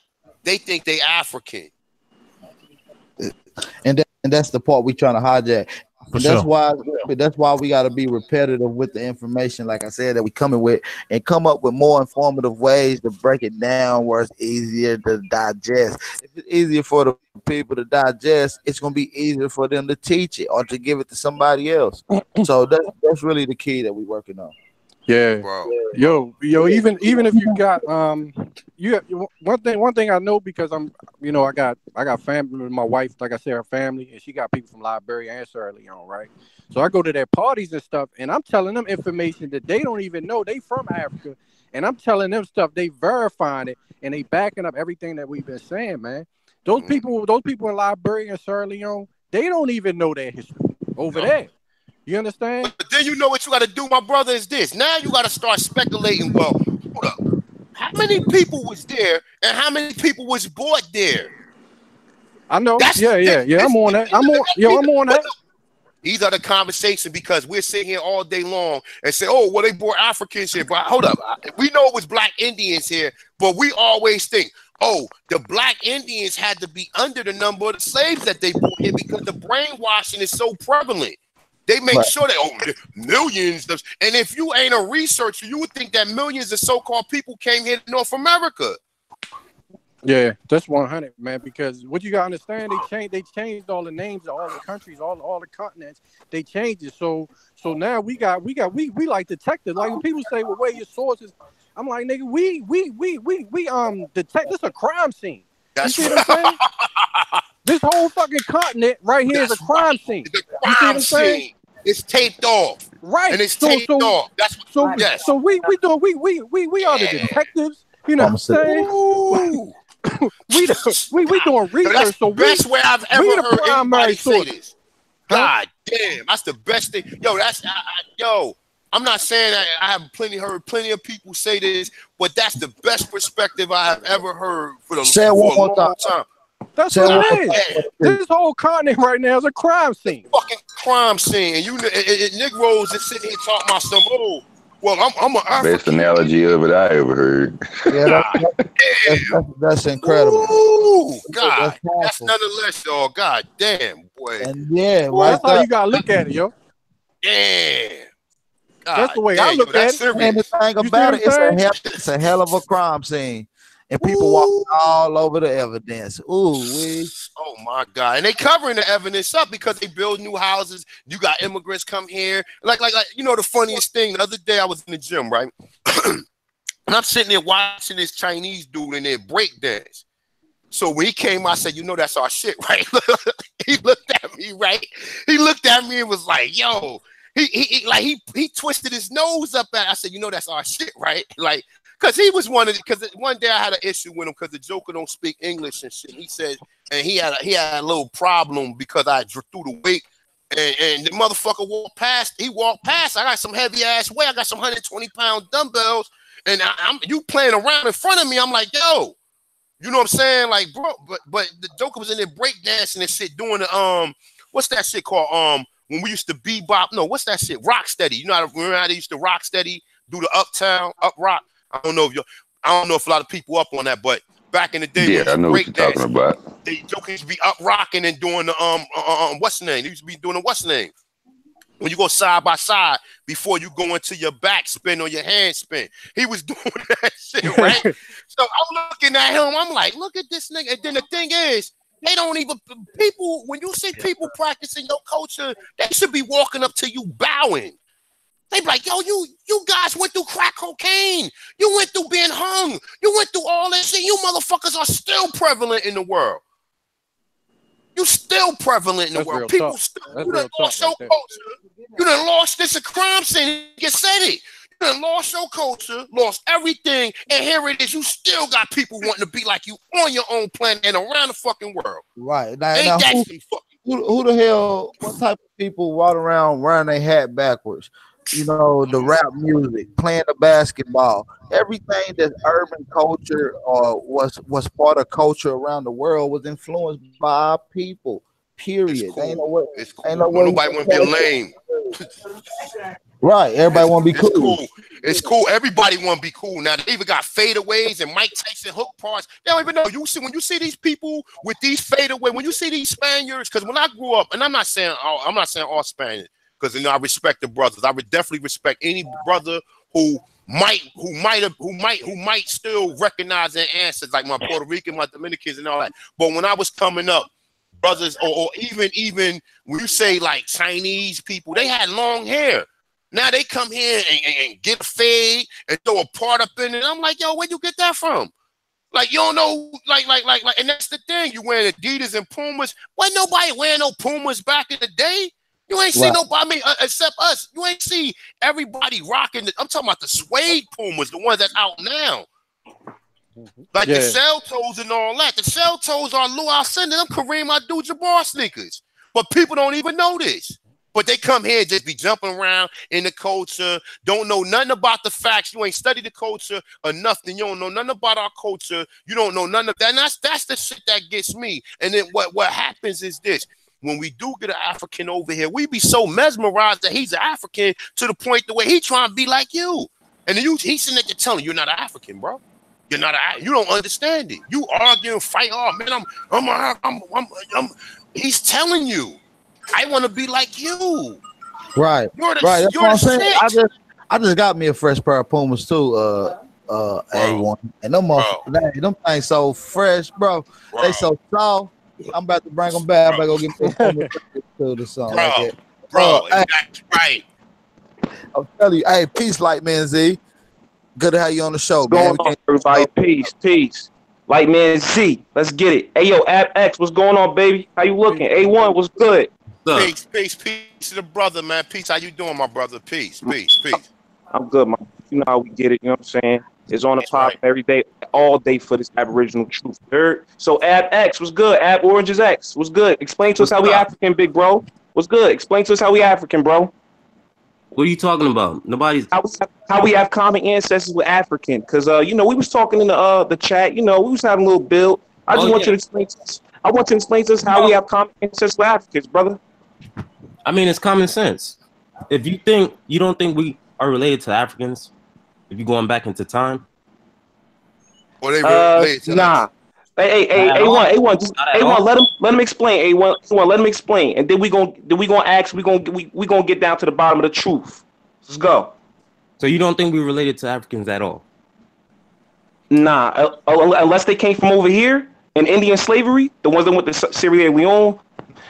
They think they African. And And that's the part we trying to hijack. For And that's sure. that's why we got to be repetitive with the information, like I said, that we coming with, and come up with more informative ways to break it down where it's easier to digest. If it's easier for the people to digest, it's gonna be easier for them to teach it or to give it to somebody else. So that's really the key that we're working on. Yeah, Bro. yo, even if you got one thing I know, because I'm, I got family with my wife, like I said, her family, and she got people from Liberia and Sierra Leone, right? So I go to their parties and stuff, and I'm telling them information that they don't even know. They from Africa, and I'm telling them stuff, they verifying it, and they backing up everything that we've been saying, man. Those people in Liberia and Sierra Leone, they don't even know their history over there. You understand? But then you know what you got to do, my brother, is this. Now you got to start speculating. Well, hold up. How many people was there and how many people was bought there? I know. Yeah. I'm on that. I'm on that. These are the conversations, because we're sitting here all day long and say, oh, well, they brought Africans here. But hold up. We know it was black Indians here, but we always think, oh, the black Indians had to be under the number of the slaves that they brought here because the brainwashing is so prevalent. They make sure that millions of, and if you ain't a researcher, you would think that millions of so-called people came here to North America. Yeah, that's 100, man. Because what you gotta understand, they changed all the names of all the countries, all the continents. They changed it. So now we like detectives. Like when people say, well, where your sources? I'm like, nigga, we detect. This is a crime scene. That's you see what I'm saying? This whole fucking continent right here is a crime scene. The crime scene. It's taped off. Right. And it's taped off. That's what, yes. So we are the detectives. You know what I'm saying? we doing research. That's so the best way I've ever heard anybody say this. God damn, that's the best thing. Yo, I'm not saying that I have heard plenty of people say this, but that's the best perspective I have ever heard for a long time. That's what it is. This whole continent right now is a crime scene. Fucking crime scene. And Negroes is sitting here talking about some, oh, well, I'm an African. Best analogy of it I ever heard. Yeah, that's incredible. Ooh, God, that's nonetheless, y'all. God damn, boy. And yeah, that's how you gotta look at it, yo. Yeah. God, that's the way I look at it. And the thing about it, it's a hell of a crime scene. And people walking all over the evidence. Ooh, oh my God! And they covering the evidence up because they build new houses. You got immigrants come here. Like the funniest thing. The other day I was in the gym, right? And I'm sitting there watching this Chinese dude in there break dance. So when he came, I said, that's our shit, right? He looked at me, right? He looked at me and was like, yo. He twisted his nose up at. I said, that's our shit, right? Like. Because he was because one day I had an issue with him because the Joker don't speak English and shit. He said, and he had a little problem because I threw the weight and the motherfucker walked past. He walked past. I got some heavy ass weight. I got some 120-pound dumbbells, and you playing around in front of me. I'm like, yo, you know what I'm saying? Like, bro, but the Joker was in there breakdancing and shit, doing the what's that shit called? When we used to bebop. No, what's that shit? Rocksteady. You know how they used to Rocksteady, do the Uptown, Up Rock. I don't know if a lot of people up on that, but back in the day, I know what you're talking about. They Joker used to be up rocking and doing the what's the name? They used to be doing the what's the name? When you go side by side before you go into your back spin or your hand spin. He was doing that shit, right? So I'm looking at him, I'm like, look at this nigga. And then the thing is, they don't even people, when you see people practicing your culture, they should be walking up to you bowing. They be like, yo, you guys went through crack cocaine. You went through being hung. You went through all that shit. You motherfuckers are still prevalent in the world. You still prevalent in the world. People still, you done lost your culture. You done lost this a crime scene. You said it. You done lost your culture, lost everything, and here it is. You still got people wanting to be like you on your own planet and around the fucking world. Right. Now who the hell, what type of people walk around wearing their hat backwards? The rap music, playing the basketball, everything that's urban culture or was part of culture around the world was influenced by our people. Period. It's cool. Ain't no way. It's cool. Ain't no way. Nobody want to be lame. Right. Everybody want to be cool. It's cool. Everybody want to be cool. Now they even got fadeaways and Mike Tyson hook parts. They don't even know. You see, when you see these people with these fadeaways, when you see these Spaniards, because when I grew up, and I'm not saying all Spaniards, because I respect the brothers. I would definitely respect any brother who might still recognize their ancestors, like my Puerto Rican, my Dominicans, and all that. But when I was coming up, brothers, or even when you say like Chinese people, they had long hair. Now they come here and get a fade and throw a part up in it. I'm like, yo, where'd you get that from? Like, you don't know, like, and that's the thing. You wearing Adidas and Pumas. Wasn't nobody wearing no Pumas back in the day. You ain't see nobody, I mean, except us. You ain't see everybody rocking. I'm talking about the suede Pumas, the ones that's out now. Like the shell toes and all that. The shell toes are Lou Alcindor, them Kareem Abdul-Jabbar sneakers. But people don't even know this. But they come here and just be jumping around in the culture, don't know nothing about the facts. You ain't studied the culture enough, then you don't know nothing about our culture. You don't know none of that. And that's the shit that gets me. And then what happens is this. When we do get an African over here, we be so mesmerized that he's an African to the point the way he trying to be like you. And then he's sitting there telling you, you're not an African, bro. You're not you don't understand it. You argue and fight. Oh man, I'm he's telling you, I want to be like you. Right. Right. That's what I'm saying. I just got me a fresh pair of Pumas too. A1. And them things so fresh, bro. They so soft. I'm about to bring them back. I'm about to go get them to the song. Bro, that's right. I'm telling you, hey, peace, Light Man Z. Good to have you on the show, man. Going on, everybody. Peace. Light Man Z. Let's get it. Hey, yo, App X, what's going on, baby? How you looking? A1, what's good? Peace to the brother, man. Peace. How you doing, my brother? Peace. I'm good, man. You know how we get it. You know what I'm saying? It's on the pop every day, all day for this Aboriginal truth. Heard? So, Ab X, what's good? Ab Oranges X, what's good? Explain to us how we African, big bro. What's good? Explain to us how we African, bro. What are you talking about? Nobody's how we have common ancestors with African, because we was talking in the chat. We was having a little build. I just want you to explain to us. I want you to explain to us how we have common ancestors with Africans, brother. I mean, it's common sense. If you don't think we are related to Africans, if you're going back into time, or they related to nah. Hey, A1, just A1. Let him explain. A1, let him explain, and then we gonna ask. We gonna get down to the bottom of the truth. Let's go. So you don't think we're related to Africans at all? Nah, unless they came from over here in Indian slavery, the ones that went to Sierra Leone,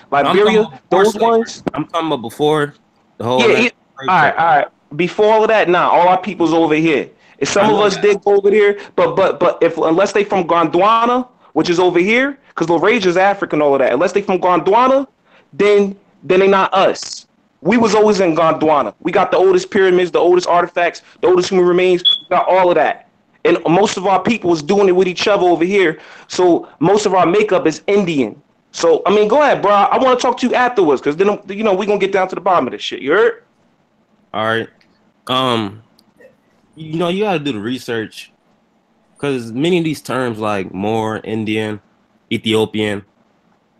Liberia, those ones. I'm talking about before the whole. Yeah. All right. Before all of that, nah, all our people's over here. If some of us did go over there, but unless they from Gondwana, which is over here, because Lareja is African, all of that. Unless they from Gondwana, then they not us. We was always in Gondwana. We got the oldest pyramids, the oldest artifacts, the oldest human remains. We got all of that. And most of our people was doing it with each other over here. So most of our makeup is Indian. So, I mean, go ahead, bro. I want to talk to you afterwards, because then, we're going to get down to the bottom of this shit. You heard? All right. You got to do the research, because many of these terms like Moor, Indian, Ethiopian,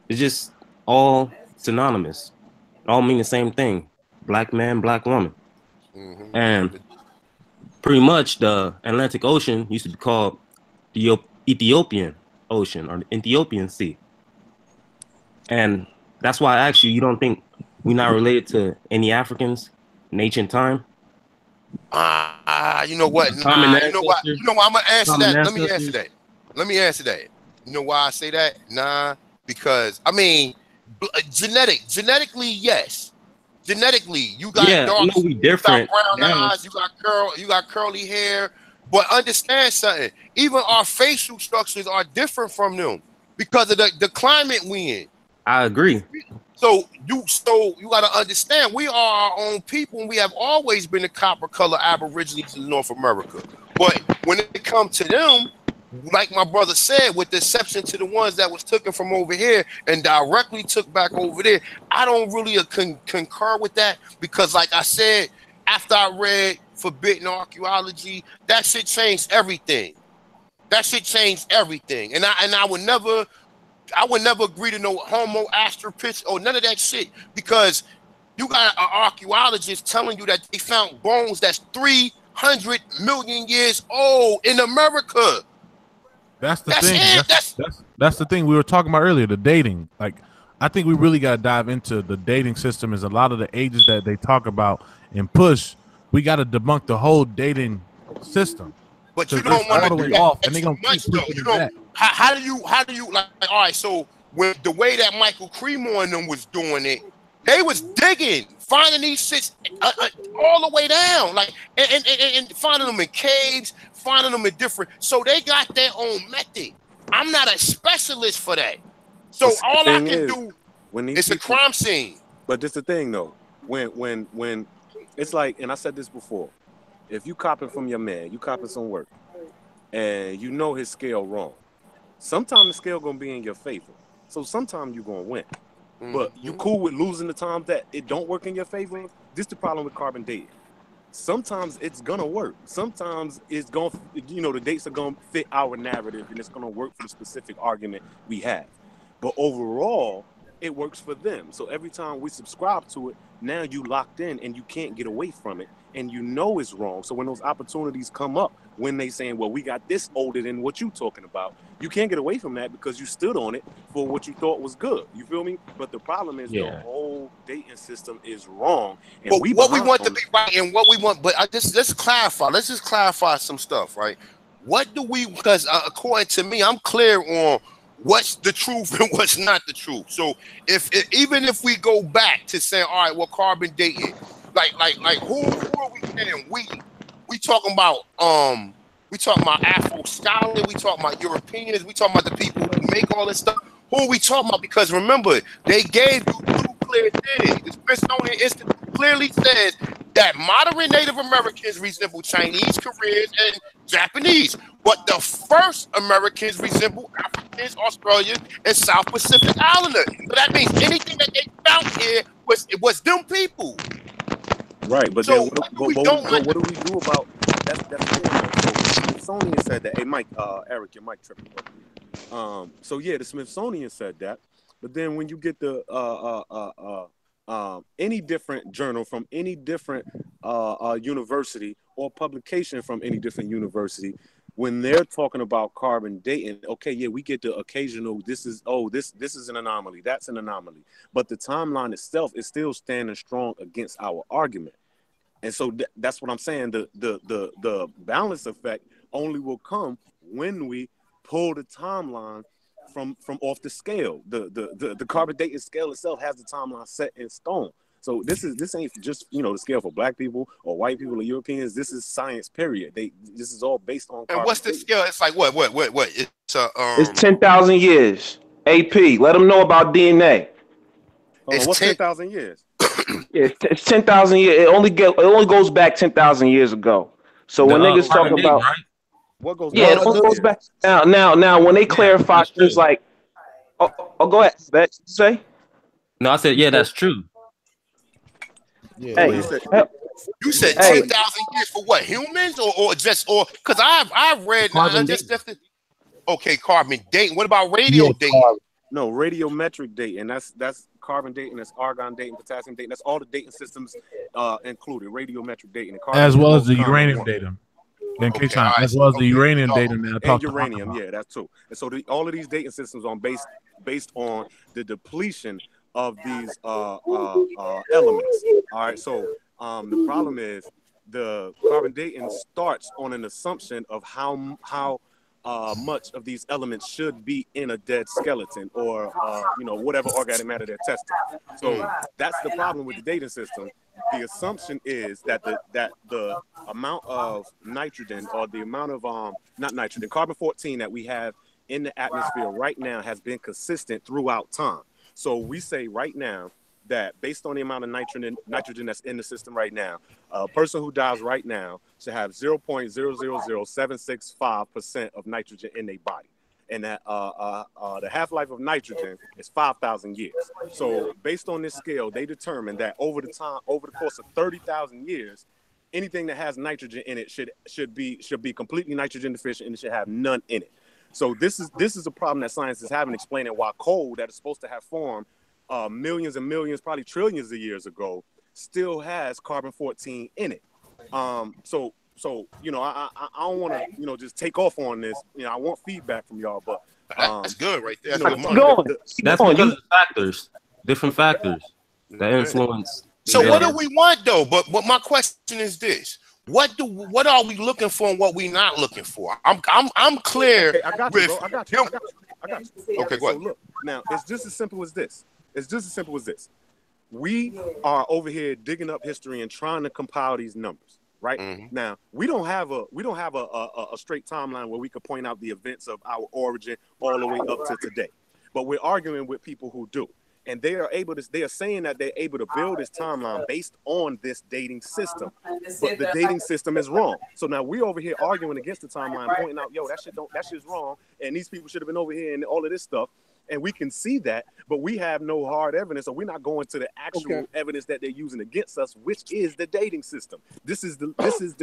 it's just all synonymous. All mean the same thing. Black man, black woman. Mm-hmm. And pretty much the Atlantic Ocean used to be called the Ethiopian Ocean or the Ethiopian Sea. And that's why I asked you don't think we're not related to any Africans in ancient time? You know what? You know what? I'm gonna answer that. Let me answer that. You know why I say that? Nah, because I mean, genetically, yes. Genetically, you got dark, we different. You got brown eyes, you got curly hair. But understand something. Even our facial structures are different from them because of the climate we in. I agree. So you got to understand, we are our own people, and we have always been the copper color Aborigines in North America. But when it comes to them, like my brother said, with the exception to the ones that was taken from over here and directly took back over there, I don't really concur with that, because like I said, after I read Forbidden Archaeology, that shit changed everything. And I would never I would never agree to no Homo erectus or none of that shit, because you got an archaeologist telling you that they found bones that's 300 million years old in America. That's the thing. That's the thing we were talking about earlier, the dating. Like, I think we really got to dive into the dating system. Is a lot of the ages that they talk about and push, we got to debunk the whole dating system. But you don't want to do that. Off, and they gonna much, though. You know, how do you like? All right, so with the way that Michael Cremore and them was doing it, they was digging, finding these shits all the way down, like and finding them in caves, finding them in different. So they got their own method. I'm not a specialist for that. So all I can do is a crime scene. But this the thing though, when it's like, and I said this before, if you copping from your man, you copping some work, and you know his scale wrong, sometimes the scale gonna be in your favor. So sometimes you're gonna win. But you cool with losing the time that it don't work in your favor? This the problem with carbon dating. Sometimes it's gonna work. Sometimes it's gonna, the dates are gonna fit our narrative and it's gonna work for the specific argument we have. But overall, it works for them. So every time we subscribe to it, now you locked in and you can't get away from it, and you know it's wrong. So when those opportunities come up, when they saying, well, we got this older than what you talking about, you can't get away from that because you stood on it for what you thought was good. You feel me? But the problem is the whole dating system is wrong. And but what we want to be right and what we want, but let's clarify. Let's just clarify some stuff, right? What do we, because according to me, I'm clear on what's the truth and what's not the truth. So even if we go back to saying, all right, well, carbon dating, like who are we saying? We talking about Afro scholar, we talking about Europeans, we talking about the people who make all this stuff. Who are we talking about? Because remember, they gave you two clear things. The Smithsonian Institute clearly says that moderate Native Americans resemble Chinese, Koreans, and Japanese, but the first Americans resemble Africans, Australians, and South Pacific Islanders. So that means anything that they found here was them people. Right, but so then what do we do about that's the thing. So the Smithsonian said that. Hey, Mike, Eric, your mic tripping. So yeah, the Smithsonian said that, but then when you get the any different journal from any different university or publication from any different university, when they're talking about carbon dating, okay, yeah, we get the occasional, this is an anomaly, that's an anomaly, but the timeline itself is still standing strong against our argument. And so that's what I'm saying. The balance effect only will come when we pull the timeline from off the scale. The carbon dating scale itself has the timeline set in stone. So this ain't just the scale for black people or white people or Europeans. This is science, period. This is all based on. And what's the scale? It's like what? It's 10,000 years. AP, let them know about DNA. What's 10,000 years? It's 10,000 years. It only goes back 10,000 years ago. So when niggas talk about what goes it only goes back now when they clarify things like go ahead, say. No, I said that's true. Yeah, you said 10,000 years for what? Humans or because I've read carbon dating. What about radio dating? No, radiometric dating. That's carbon dating. That's argon dating, potassium dating. That's all the dating systems included. Radiometric dating, as well as the uranium dating. As well as the uranium dating. And uranium, yeah, that's too. And so all of these dating systems are based on the depletion of these elements. All right, so the problem is the carbon dating starts on an assumption of how much of these elements should be in a dead skeleton or whatever organic matter they're testing. So that's the problem with the dating system. The assumption is that the amount of nitrogen or the amount of not nitrogen, carbon-14 that we have in the atmosphere right now has been consistent throughout time. So we say right now that based on the amount of nitrogen that's in the system right now, a person who dies right now should have 0.000765% of nitrogen in their body. And that the half-life of nitrogen is 5,000 years. So based on this scale, they determined that over the course of 30,000 years, anything that has nitrogen in it should be completely nitrogen deficient and it should have none in it. So this is a problem that science is having, explaining why coal that is supposed to have formed millions and millions, probably trillions of years ago, still has carbon-14 in it. So you know, I don't want to, you know, just take off on this. You know, I want feedback from y'all, but that's good right there. That's because of factors, different factors that influence. So what do we want though? But my question is this: what are we looking for and what we not looking for? I'm clear. Okay, I got you, bro. I got you. Okay, go ahead. So look, now it's just as simple as this. We are over here digging up history and trying to compile these numbers, right? Now we don't have a straight timeline where we could point out the events of our origin all the way up to today, but we're arguing with people who do. And they are saying that they're able to build this timeline based on this dating system, but the dating system is wrong. So now we over here arguing against the timeline, pointing out, yo, that shit's wrong, and these people should have been over here and all of this stuff. And we can see that, but we have no hard evidence, or we're not going to the actual evidence that they're using against us, which is the dating system. This is the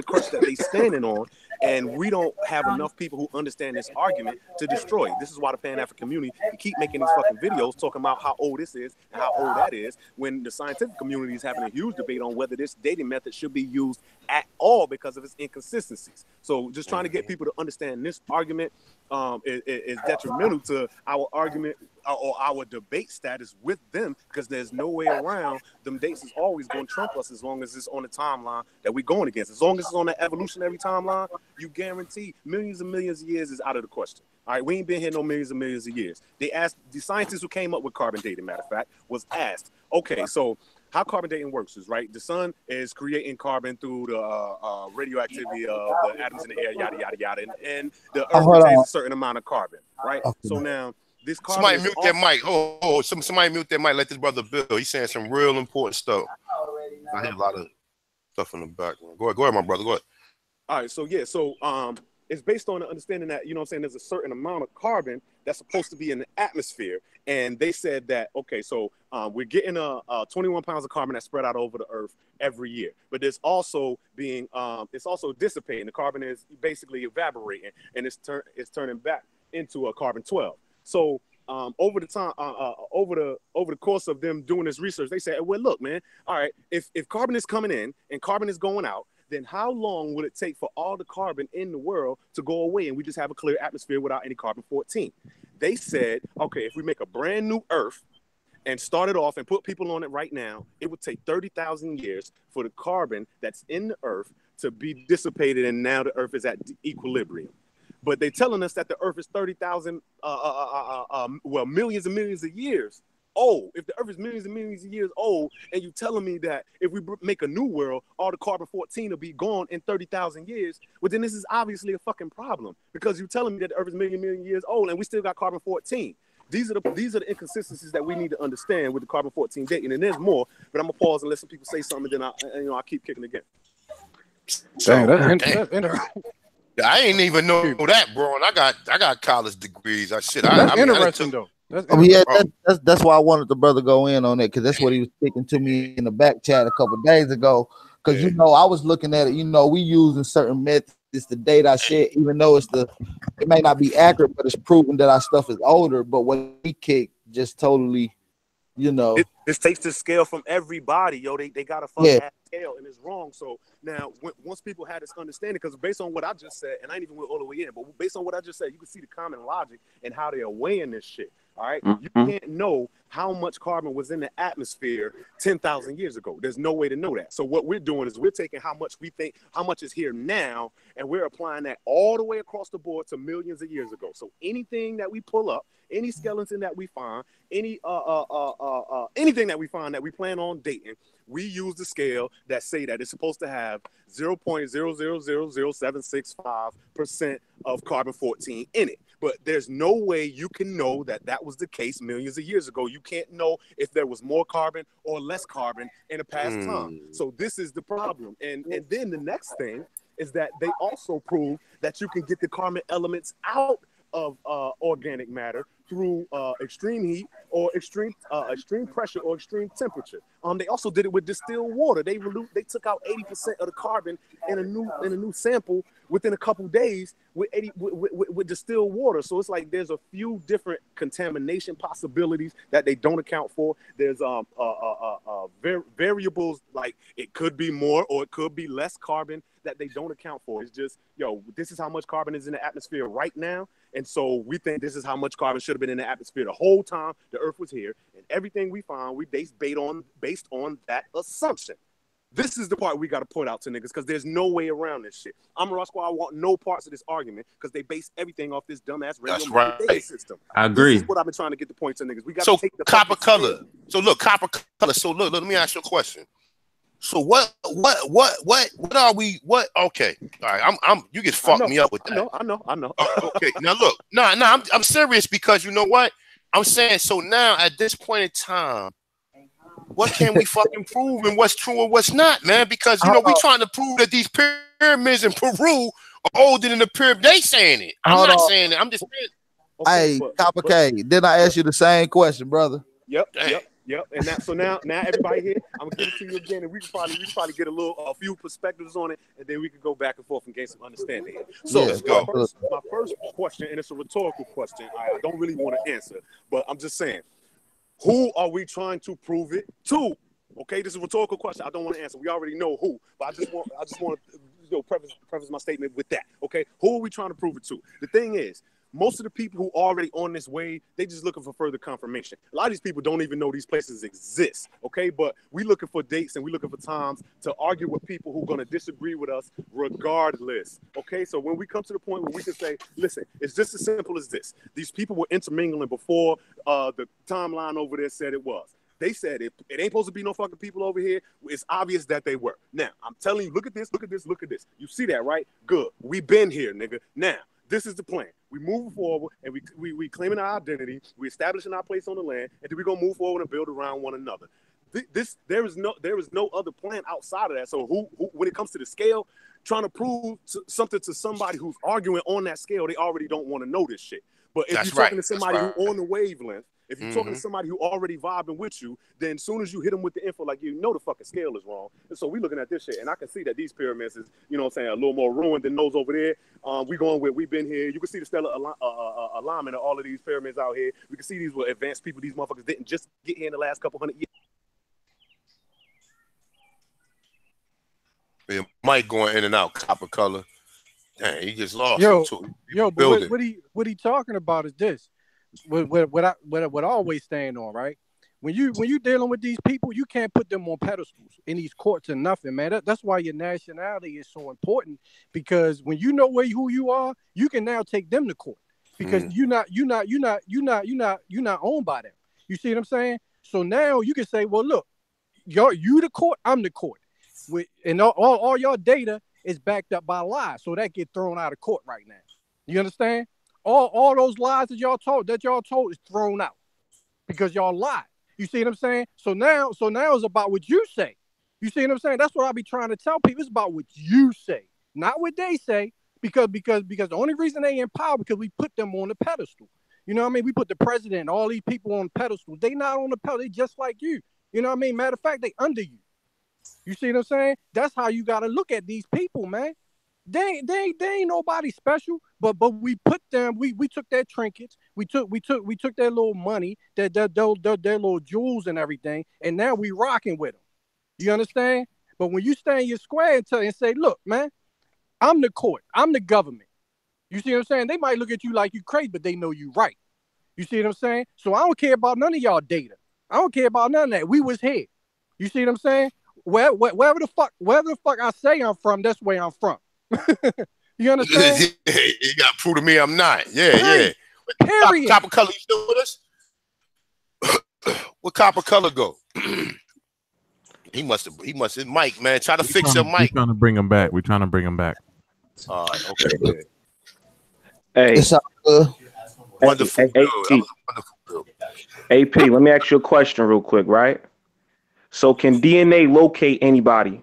crutch that they're standing on, and we don't have enough people who understand this argument to destroy it. This is why the Pan-African community keep making these fucking videos talking about how old this is and how old that is, when the scientific community is having a huge debate on whether this dating method should be used at all because of its inconsistencies. So just trying to get people to understand this argument is detrimental to our argument or our debate status with them, because there's no way around. Them dates is always going to trump us as long as it's on the timeline that we're going against. As long as it's on the evolutionary timeline, you guarantee millions and millions of years is out of the question. All right, we ain't been here no millions and millions of years. They asked the scientists who came up with carbon dating, matter of fact, was asked, okay, so how carbon dating works is, right, the sun is creating carbon through the radioactivity of the atoms in the air, yada, yada, yada, and the earth contains a certain amount of carbon, right? Okay. So now, this carbon somebody mute their mic. Somebody mute their mic. Let this brother Bill. He's saying some real important stuff. I hear a lot of stuff in the background. Go ahead, my brother. Go ahead. All right, so yeah, it's based on the understanding that, you know what I'm saying, there's a certain amount of carbon that's supposed to be in the atmosphere. And they said that, okay, so we're getting 21 pounds of carbon that's spread out over the earth every year. But there's also being, it's also dissipating. The carbon is basically evaporating, and it's turning back into a carbon-12. So over the time, over the course of them doing this research, they said, well, look, man, all right, if carbon is coming in and carbon is going out, then how long will it take for all the carbon in the world to go away and we just have a clear atmosphere without any carbon-14? They said, okay, if we make a brand new Earth and start it off and put people on it right now, it would take 30,000 years for the carbon that's in the Earth to be dissipated, and now the Earth is at equilibrium. But they're telling us that the Earth is 30,000, millions and millions of years old. If the Earth is millions and millions of years old, and you're telling me that if we make a new world, all the carbon-14 will be gone in 30,000 years, well, then this is obviously a fucking problem, because you're telling me that the Earth is million years old, and we still got carbon-14. These are the inconsistencies that we need to understand with the carbon-14 dating, and there's more. But I'm gonna pause and let some people say something, and then I'll keep kicking again. Dang, that's interesting. I ain't even know that, bro. And I got college degrees. That's interesting, though. That's why I wanted the brother go in on it, because that's what he was speaking to me in the back chat a couple of days ago. Because you know, I was looking at it. You know, we using certain methods to date our shit, even though it may not be accurate, but it's proven that our stuff is older. But what we kick just totally, you know, this takes the scale from everybody, yo. They got a fucking scale, and it's wrong. So now, once people had this understanding, because based on what I just said, and I ain't even went all the way in, but based on what I just said, you can see the common logic and how they are weighing this shit. All right, you can't know how much carbon was in the atmosphere 10,000 years ago. There's no way to know that. So what we're doing is we're taking how much we think, how much is here now, and we're applying that all the way across the board to millions of years ago. So anything that we pull up, any skeleton that we find, anything that we find that we plan on dating, we use the scale that say that it's supposed to have 0.0000765% of carbon-14 in it. But there's no way you can know that that was the case millions of years ago. You can't know if there was more carbon or less carbon in a past time. So this is the problem. And then the next thing is that they also prove that you can get the carbon elements out of organic matter through extreme heat or extreme pressure or extreme temperature. They also did it with distilled water. They took out 80% of the carbon in a new sample within a couple days with distilled water. So it's like there's a few different contamination possibilities that they don't account for. There's variables like it could be more or it could be less carbon that they don't account for. It's just, this is how much carbon is in the atmosphere right now. And so we think this is how much carbon should have been in the atmosphere the whole time the Earth was here. And everything we found, we based on that assumption. This is the part we got to point out to niggas because there's no way around this shit. Amara Squad want no parts of this argument because they base everything off this dumbass radio data system. I agree. This is what I've been trying to get the point to niggas. We got to take the copper color. So look, copper color. So look, let me ask you a question. So what are we? What? Okay, all right. You just fucked me up with that. I know. Okay, now look, I'm serious because you know what I'm saying. So now at this point in time, what can we fucking prove and what's true and what's not, man? Because we trying to prove that these pyramids in Peru are older than the pyramid. They saying it. I'm not saying it. I'm just saying. Hey, Copper K, didn't I ask you the same question, brother? Yep. And now everybody here, I'm gonna give it to you again, and we can probably get a few perspectives on it, and then we can go back and forth and gain some understanding here. So my first question, and it's a rhetorical question. I don't really want to answer, but I'm just saying, who are we trying to prove it to? Okay, this is a rhetorical question. I don't want to answer. We already know who, but I just want to preface my statement with that. Okay, who are we trying to prove it to? The thing is, most of the people who are already on this wave, they just looking for further confirmation. A lot of these people don't even know these places exist, okay? But we looking for dates and we looking for times to argue with people who are going to disagree with us regardless, okay? So when we come to the point where we can say, listen, it's just as simple as this. These people were intermingling before the timeline over there said it was. They said it ain't supposed to be no fucking people over here. It's obvious that they were. Now, I'm telling you, look at this. You see that, right? Good. We been here, nigga. Now, this is the plan. We move forward and we claiming our identity. We establishing our place on the land, and then we're gonna move forward and build around one another. There is no other plan outside of that. So who when it comes to the scale, trying to prove something to somebody who's arguing on that scale, they already don't want to know this shit. But if you're talking to somebody who on the wavelength, if you're talking to somebody who already vibing with you, then as soon as you hit them with the info, like, the fucking scale is wrong. And so we looking at this shit, and I can see that these pyramids is, a little more ruined than those over there. We've been here. You can see the stellar alignment of all of these pyramids out here. We can see these were advanced people. These motherfuckers didn't just get here in the last couple hundred years. Yeah, Mike going in and out, copper color. Dang, he just lost. But what he talking about is this. What I always stand on, right? When you dealing with these people, you can't put them on pedestals in these courts and nothing, man. That's why your nationality is so important, because when you know who you are, you can now take them to court because you're not owned by them. You see what I'm saying? So now you can say, well, look, you the court, I'm the court, and all your data is backed up by lies, so that get thrown out of court right now. You understand? All those lies that y'all told is thrown out because y'all lied. You see what I'm saying? So now it's about what you say. You see what I'm saying? That's what I be trying to tell people. It's about what you say, not what they say. Because the only reason they in power because we put them on the pedestal. You know what I mean? We put the president, all these people on the pedestal. They not on the pedestal. They just like you. You know what I mean? Matter of fact, they under you. You see what I'm saying? That's how you got to look at these people, man. They ain't nobody special, but we put them. We took their trinkets. We took their little money, their little jewels and everything, and now we rocking with them. You understand? But when you stay in your square and say, look, man, I'm the court. I'm the government. You see what I'm saying? They might look at you like you crazy, but they know you right. You see what I'm saying? So I don't care about none of y'all data. I don't care about none of that. We was here. You see what I'm saying? Wherever the fuck I say I'm from, that's where I'm from. You understand? You got to prove to me I'm not. Yeah. Period. Copper color, you still with us? Where copper color go? He must have Mike, man. Try to fix your mic. We're trying to bring him back. All right, okay. Hey. It's wonderful. AP, let me ask you a question real quick, right? So can DNA locate anybody?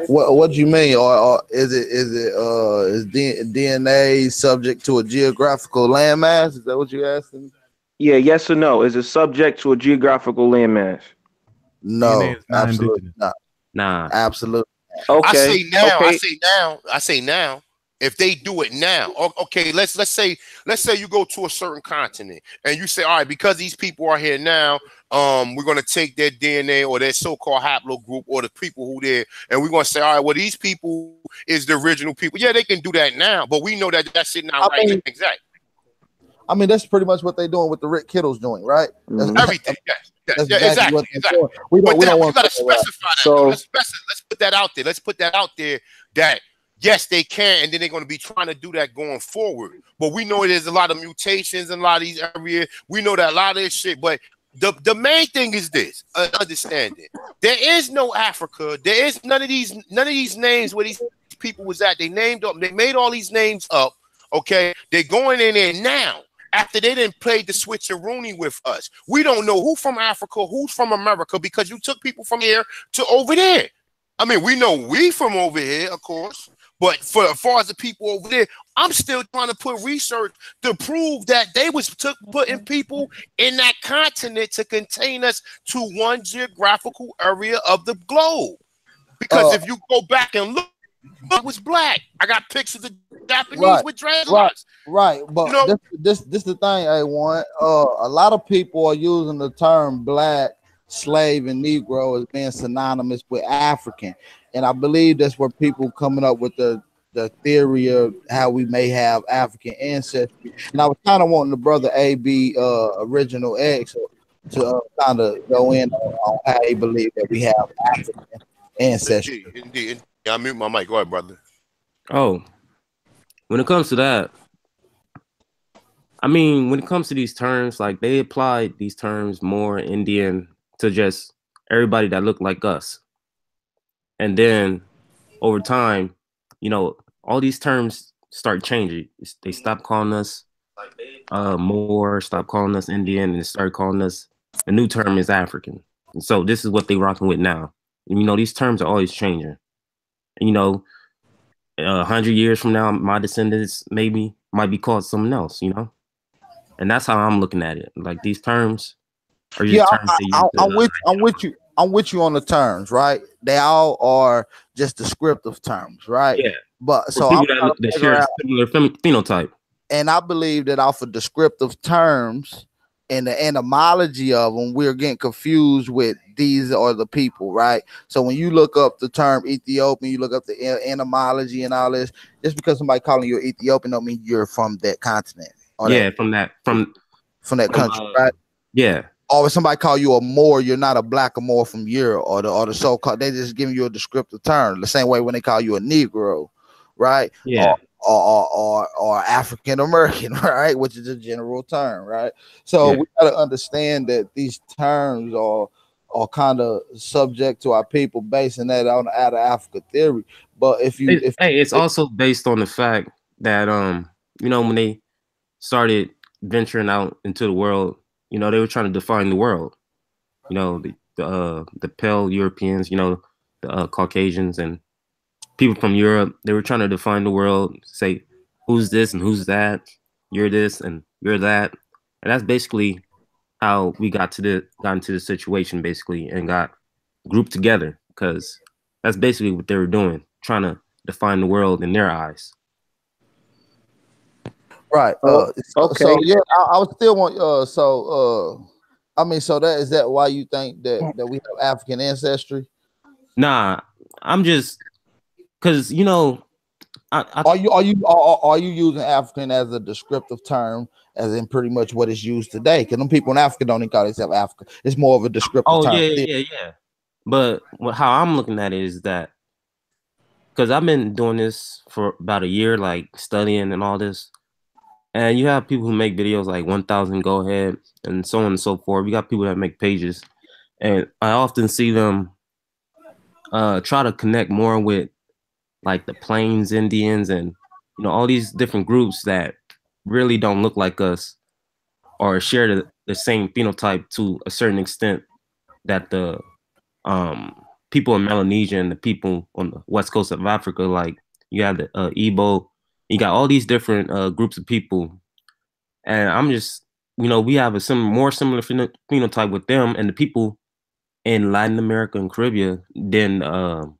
What do you mean? Or is DNA subject to a geographical landmass? Is that what you're asking? Yeah, yes or no? Is it subject to a geographical landmass? No, absolutely not. Nah, absolutely. Okay. I say now. If they do it now, okay, let's say you go to a certain continent and you say, all right, because these people are here now, we're gonna take their DNA or their so-called haplogroup or the people who there, and we're gonna say, all right, well, these people is the original people. Yeah, they can do that now, but we know that shit not right. Exactly. I mean, that's pretty much what they're doing with the Rick Kittles joint, right? Everything. Yes, exactly. We don't want to specify that. So let's put that out there. Let's put that out there that yes, they can, and then they're going to be trying to do that going forward. But we know there's a lot of mutations in a lot of these areas. We know that a lot of this shit. But the main thing is this: understand it. There is no Africa. There is none of these names where these people was at. They named up. They made all these names up. Okay, they're going in there now. After they didn't play the switcheroonie with us, we don't know who from Africa, who's from America, because you took people from here to over there. I mean, we know we from over here, of course, but for as far as the people over there, I'm still trying to put research to prove that they was putting people in that continent to contain us to one geographical area of the globe. Because if you go back and look, it was black. I got pictures of Japanese with dreadlocks. Right. But you know, this the thing, A1. A lot of people are using the term black, slave, and Negro as being synonymous with African. And I believe that's where people coming up with the theory of how we may have African ancestry. And I was kind of wanting the brother AB Original X to kind of go in on how they believe that we have African ancestry. Indeed. Yeah, I mute my mic. Go ahead, brother. Oh, when it comes to that, I mean, when it comes to these terms, like they applied these terms more Indian to just everybody that looked like us. And then over time, you know, all these terms start changing. They stop calling us Moor, stop calling us Indian, and start calling us, a new term is African. And so this is what they rocking with now. And, you know, these terms are always changing. And, you know, 100 years from now, my descendants maybe might be called something else, you know? And that's how I'm looking at it. Like these terms are just terms I'm with you on the terms, right? They all are just descriptive terms, right? Yeah. But so they share a similar phenotype. And I believe that off of descriptive terms and the etymology of them, we're getting confused with these are the people, right? So when you look up the term Ethiopian, you look up the etymology and all this, just because somebody calling you Ethiopian don't mean you're from that continent. Yeah, from that country, right? Yeah. Or if somebody call you a Moor, you're not a black or Moor from Europe, or the so-called, they just giving you a descriptive term. The same way when they call you a Negro, right? Yeah. Or African American, right? Which is a general term, right? So we gotta understand that these terms are kind of subject to our people, basing that on the out of Africa theory. But it's also based on the fact that you know, when they started venturing out into the world, you know, they were trying to define the world. You know, the pale Europeans, you know, the Caucasians and people from Europe, they were trying to define the world, say who's this and who's that, you're this and you're that. And that's basically how we got into the situation, basically, and got grouped together, because that's basically what they were doing, trying to define the world in their eyes. Right. Okay. So yeah, I would still want I mean, so is that why you think that we have African ancestry? Nah, I'm just because, you know, are you using African as a descriptive term, as in pretty much what is used today? Because them people in Africa don't even call themselves Africa. It's more of a descriptive term. Yeah. But how I'm looking at it is that, because I've been doing this for about a year, like studying and all this, and you have people who make videos like 1,000 Go Ahead and so on and so forth. We got people that make pages, and I often see them try to connect more with like the Plains Indians and, you know, all these different groups that really don't look like us or share the same phenotype to a certain extent that the people in Melanesia and the people on the west coast of Africa. Like you have the Igbo, you got all these different groups of people, and I'm just, you know, we have a more similar phenotype with them and the people in Latin America and Caribbean than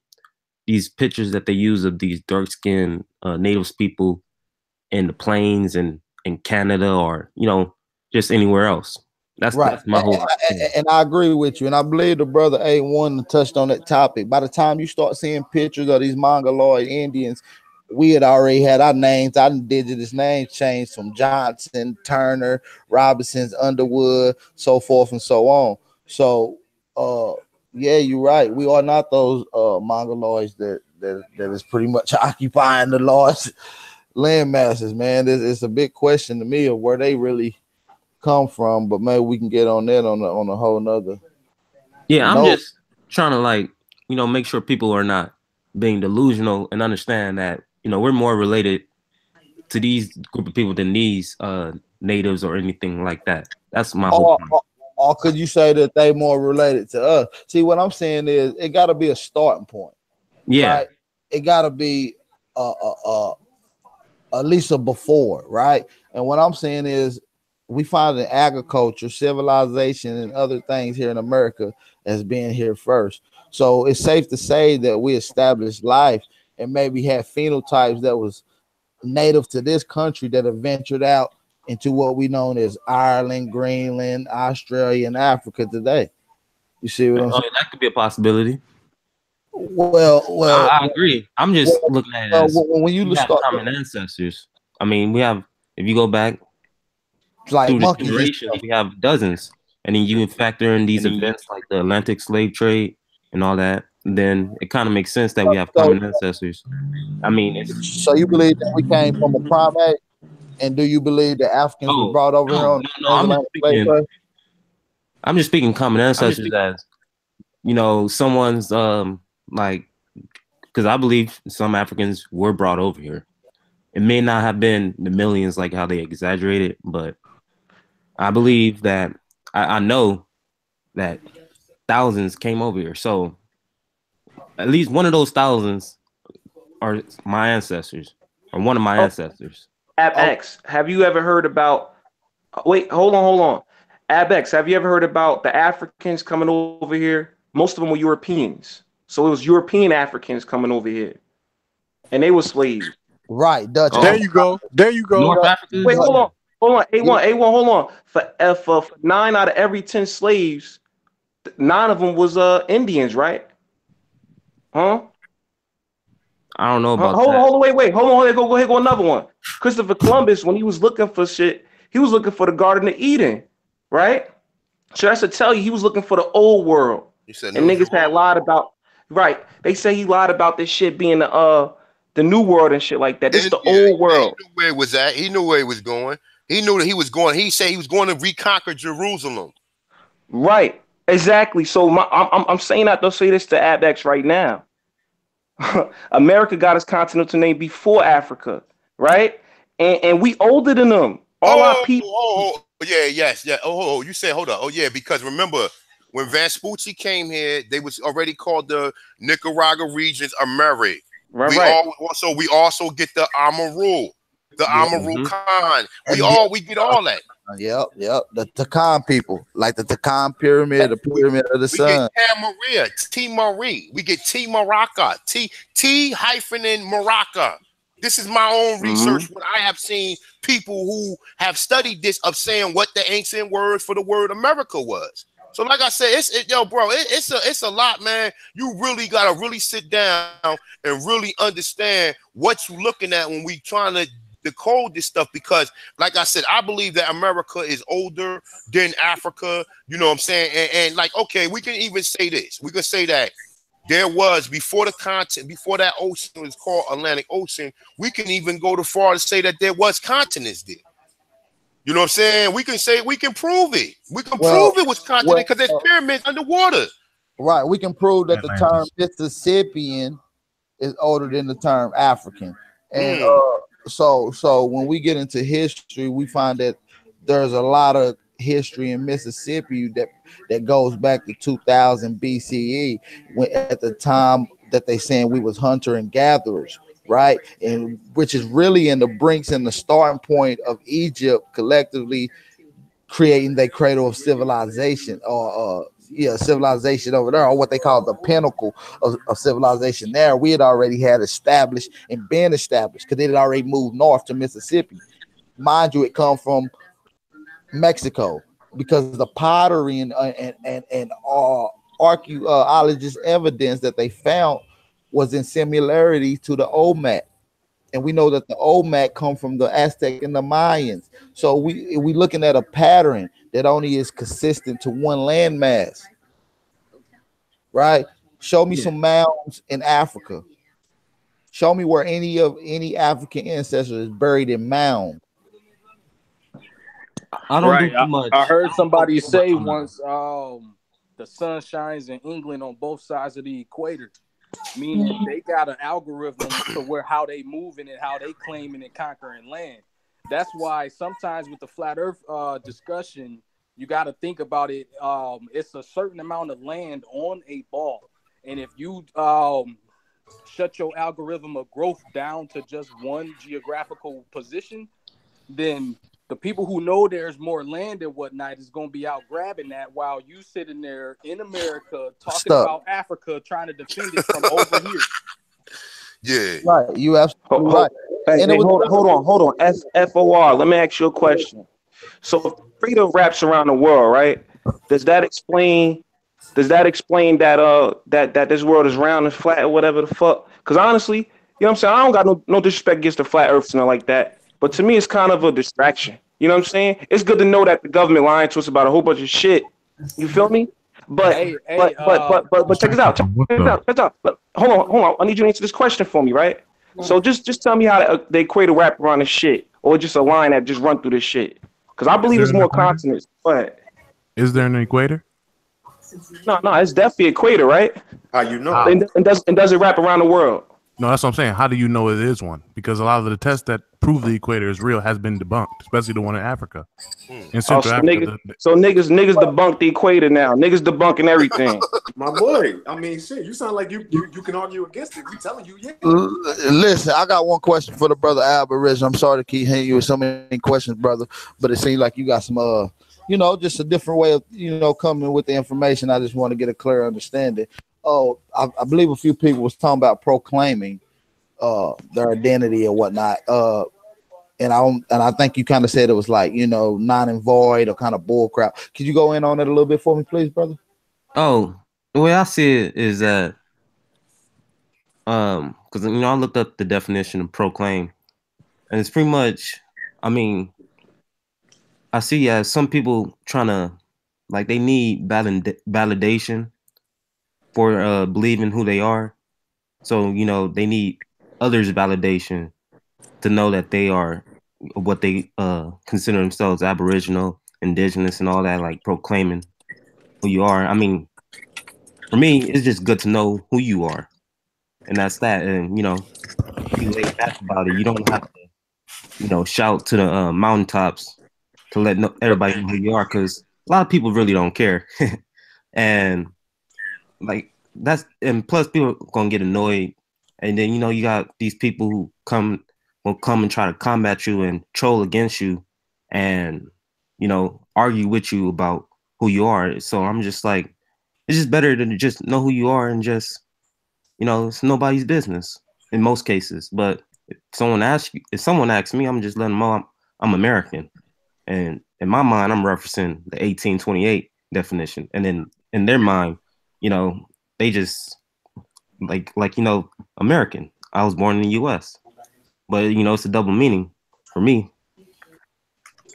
these pictures that they use of these dark-skinned natives people in the plains and in Canada, or, you know, just anywhere else. That's my whole and I agree with you. And I believe the brother A1 touched on that topic. By the time you start seeing pictures of these Mongoloid Indians, we had already had our names, our indigenous names changed from Johnson, Turner, Robinson's, Underwood, so forth and so on. So yeah, you're right. We are not those Mongoloids that is pretty much occupying the large land masses, man. It's a big question to me of where they really come from, but maybe we can get on that on a whole nother. Yeah, I'm just trying to, like, you know, make sure people are not being delusional and understand that, you know, we're more related to these group of people than these natives or anything like that. That's my whole point. Or could you say that they more related to us? See, what I'm saying is it got to be a starting point. Yeah, right? It got to be at least a before, right? And what I'm saying is we find in agriculture, civilization, and other things here in America as being here first. So it's safe to say that we established life and maybe had phenotypes that was native to this country that have ventured out into what we know as Ireland, Greenland, Australia, and Africa today. You see what I'm saying? That could be a possibility. Well, I agree. I'm just looking at it as when you have common ancestors. I mean, we have, if you go back like through the generations, we have dozens, and then you factor in these events like the Atlantic slave trade and all that, then it kind of makes sense that we have common ancestors. I mean, so you believe that we came from a primate? And do you believe the Africans were brought over here on? No, I'm just speaking common ancestors as, you know, someone's like, because I believe some Africans were brought over here. It may not have been the millions like how they exaggerated, but I believe that I know that thousands came over here. So at least one of those thousands are my ancestors, or one of my ancestors. Abex, have you ever heard about? Wait, hold on. Abex, have you ever heard about the Africans coming over here? Most of them were Europeans, so it was European Africans coming over here, and they were slaves. Right, Dutch. There you go. North Africa. Wait, hold on. A1, hold on. For 9 out of every 10 slaves, 9 of them was Indians, right? Huh? I don't know about that. Hold on, wait. Hold on, go ahead, go another one. Christopher Columbus, when he was looking for shit, he was looking for the Garden of Eden, right? So that's to tell you, he was looking for the old world. And niggas had lied about, right? They say he lied about this shit being the new world and shit like that. This is the old world. He knew where it was at. He knew where he was going. He knew that he was going. He said he was going to reconquer Jerusalem. Right, exactly. So I'm saying that. They'll say this to Abex right now. America got its continental name before Africa, right? And we older than them. All our people. Yeah. You said, hold on. Oh, yeah, because remember, when Vespucci came here, they was already called the Nicaragua regions America. Right. We also get the Amaru, Amaru Khan. We get all that. Yep. The Takan people, like the Takan pyramid, the pyramid of the sun. We get T-Marie. We get T-Maraca, T-hyphen Maraca. This is my own research. What I have seen people who have studied this of saying what the ancient word for the word America was. So, like I said, it's a lot, man. You really gotta really sit down and really understand what you're looking at when we trying to decode this stuff, because like I said, I believe that America is older than Africa, you know what I'm saying? And like, okay, we can even say this. We can say that there was, before the continent, before that ocean was called Atlantic Ocean, we can even go too far to say that there was continents there. You know what I'm saying? We can say, we can prove it. We can prove it was continent because there's pyramids underwater. Right. We can prove that the term Mississippian is older than the term African. And so when we get into history, we find that there's a lot of history in Mississippi that goes back to 2000 BCE, when at the time that they saying we was hunter and gatherers, right? And which is really in the brinks and the starting point of Egypt collectively creating their cradle of civilization, or civilization over there, or what they call the pinnacle of civilization there. We had already had established and been established because it had already moved north to Mississippi. Mind you, it come from Mexico because the pottery and archaeologist evidence that they found was in similarity to the Olmec. And we know that the Olmec come from the Aztec and the Mayans. So we looking at a pattern that only is consistent to one landmass, right? Show me some mounds in Africa. Show me where any African ancestor is buried in mound. I don't do too much. I heard somebody say once, the sun shines in England on both sides of the equator. Meaning they got an algorithm to how they moving and how they claiming and conquering land. That's why sometimes with the flat earth discussion, you got to think about it. It's a certain amount of land on a ball. And if you shut your algorithm of growth down to just one geographical position, then the people who know there's more land and whatnot is going to be out grabbing that while you sitting there in America talking about Africa, trying to defend it from over here. Yeah. Right. You absolutely right. Hey, hold on. FOR, let me ask you a question. So freedom wraps around the world, right? Does that explain that that this world is round and flat or whatever the fuck? Because honestly, you know what I'm saying? I don't got no disrespect against the flat earths and like that. But to me, it's kind of a distraction. You know what I'm saying? It's good to know that the government lying to us about a whole bunch of shit. You feel me? But check this out. Check this out. But hold on. I need you to answer this question for me, right? So just tell me how the equator wrap around this shit, or just a line that just run through this shit. Because I believe there's more continents. But is there an equator? No, it's definitely equator, right? How you know? And does it wrap around the world? No, that's what I'm saying. How do you know it is one? Because a lot of the tests that prove the equator is real has been debunked, especially the one in Africa. In Central Africa. Niggas debunk the equator now. Niggas debunking everything. My boy, I mean, shit, you sound like you can argue against it. We telling you, yeah. Listen, I got one question for the brother Albert Rich. I'm sorry to keep hitting you with so many questions, brother, but it seems like you got some just a different way of coming with the information. I just want to get a clear understanding. Oh, I believe a few people was talking about proclaiming their identity and whatnot. And I think you kind of said it was like, non and void or kind of bull crap. Could you go in on it a little bit for me, please, brother? Oh, the way I see it is that because I looked up the definition of proclaim, and it's pretty much, I see as some people trying to, like, they need validation for believing who they are. So, they need others' validation to know that they are what they consider themselves, Aboriginal, Indigenous, and all that, like proclaiming who you are. For me, it's just good to know who you are. And that's that. And, you lay back about it. You don't have to, shout to the mountaintops to let everybody know who you are, because a lot of people really don't care. And plus people are gonna get annoyed, and then you got these people who will come and try to combat you and troll against you, and argue with you about who you are. So I'm just like, it's just better to just know who you are and just it's nobody's business in most cases. But if someone asks me, I'm just letting them know I'm American, and in my mind I'm referencing the 1828 definition, and then in their mind, they just like American. I was born in the U.S., but it's a double meaning for me.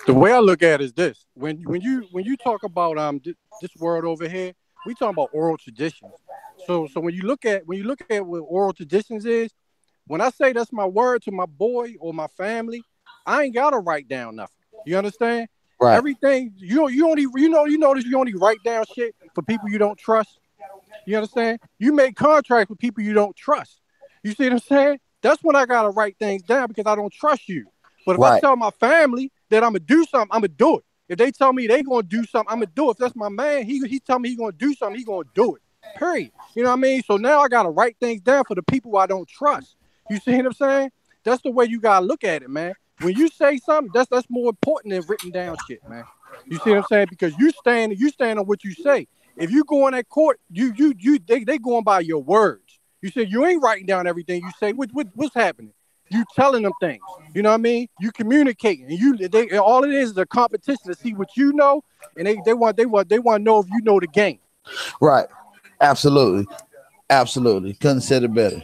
The way I look at it is this: when you talk about this world over here, we talk about oral traditions. So when you look at what oral traditions is, when I say that's my word to my boy or my family, I ain't gotta write down nothing. You understand? Right. Everything you only write down shit for people you don't trust. You understand? You make contracts with people you don't trust. You see what I'm saying? That's when I gotta write things down, because I don't trust you. But if I tell my family that I'm gonna do something, I'm gonna do it. If they tell me they gonna do something, I'm gonna do it. If that's my man, he tell me he gonna do something, he gonna do it. Period. You know what I mean? So now I gotta write things down for the people I don't trust. You see what I'm saying? That's the way you gotta look at it, man. When you say something, that's more important than written down shit, man. You see what I'm saying? Because you stand on what you say. If you go in that court, they going by your words. You say you ain't writing down everything you say. What's happening? You telling them things. You know what I mean? You communicating. And all it is a competition to see what you know, and they want to know if you know the game. Right. Absolutely. Couldn't say it better.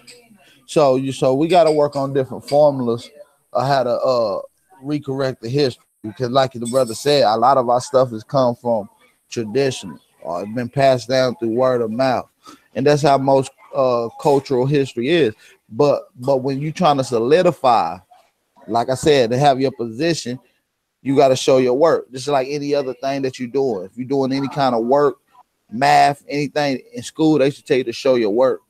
So we got to work on different formulas of how to recorrect the history, because like the brother said, a lot of our stuff has come from tradition or it's been passed down through word of mouth, and that's how most cultural history is. But when you're trying to solidify, like I said, to have your position, you got to show your work. Just like any other thing that you're doing. If you're doing any kind of work, math, anything in school, they should tell you to show your work.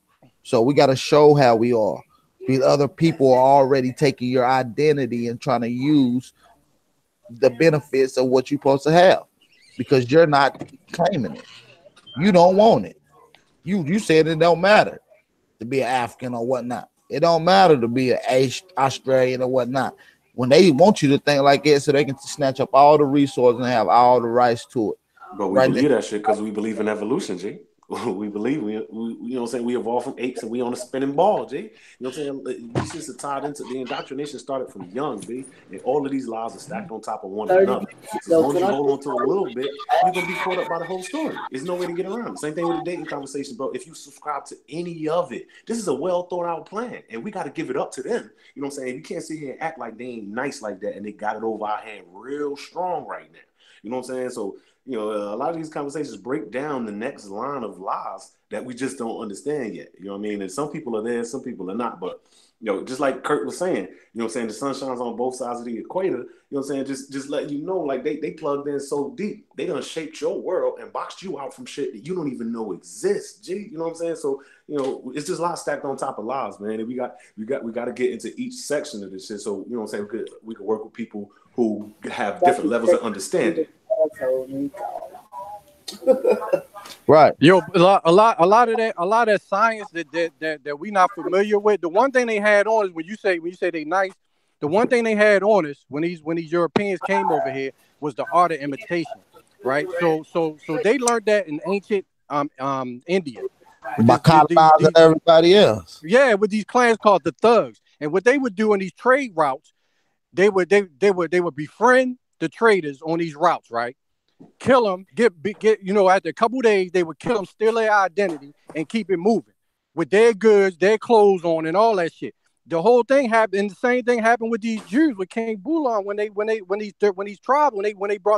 So we got to show how we are. Because other people are already taking your identity and trying to use the benefits of what you're supposed to have, because you're not claiming it. You don't want it. You said it don't matter to be an African or whatnot. It don't matter to be an Australian or whatnot. When they want you to think like that, so they can snatch up all the resources and have all the rights to it. But we believe that shit because we believe in evolution, G. We believe we you know what I'm saying, we evolved from apes and we on a spinning ball, G. You know what I'm saying? These shits are tied into the indoctrination started from young, B. And all of these lies are stacked on top of one another. So as long as you hold on to a little bit, you're gonna be caught up by the whole story. There's no way to get around it. Same thing with the dating conversation, bro. If you subscribe to any of it, this is a well thought out plan, and we got to give it up to them. You know what I'm saying? You can't sit here and act like they ain't nice like that, and they got it over our hand real strong right now. You know what I'm saying? So, you know, a lot of these conversations break down the next line of lies that we just don't understand yet. You know what I mean? And some people are there, some people are not. But, you know, just like Kurt was saying, you know what I'm saying, the sun shines on both sides of the equator. You know what I'm saying? Just let you know, like they plugged in so deep. They done shaped your world and boxed you out from shit that you don't even know exists. G, you know what I'm saying? So, you know, it's just lies stacked on top of lies, man. And we got to get into each section of this shit. So, you know what I'm saying, we could work with people who have different levels of understanding. Right. Yo, a lot of that science that we not familiar with. The one thing they had on is when you say they nice, the one thing they had on us when these Europeans came over here was the art of imitation, right? So they learned that in ancient India. By colonizing everybody else. Yeah, with these clans called the thugs. And what they would do in these trade routes, they would befriend the traders on these routes, right? Kill them, get after a couple of days, they would kill them, steal their identity, and keep it moving with their goods, their clothes on, and all that shit. The whole thing happened, and the same thing happened with these Jews with King Bulan when they brought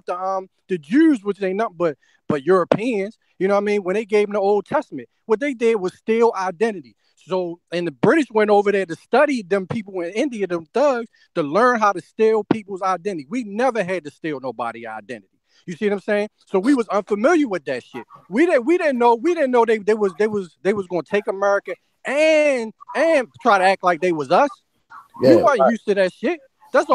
the Jews, which ain't nothing but Europeans, you know what I mean? When they gave them the Old Testament, what they did was steal identity. So, and the British went over there to study them people in India, them thugs, to learn how to steal people's identity. We never had to steal nobody's identity. You see what I'm saying? So we was unfamiliar with that shit. We didn't know they was gonna take America and try to act like they was us. Yeah, we weren't used to that shit. That's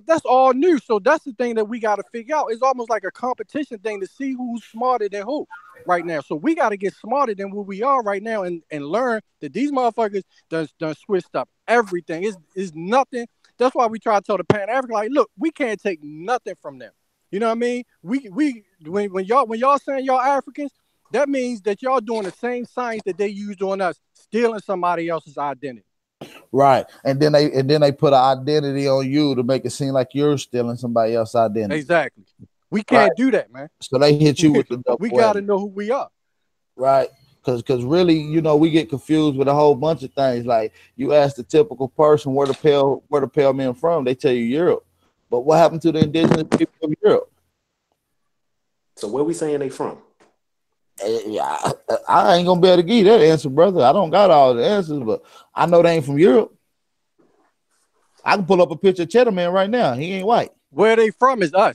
that's all new. So that's the thing that we got to figure out. It's almost like a competition thing to see who's smarter than who right now. So we got to get smarter than who we are right now and learn that these motherfuckers done switched up everything. It's nothing. That's why we try to tell the Pan-African, like, look, we can't take nothing from them. You know what I mean? When y'all saying y'all Africans, that means that y'all doing the same science that they used on us, stealing somebody else's identity. Right, and then they put an identity on you to make it seem like you're stealing somebody else's identity. Exactly. We can't do that, man. So they hit you with the we got to know who we are. Right, because really, you know, we get confused with a whole bunch of things. Like you ask the typical person where the pale men from, they tell you Europe. But what happened to the indigenous people of Europe? So where we saying they from? Yeah, I ain't gonna be able to give you that answer, brother. I don't got all the answers, but I know they ain't from Europe. I can pull up a picture of Cheddar Man right now. He ain't white. Where they from is us.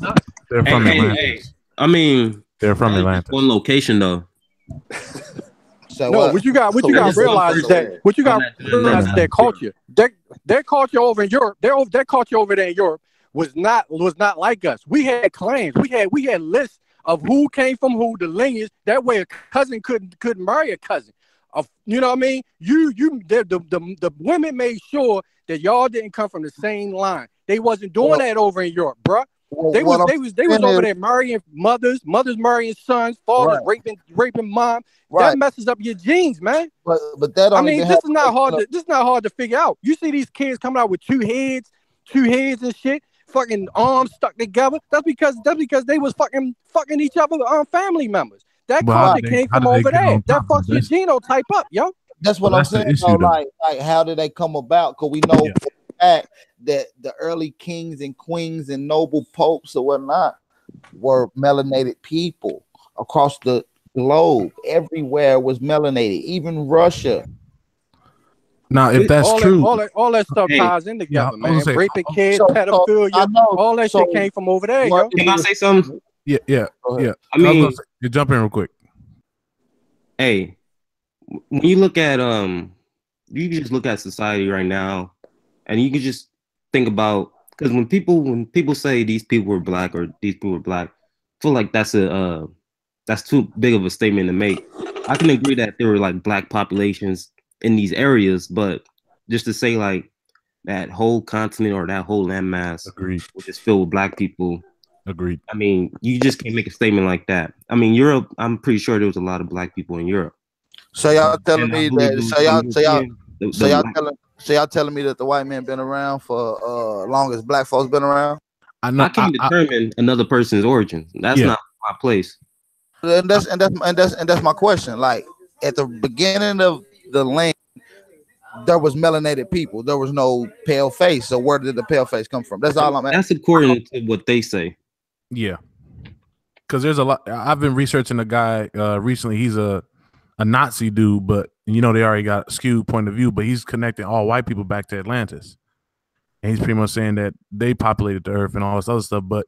They're from Atlanta. I mean, they're from Atlanta. One location though. So what you got realize is that culture. Their culture over in Europe, their culture over there in Europe was not like us. We had clans. We had lists of who came from who, the lineage. That way, a cousin couldn't marry a cousin. You know what I mean? The women made sure that y'all didn't come from the same line. They wasn't doing that over in Europe, bruh. They was over there marrying mothers marrying sons, fathers raping mom. Right. That messes up your genes, man. But that this is not hard. This is not hard to figure out. You see these kids coming out with two heads and shit, fucking arms stuck together. That's because they was fucking each other family members. That culture came from over there. That fucks your genotype up, yo. That's what I'm saying. Like how did they come about? Because we know for a fact that the early kings and queens and noble popes or whatnot were melanated people across the globe. Everywhere was melanated, even Russia. Now, if that's true, all that stuff ties in together, man. Raping kids, pedophilia, all that shit came from over there, yo. Can I say something? Yeah. I mean, you jump in real quick. Hey, when you look at you can just look at society right now, and you can just think about, because when people say these people were black or these people were black, I feel like that's too big of a statement to make. I can agree that there were like black populations in these areas, but just to say like that whole continent or that whole landmass was just filled with black people. Agreed. I mean, you just can't make a statement like that. I mean, Europe, I'm pretty sure there was a lot of black people in Europe. So y'all telling me that? So y'all telling me that the white man been around for long as black folks been around? I can't determine another person's origin. That's not my place. And that's my question. Like at the beginning of the land, there was melanated people. There was no pale face. So where did the pale face come from? That's all I'm asking. That's according to what they say. Yeah, because there's a lot. I've been researching a guy recently. He's a Nazi dude, but they already got a skewed point of view. But he's connecting all white people back to Atlantis, and he's pretty much saying that they populated the earth and all this other stuff. But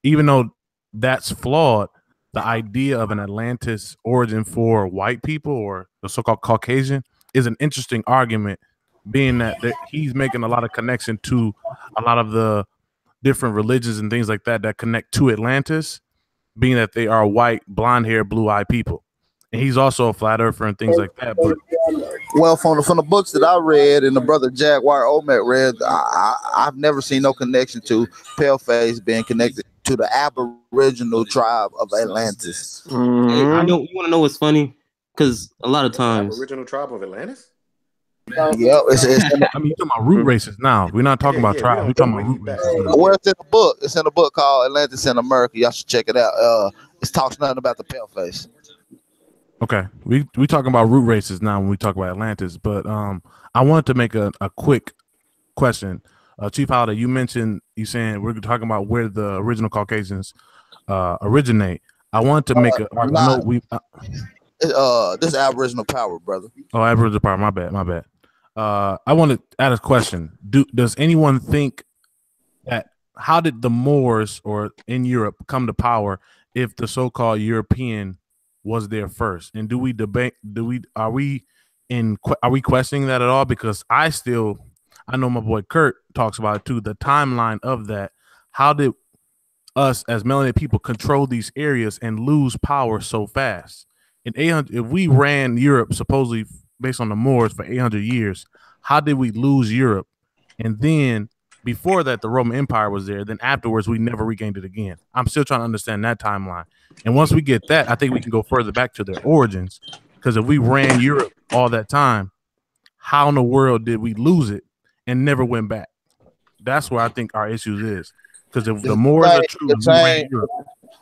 even though that's flawed, the idea of an Atlantis origin for white people or the so-called Caucasian is an interesting argument, being that he's making a lot of connection to a lot of the different religions and things like that connect to Atlantis, being that they are white, blonde-haired, blue-eyed people. And he's also a flat earther and things like that. But well, from the books that I read and the brother Jaguar Omet read, I've never seen no connection to paleface being connected to the Aboriginal tribe of Atlantis. Mm-hmm. I know. You want to know what's funny? Because a lot of times, Aboriginal tribe of Atlantis. Yeah, I mean, you're talking about root races now. We're not talking about tribes. We're talking about root races. Well, it's in a book. It's in a book called Atlantis in America. Y'all should check it out. It talks nothing about the paleface. Okay, we talking about root races now when we talk about Atlantis. But I wanted to make a quick question. Chief Holiday, you saying we're talking about where the original Caucasians originate. I want to make this is Aboriginal power, brother. Oh, Aboriginal power. My bad. I want to add a question. Does anyone think that how did the Moors or in Europe come to power if the so-called European was there first? And are we questioning that at all? Because I know my boy Kurt talks about it too. The timeline of that. How did us as melanated people control these areas and lose power so fast? In 800, if we ran Europe supposedly based on the Moors for 800 years, how did we lose Europe? And then before that, the Roman Empire was there. Then afterwards, we never regained it again. I'm still trying to understand that timeline. And once we get that, I think we can go further back to their origins. Because if we ran Europe all that time, how in the world did we lose it and never went back? That's where I think our issues is. Because if the Moors are true, we ran Europe.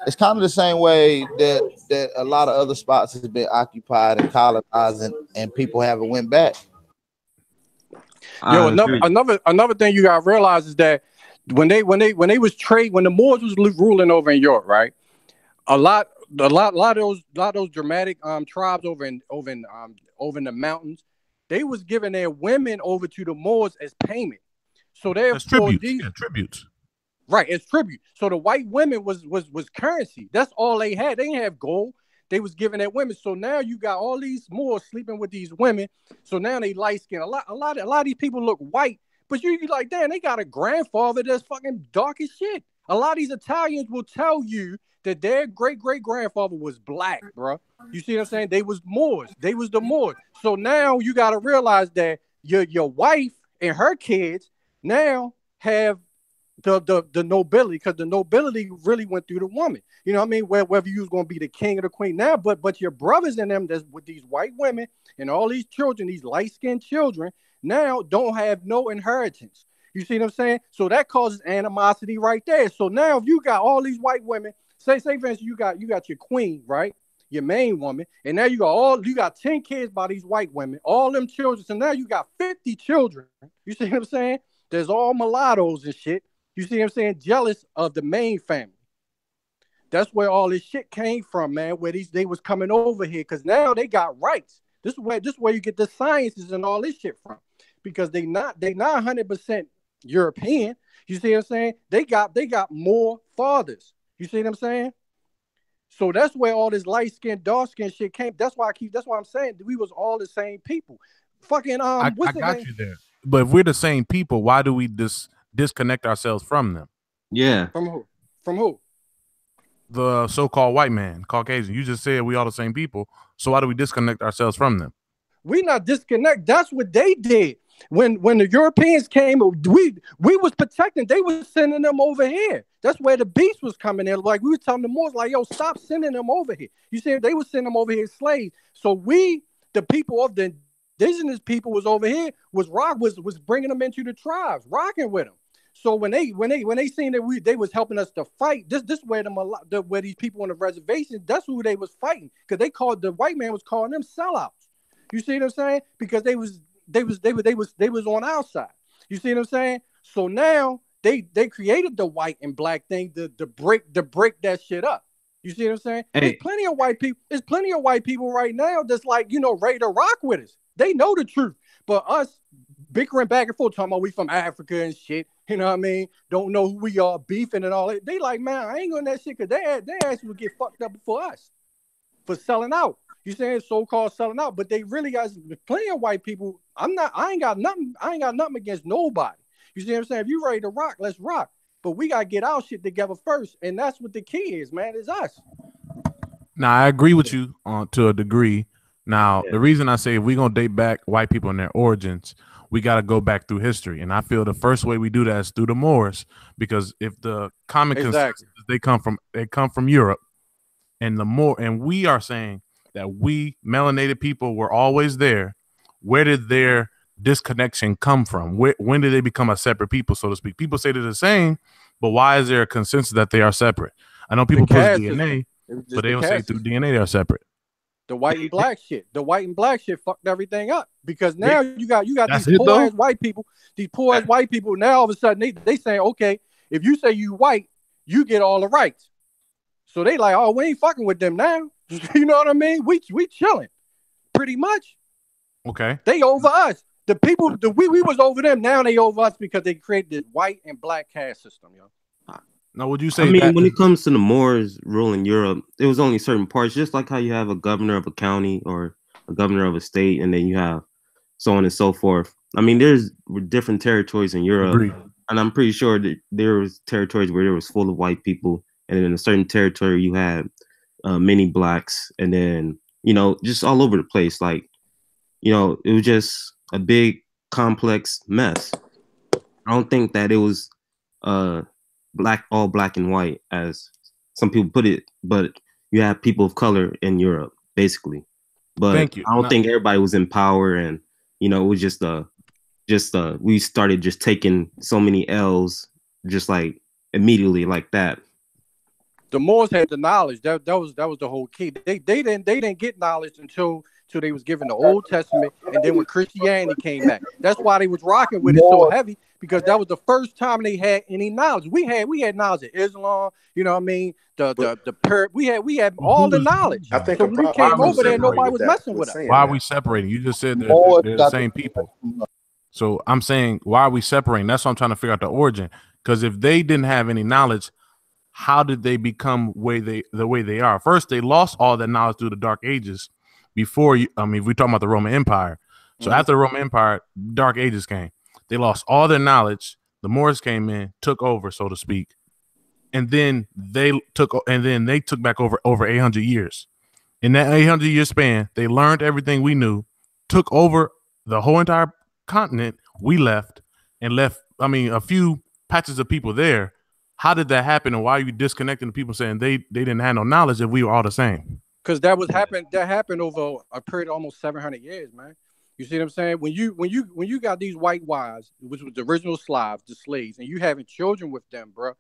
It's kind of the same way that a lot of other spots has been occupied and colonized, and people haven't went back. Yo, another thing you gotta realize is that when they was when the Moors was ruling over in Europe, right? A lot of those dramatic tribes over in the mountains, they was giving their women over to the Moors as payment. So therefore, tributes. Right, it's tribute. So the white women was currency. That's all they had. They didn't have gold. They was giving that women. So now you got all these Moors sleeping with these women. So now they light skin. A lot of these people look white But you like, damn, they got a grandfather that's fucking dark as shit. A lot of these Italians will tell you that their great-great-grandfather was black, bro. You see what I'm saying? They was Moors. They was the Moors. So now you got to realize that your wife and her kids now have the nobility, because the nobility really went through the woman. You know what I mean? Whether you was going to be the king or the queen now, but your brothers and them that's with these white women and all these children, these light-skinned children, now don't have no inheritance. You see what I'm saying? So that causes animosity right there. So now if you got all these white women, say for instance, you got your queen, right? Your main woman, and now you got 10 kids by these white women, all them children. So now you got 50 children. You see what I'm saying? There's all mulattoes and shit. You see what I'm saying? Jealous of the main family. That's where all this shit came from, man. Where they was coming over here, because now they got rights. This is where you get the sciences and all this shit from, because they not 100% European. You see what I'm saying? They got more fathers. You see what I'm saying? So that's where all this light skin, dark skin shit came. That's why I'm saying we was all the same people. Fucking I got you there. But if we're the same people, why do we disconnect ourselves from them? Yeah. From who? The so-called white man, Caucasian. You just said we all the same people. So why do we disconnect ourselves from them? We not disconnect. That's what they did. When the Europeans came, we was protecting. They was sending them over here. That's where the beast was coming in. Like we was telling the Moors, like, yo, stop sending them over here. You see, they was sending them over here as slaves. So we, the people of the indigenous people, was over here. Was bringing them into the tribes, rocking with them. So when they seen that they was helping us to fight, this where where these people on the reservation, that's who they was fighting, because the white man was calling them sellouts. You see what I'm saying? Because they was on our side. You see what I'm saying? So now they created the white and black thing to break that shit up. You see what I'm saying? Hey. There's plenty of white people. There's plenty of white people right now that's like, ready to rock with us. They know the truth. But us bickering back and forth, talking about we from Africa and shit, you know what I mean? Don't know who we are, beefing and all that. They like, man, I ain't going that shit, because they actually would get fucked up before us for selling out. You saying so-called selling out, but they really got plenty of white people. I ain't got nothing against nobody. You see what I'm saying? If you ready to rock, let's rock. But we gotta get our shit together first, and that's what the key is, man. Is us. Now I agree with you to a degree. Now the reason I say if we're gonna date back white people and their origins, we gotta go back through history, and I feel the first way we do that is through the Moors, because if the common consensus they come from Europe, and we are saying that we melanated people were always there. Where did their disconnection come from? When did they become a separate people, so to speak? People say they're the same, but why is there a consensus that they are separate? I know people push DNA, but they don't say through DNA they are separate. The white and black shit. The white and black shit fucked everything up, because now you got these poor ass white people. These poor ass white people now all of a sudden they say, okay, if you say you white, you get all the rights. So they like, oh, we ain't fucking with them now. You know what I mean? We chilling, pretty much. Okay. They over us. The people, we was over them. Now they over us because they created this white and black caste system, yo. Now, would you say? I mean, when it comes to the Moors ruling Europe, it was only certain parts, just like how you have a governor of a county or a governor of a state, and then you have so on and so forth. I mean, there's different territories in Europe, and I'm pretty sure that there was territories where there was full of white people, and in a certain territory you had many blacks, and then just all over the place. Like, it was just a big complex mess. I don't think that it was all black and white, as some people put it, but you have people of color in Europe, basically. But I don't think everybody was in power, and it was just we started just taking so many L's just like immediately like that. The Moors had the knowledge. That was the whole key. They didn't get knowledge until they was given the Old Testament, and then when Christianity came back. That's why they was rocking with it so heavy, because that was the first time they had any knowledge. We had knowledge of Islam, you know what I mean? We had all the knowledge. I think so when we came over there, nobody was messing with us. Why are we separating? You just said they're the same people. So I'm saying, why are we separating? That's what I'm trying to figure out the origin. Because if they didn't have any knowledge, how did they become the way they are? First, they lost all that knowledge through the Dark Ages. Before we're talking about the Roman Empire. So after the Roman Empire, Dark Ages came. They lost all their knowledge. The Moors came in, took over, so to speak, and then they took back over 800 years. In that 800-year span, they learned everything we knew, took over the whole entire continent. We left a few patches of people there. How did that happen, and why are you disconnecting the people saying they didn't have no knowledge if we were all the same? Because that happened over a period of almost 700 years, man. You see what I'm saying? When you got these white wives, which was the original Slavs, the slaves, and you having children with them, bro.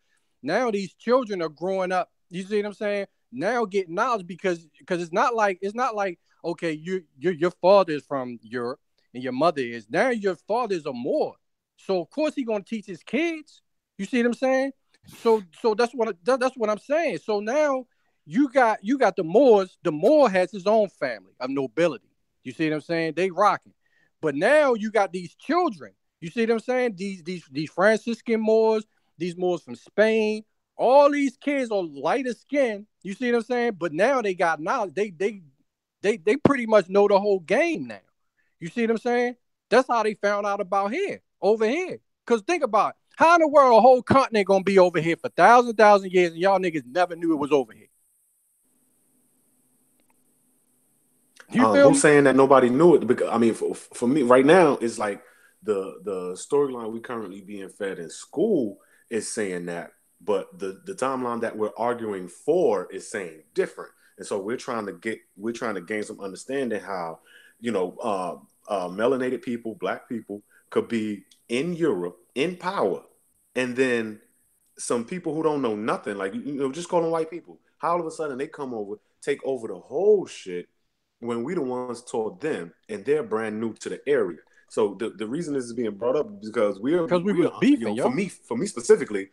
Now these children are growing up. You see what I'm saying? Now getting knowledge because it's not like okay, your father is from Europe and your mother is. Now your father is a Moor, so of course he's gonna teach his kids. You see what I'm saying? So that's what I'm saying. So now you got the Moors. The Moor has his own family of nobility. You see what I'm saying? They rocking. But now you got these children. You see what I'm saying? These Franciscan Moors, these Moors from Spain. All these kids are lighter skin. You see what I'm saying? But now they got knowledge. They pretty much know the whole game now. You see what I'm saying? That's how they found out about over here. Because think about it. How in the world a whole continent gonna be over here for thousand years and y'all niggas never knew it was over here? Who's saying that nobody knew it? Because I mean, for me right now, it's like the storyline we currently being fed in school is saying that, but the timeline that we're arguing for is saying different. And so we're trying to gain some understanding how, melanated people, black people could be in Europe in power, and then some people who don't know nothing, like just call them white people, how all of a sudden they come over, take over the whole shit when we the ones taught them and they're brand new to the area. So the reason this is being brought up is because we were beefing. For me specifically,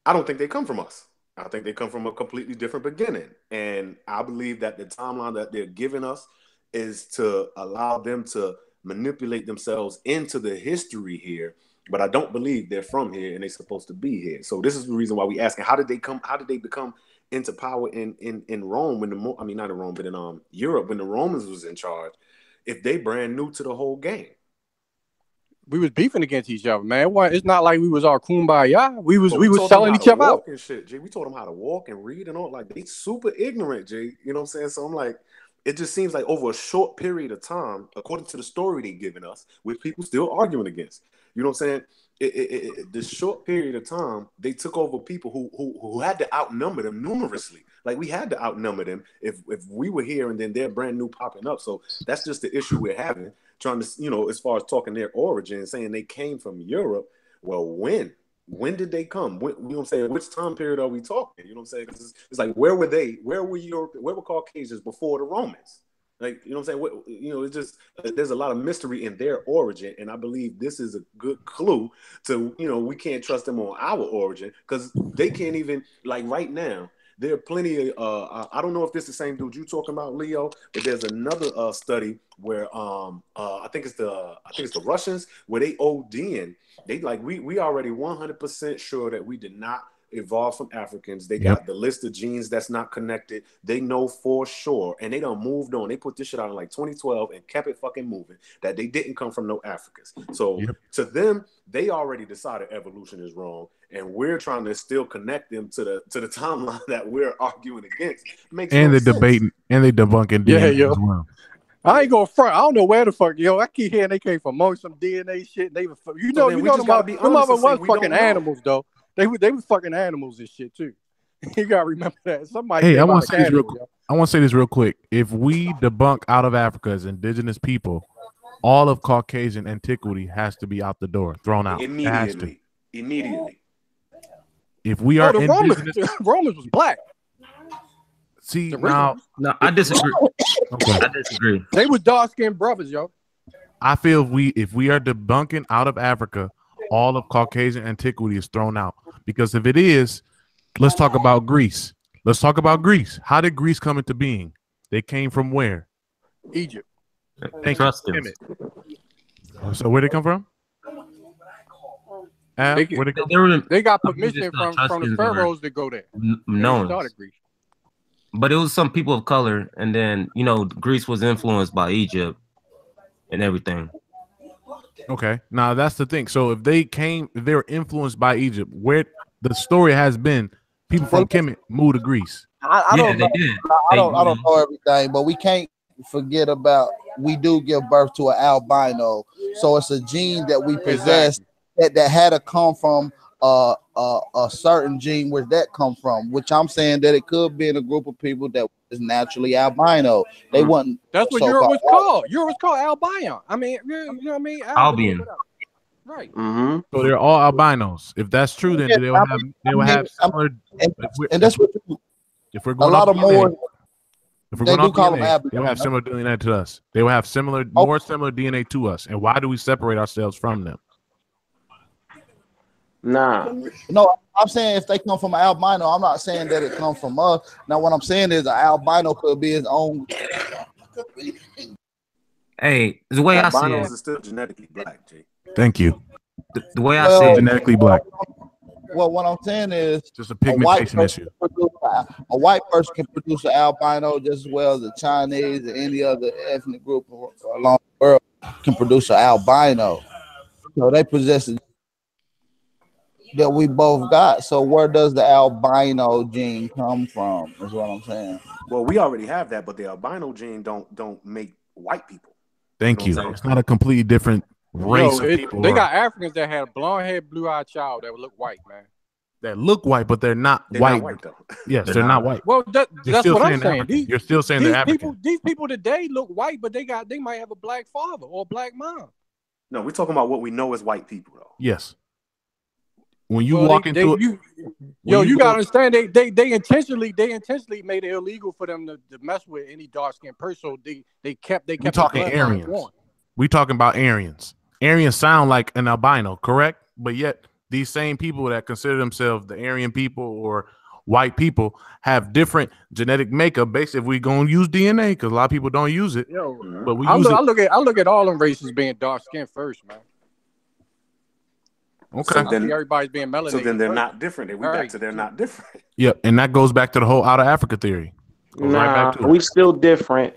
I don't think they come from us. I think they come from a completely different beginning. And I believe that the timeline that they're giving us is to allow them to manipulate themselves into the history here. But I don't believe they're from here and they're supposed to be here. So this is the reason why we asking, how did they become into power in Rome not in Rome, but in Europe when the Romans was in charge, if they brand new to the whole game? We was beefing against each other, man. It's not like we was all kumbaya. We was selling each other out. And shit, Jay. We taught them how to walk and read and all. Like, they super ignorant, Jay. You know what I'm saying? So I'm like, it just seems like over a short period of time, according to the story they're giving us, which people still arguing against. You know what I'm saying? This short period of time, they took over people who had to outnumber them numerously. Like, we had to outnumber them if we were here and then they're brand new popping up. So that's just the issue we're having. Trying to, as far as talking their origin, saying they came from Europe. Well, when did they come? You know what I'm saying? Which time period are we talking? You know what I'm saying? It's like, where were they? Where were Europe? Where were Caucasians before the Romans? Like, you know what I'm saying? It's just, there's a lot of mystery in their origin. And I believe this is a good clue to, we can't trust them on our origin because they can't even, like right now, there are plenty of, I don't know if this is the same dude you talking about, Leo, but there's another study where I think it's the Russians where they ODing. They like, we already 100% sure that we did not evolved from Africans. They got the list of genes that's not connected. They know for sure, and they done moved on. They put this shit out in like 2012 and kept it fucking moving, that they didn't come from no Africans. So to them, they already decided evolution is wrong, and we're trying to still connect them to the timeline that we're arguing against. They're debating and they debunking DNA as well. I ain't gonna front. I don't know where the fuck, I keep hearing they came from some DNA shit. They were, them was fucking animals though. They were fucking animals and shit too. You gotta remember that. Somebody. Hey, I want to say this real quick. If we debunk out of Africa as indigenous people, all of Caucasian antiquity has to be out the door, thrown out. Immediately. If we are Romans was black. See, now, no, I disagree. Okay. I disagree. They were dark-skinned brothers, yo. I feel if we are debunking out of Africa, all of Caucasian antiquity is thrown out. Because if it is, let's talk about Greece. How did Greece come into being? They came from where? Egypt. So where they come from? They got permission from the pharaohs to go there. No. But it was some people of color, and then Greece was influenced by Egypt and everything. Okay, now that's the thing. So if they were influenced by Egypt, where the story has been, people from Kemet moved to Greece. I don't know. I don't know everything, but we can't forget about we do give birth to an albino, so it's a gene that we possess that had to come from a certain gene. Where that come from? Which I'm saying that it could be in a group of people that was naturally albino. They wasn't. That's what Europe was called. Europe was called albino. I mean, you know what I mean? Albion. Right. So they're all albinos. If that's true, then they will have similar. And that's what if we're going a lot of more. If we're going off DNA, they will have similar DNA to us. They will have more similar DNA to us. And why do we separate ourselves from them? Nah. No, I'm saying if they come from an albino, I'm not saying that it comes from us. Now, what I'm saying is an albino could be his own. Hey, the way I see albinos it, are still genetically black, Jay. Thank you. The way I see it, genetically black. Well, what I'm saying is just a pigmentation issue. A white person can produce an albino just as well as a Chinese or any other ethnic group along the world can produce an albino. So they possess it that we both got. So where does the albino gene come from? Is what I'm saying. Well, we already have that, but the albino gene don't make white people. Thank you. It's not a completely different race of people. They got Africans that had a blonde head, blue eyed child that would look white, man. That look white, but they're not white. Not white though. Yes, they're not white. Well, that's what I'm saying. You're still saying they're African. These people today look white, but they might have a black father or a black mom. No, we're talking about what we know as white people, though. Yes. When you walk into you gotta understand they intentionally made it illegal for them to mess with any dark skinned person. So they kept. We talking Aryans. We talking about Aryans. Aryans sound like an albino, correct? But yet these same people that consider themselves the Aryan people or white people have different genetic makeup. Basically, if we gonna use DNA, because a lot of people don't use it. But I look at all them races being dark skinned first, man. Okay. So then everybody's being melanated. So then they're not different. We back to they're not different. Yep, and that goes back to the whole out of Africa theory. Nah, we still different.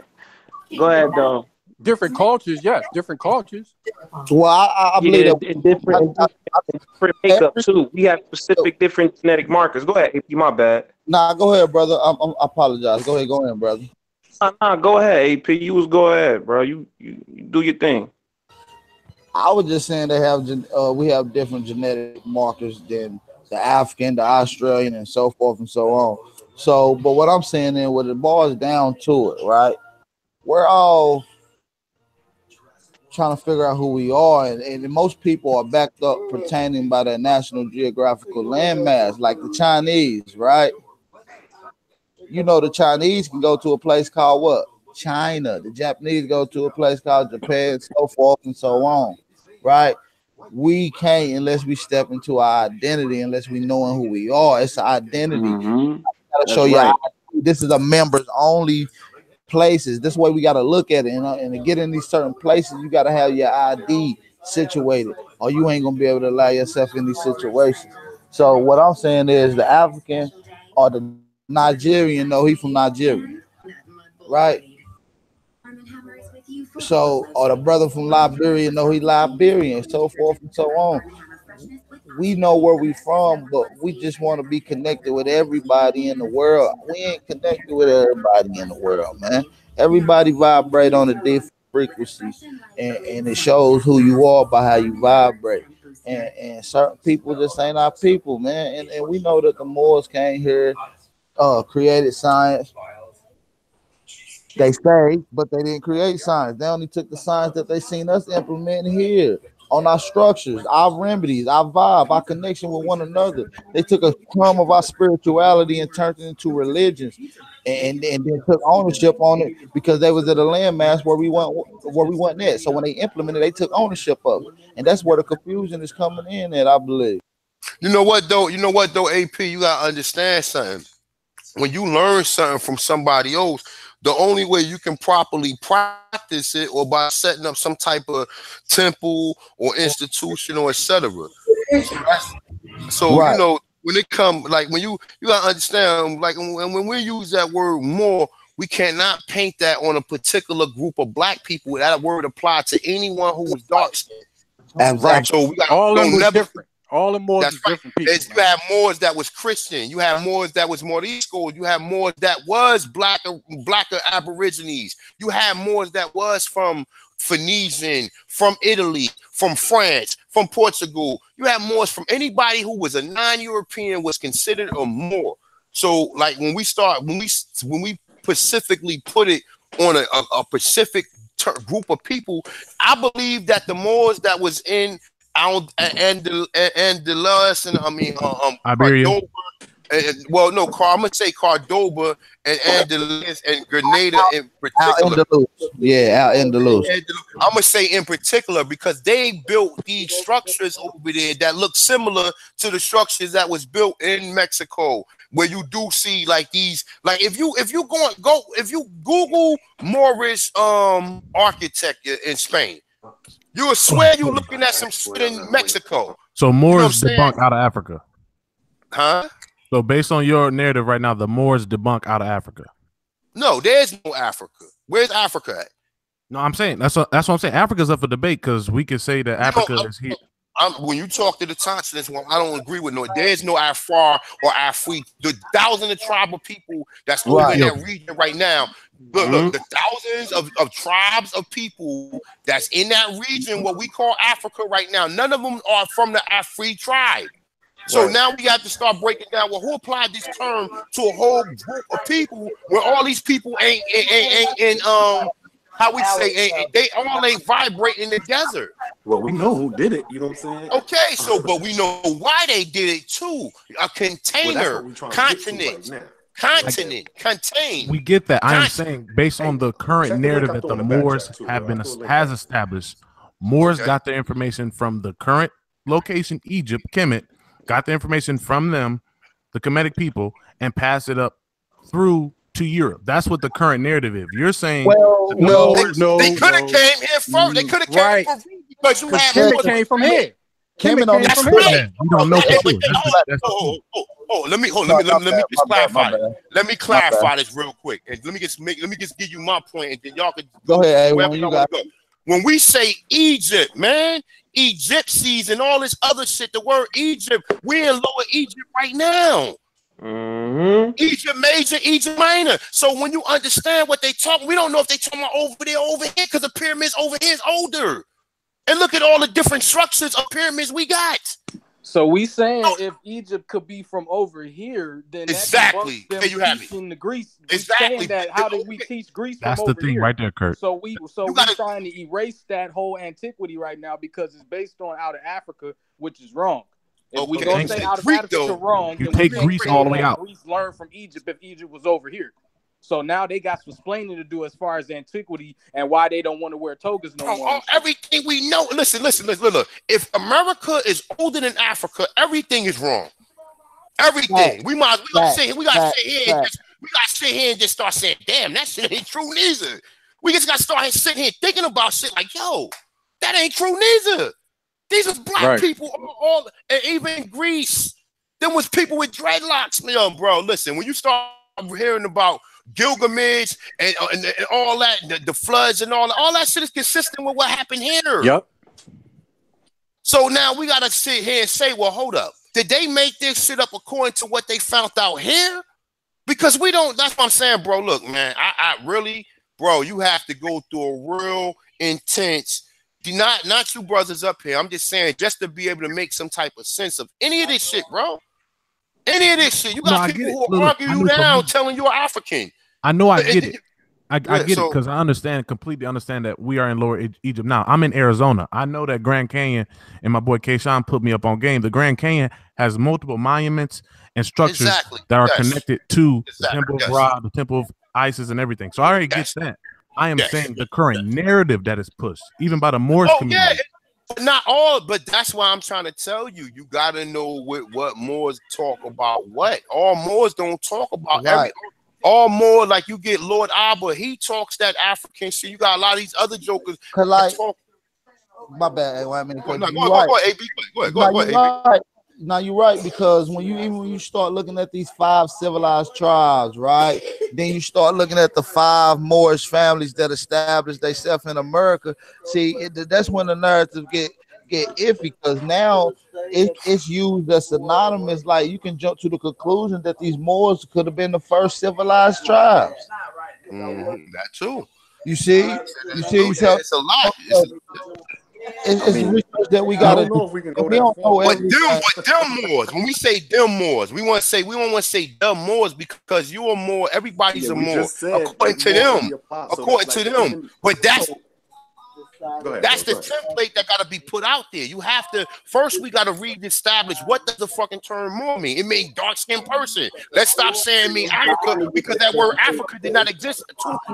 Go ahead, though. Different cultures, yes, different cultures. Well, I believe that different makeup too. We have specific different genetic markers. Go ahead, AP. My bad. Nah, go ahead, brother. I apologize. Go ahead, brother. Nah, go ahead, AP. Go ahead, bro. You do your thing. I was just saying we have different genetic markers than the African, the Australian, and so forth and so on. So, but what I'm saying is, when it boils down to it, right? We're all trying to figure out who we are, and most people are backed up pertaining by their National Geographical landmass, like the Chinese, right? You know, the Chinese can go to a place called what? China. The Japanese go to a place called Japan, so forth and so on, right? We can't unless we step into our identity, unless we know who we are. It's an identity. I gotta show you. This is a members only places. This way we got to look at it, and to get in these certain places, you got to have your ID situated, or you ain't gonna be able to allow yourself in these situations. So what I'm saying is, the African or the Nigerian, no, he from Nigeria, right? So, or the brother from Liberia, no, he Liberian, so forth and so on. We know where we from, but we just want to be connected with everybody in the world. We ain't connected with everybody in the world, man. Everybody vibrate on a different frequency, and it shows who you are by how you vibrate. And certain people just ain't our people, man. And we know that the Moors came here, created science. They say, but they didn't create science. They only took the science that they seen us implementing here on our structures, our remedies, our vibe, our connection with one another. They took a crumb of our spirituality and turned it into religions, and then took ownership on it because they was at a landmass where we wasn't at. So when they implemented, they took ownership of it, and that's where the confusion is coming in at, I believe. You know what though, AP, you gotta understand something. When you learn something from somebody else, the only way you can properly practice it or by setting up some type of temple or institution or etc. So right. You know, when it come, like when you gotta understand, like when we use that word more, we cannot paint that on a particular group of black people. That word apply to anyone who was dark skinned. Right. So we got all of them different. All the Moors is different people. You have Moors that was Christian. You have Moors that was Morisco. You have Moors that was blacker Aborigines. You have Moors that was from Phoenician, from Italy, from France, from Portugal. You have Moors from anybody who was a non-European was considered a Moor. So, like when we specifically put it on a specific group of people, I believe that the Moors that was in Andalus and Iberia. Cordoba, I'm gonna say Cordoba and Andalus and Grenada in particular. Al-Andalus. I'm gonna say in particular because they built these structures over there that look similar to the structures that was built in Mexico, where you do see like these, like if you Google Moorish architecture in Spain, you will swear you're looking at some shit in Mexico. So Moors debunk out of Africa. Huh? So based on your narrative right now, the Moors debunk out of Africa. No, there's no Africa. Where's Africa at? No, I'm saying that's what I'm saying. Africa's up for debate because we could say that Africa is here. When you talk to the Tonsilists, I don't agree with no. There's no Afar or Afri. The thousands of tribal people that's over in that region right now. Look, the thousands of tribes of people that's in that region, what we call Africa right now, none of them are from the Afri tribe. So now we have to start breaking down. Well, who applied this term to a whole group of people where all these people ain't how we say they all ain't vibrating in the desert. Well, we know who did it. You know what I'm saying? Okay, so but we know why they did it too. A container, continent, contain. We get that. I am saying based on the current narrative that the Moors has established, Moors got their information from the current location, Egypt, Kemet, got the information from them, the Kemetic people, and passed it up through to Europe. That's what the current narrative is. You're saying they could have came here first. They could have came from because you have Kemet came from here. Kemet came from here. We don't know for sure. Let me just clarify. Let me clarify this real quick, and let me just give you my point, and then y'all can go ahead. When we say Egypt, man, Egyptians and all this other shit, the word Egypt, we're in Lower Egypt right now. Egypt Major, Egypt Minor. So when you understand what they talk, we don't know if they talking about over there, over here, because the pyramids over here is older. And look at all the different structures of pyramids we got. So we saying if Egypt could be from over here, then exactly. Them you have it. The Greece. Exactly. That how did we teach Greece? That's from the over thing here? right there, Kurt. So we're trying to erase that whole antiquity right now because it's based on out of Africa, which is wrong. If we don't say out of Africa wrong, you take Greece all the way out. Greece learned from Egypt if Egypt was over here. So now they got some explaining to do as far as antiquity and why they don't want to wear togas no more. Everything we know. Listen. Look. If America is older than Africa, everything is wrong. Everything. We gotta sit here and just start saying, "Damn, that shit ain't true neither." We just gotta start sitting here thinking about shit like, "Yo, that ain't true neither." These was black people, all and even Greece. There was people with dreadlocks, bro. Listen, when you start hearing about Gilgamesh and all that, the floods and all that shit is consistent with what happened here. Yep. So now we gotta sit here and say, well, hold up. Did they make this shit up according to what they found out here? Because we don't, that's what I'm saying, bro. Look, man, I really, bro, you have to go through a real intense, not you brothers up here. I'm just saying, just to be able to make some type of sense of any of this shit, bro. Any of this shit. You got people who argue you down telling you're African. I know I get it. I get it because I completely understand that we are in Lower Egypt now. I'm in Arizona. I know that Grand Canyon, and my boy K-Shine put me up on game. The Grand Canyon has multiple monuments and structures that are connected to the Temple of Ra, the Temple of Isis, and everything. So I already get that. I am saying the current narrative that is pushed, even by the Moors community. Not all, but that's why I'm trying to tell you. You got to know what Moors talk about. What all Moors don't talk about. All more like you get Lord Abba, he talks that African shit. You got a lot of these other jokers. My bad. Go ahead. Now you're right, because when you start looking at these 5 civilized tribes, right? Then you start looking at the 5 Moorish families that established themselves in America. See, that's when the narrative get iffy because now it's used as synonymous. Like you can jump to the conclusion that these Moors could have been the first civilized tribes. That too. You see, it's a lot. It's research that we got to do. But them Moors. When we say them Moors, we want to say them Moors because you are more. Everybody's a Moor according to them. According to them, but that's the template that got to be put out there. You have to first. We got to reestablish what does the fucking term Moor mean. It means dark skinned person. Let's stop saying mean Africa because that word Africa did not exist.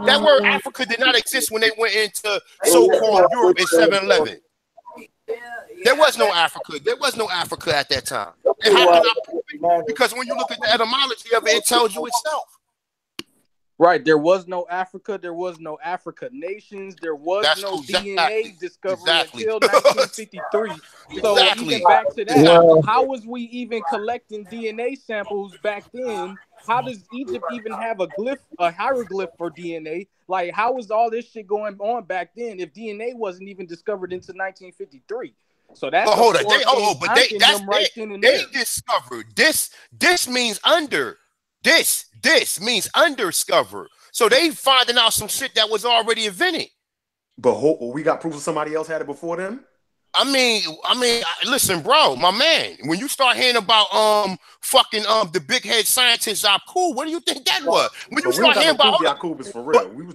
That word Africa did not exist when they went into so-called Europe in 7-11. There was no Africa. There was no Africa at that time. Because when you look at the etymology of it, it tells you itself. Right, there was no Africa, there was no Africa nations, there was no DNA discovery until 1953. So even back to that, how was we even collecting DNA samples back then? How does Egypt even have a hieroglyph for DNA? Like, how was all this shit going on back then if DNA wasn't even discovered until 1953? So that's they discovered this. This means under. This means undiscovered. So they finding out some shit that was already invented. But we got proof of somebody else had it before them. I mean, listen, bro, my man. When you start hearing about the big head scientist Yakub, what do you think that was? When you start hearing about Yakub is for real. We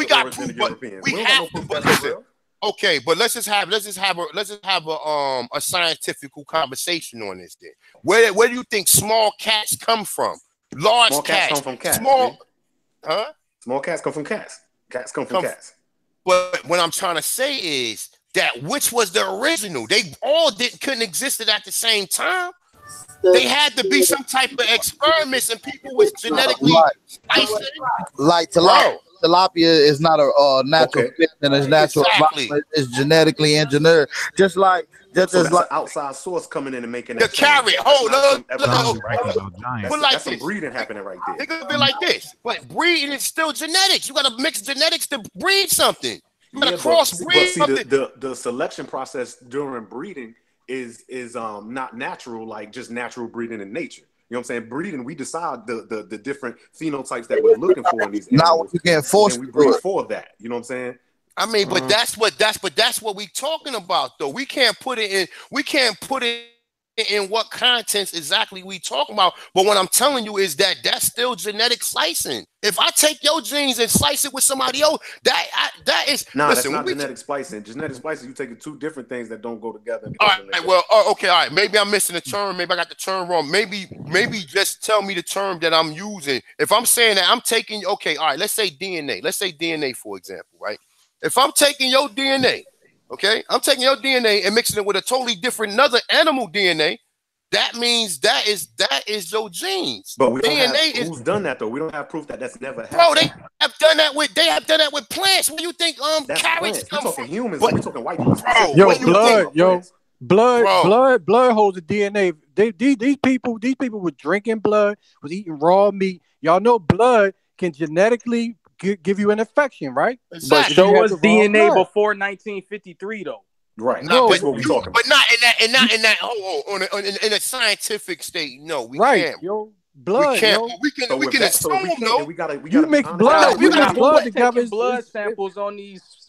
got proof, but we have to. But listen, okay, but let's just have a scientific conversation on this. Then, where do you think small cats come from? Large cats come from cats. Small cats come from cats. Cats come from cats. But what I'm trying to say is that which was the original? They all couldn't exist at the same time. They had to be some type of experiments, and people was genetically spiced. Like tilapia is not a natural fit, and it's natural. Exactly. It's genetically engineered, just like like outside source coming in and making the carrot. Hold up, that's some breeding happening right there. It could be like this, but breeding is still genetics. You got to mix genetics to breed something. You got to crossbreed something. The selection process during breeding is not natural, like just natural breeding in nature. You know what I'm saying? Breeding, we decide the different phenotypes that we're looking for in these animals. Now you can't force we breed for that. You know what I'm saying? I mean, but that's what we talking about, though. We can't put it in what contents exactly we talking about. But what I'm telling you is that's still genetic slicing. If I take your genes and slice it with somebody else, that is that's not genetic splicing. Genetic splicing, you taking two different things that don't go together. All right. Maybe I'm missing the term. Maybe I got the term wrong. Maybe just tell me the term that I'm using. If I'm saying that I'm taking, all right, let's say DNA. Let's say DNA, for example, right? If I'm taking your DNA, I'm taking your DNA and mixing it with a totally different another animal DNA, that means that is your genes. But we don't DNA who's done that though? We don't have proof that that's never happened. Bro, they have done that with plants. What do you think? Carrots come from humans. We're talking white people. Blood holds the DNA. These people were drinking blood, was eating raw meat. Y'all know blood can genetically give you an infection, right? Exactly. But show us DNA before 1953, though. Right. That's what we talking about. But not in that in a scientific state. No, we can't. Yo, blood. We can't. Yo. We can assume though. You mix blood. We got blood together. Blood samples on these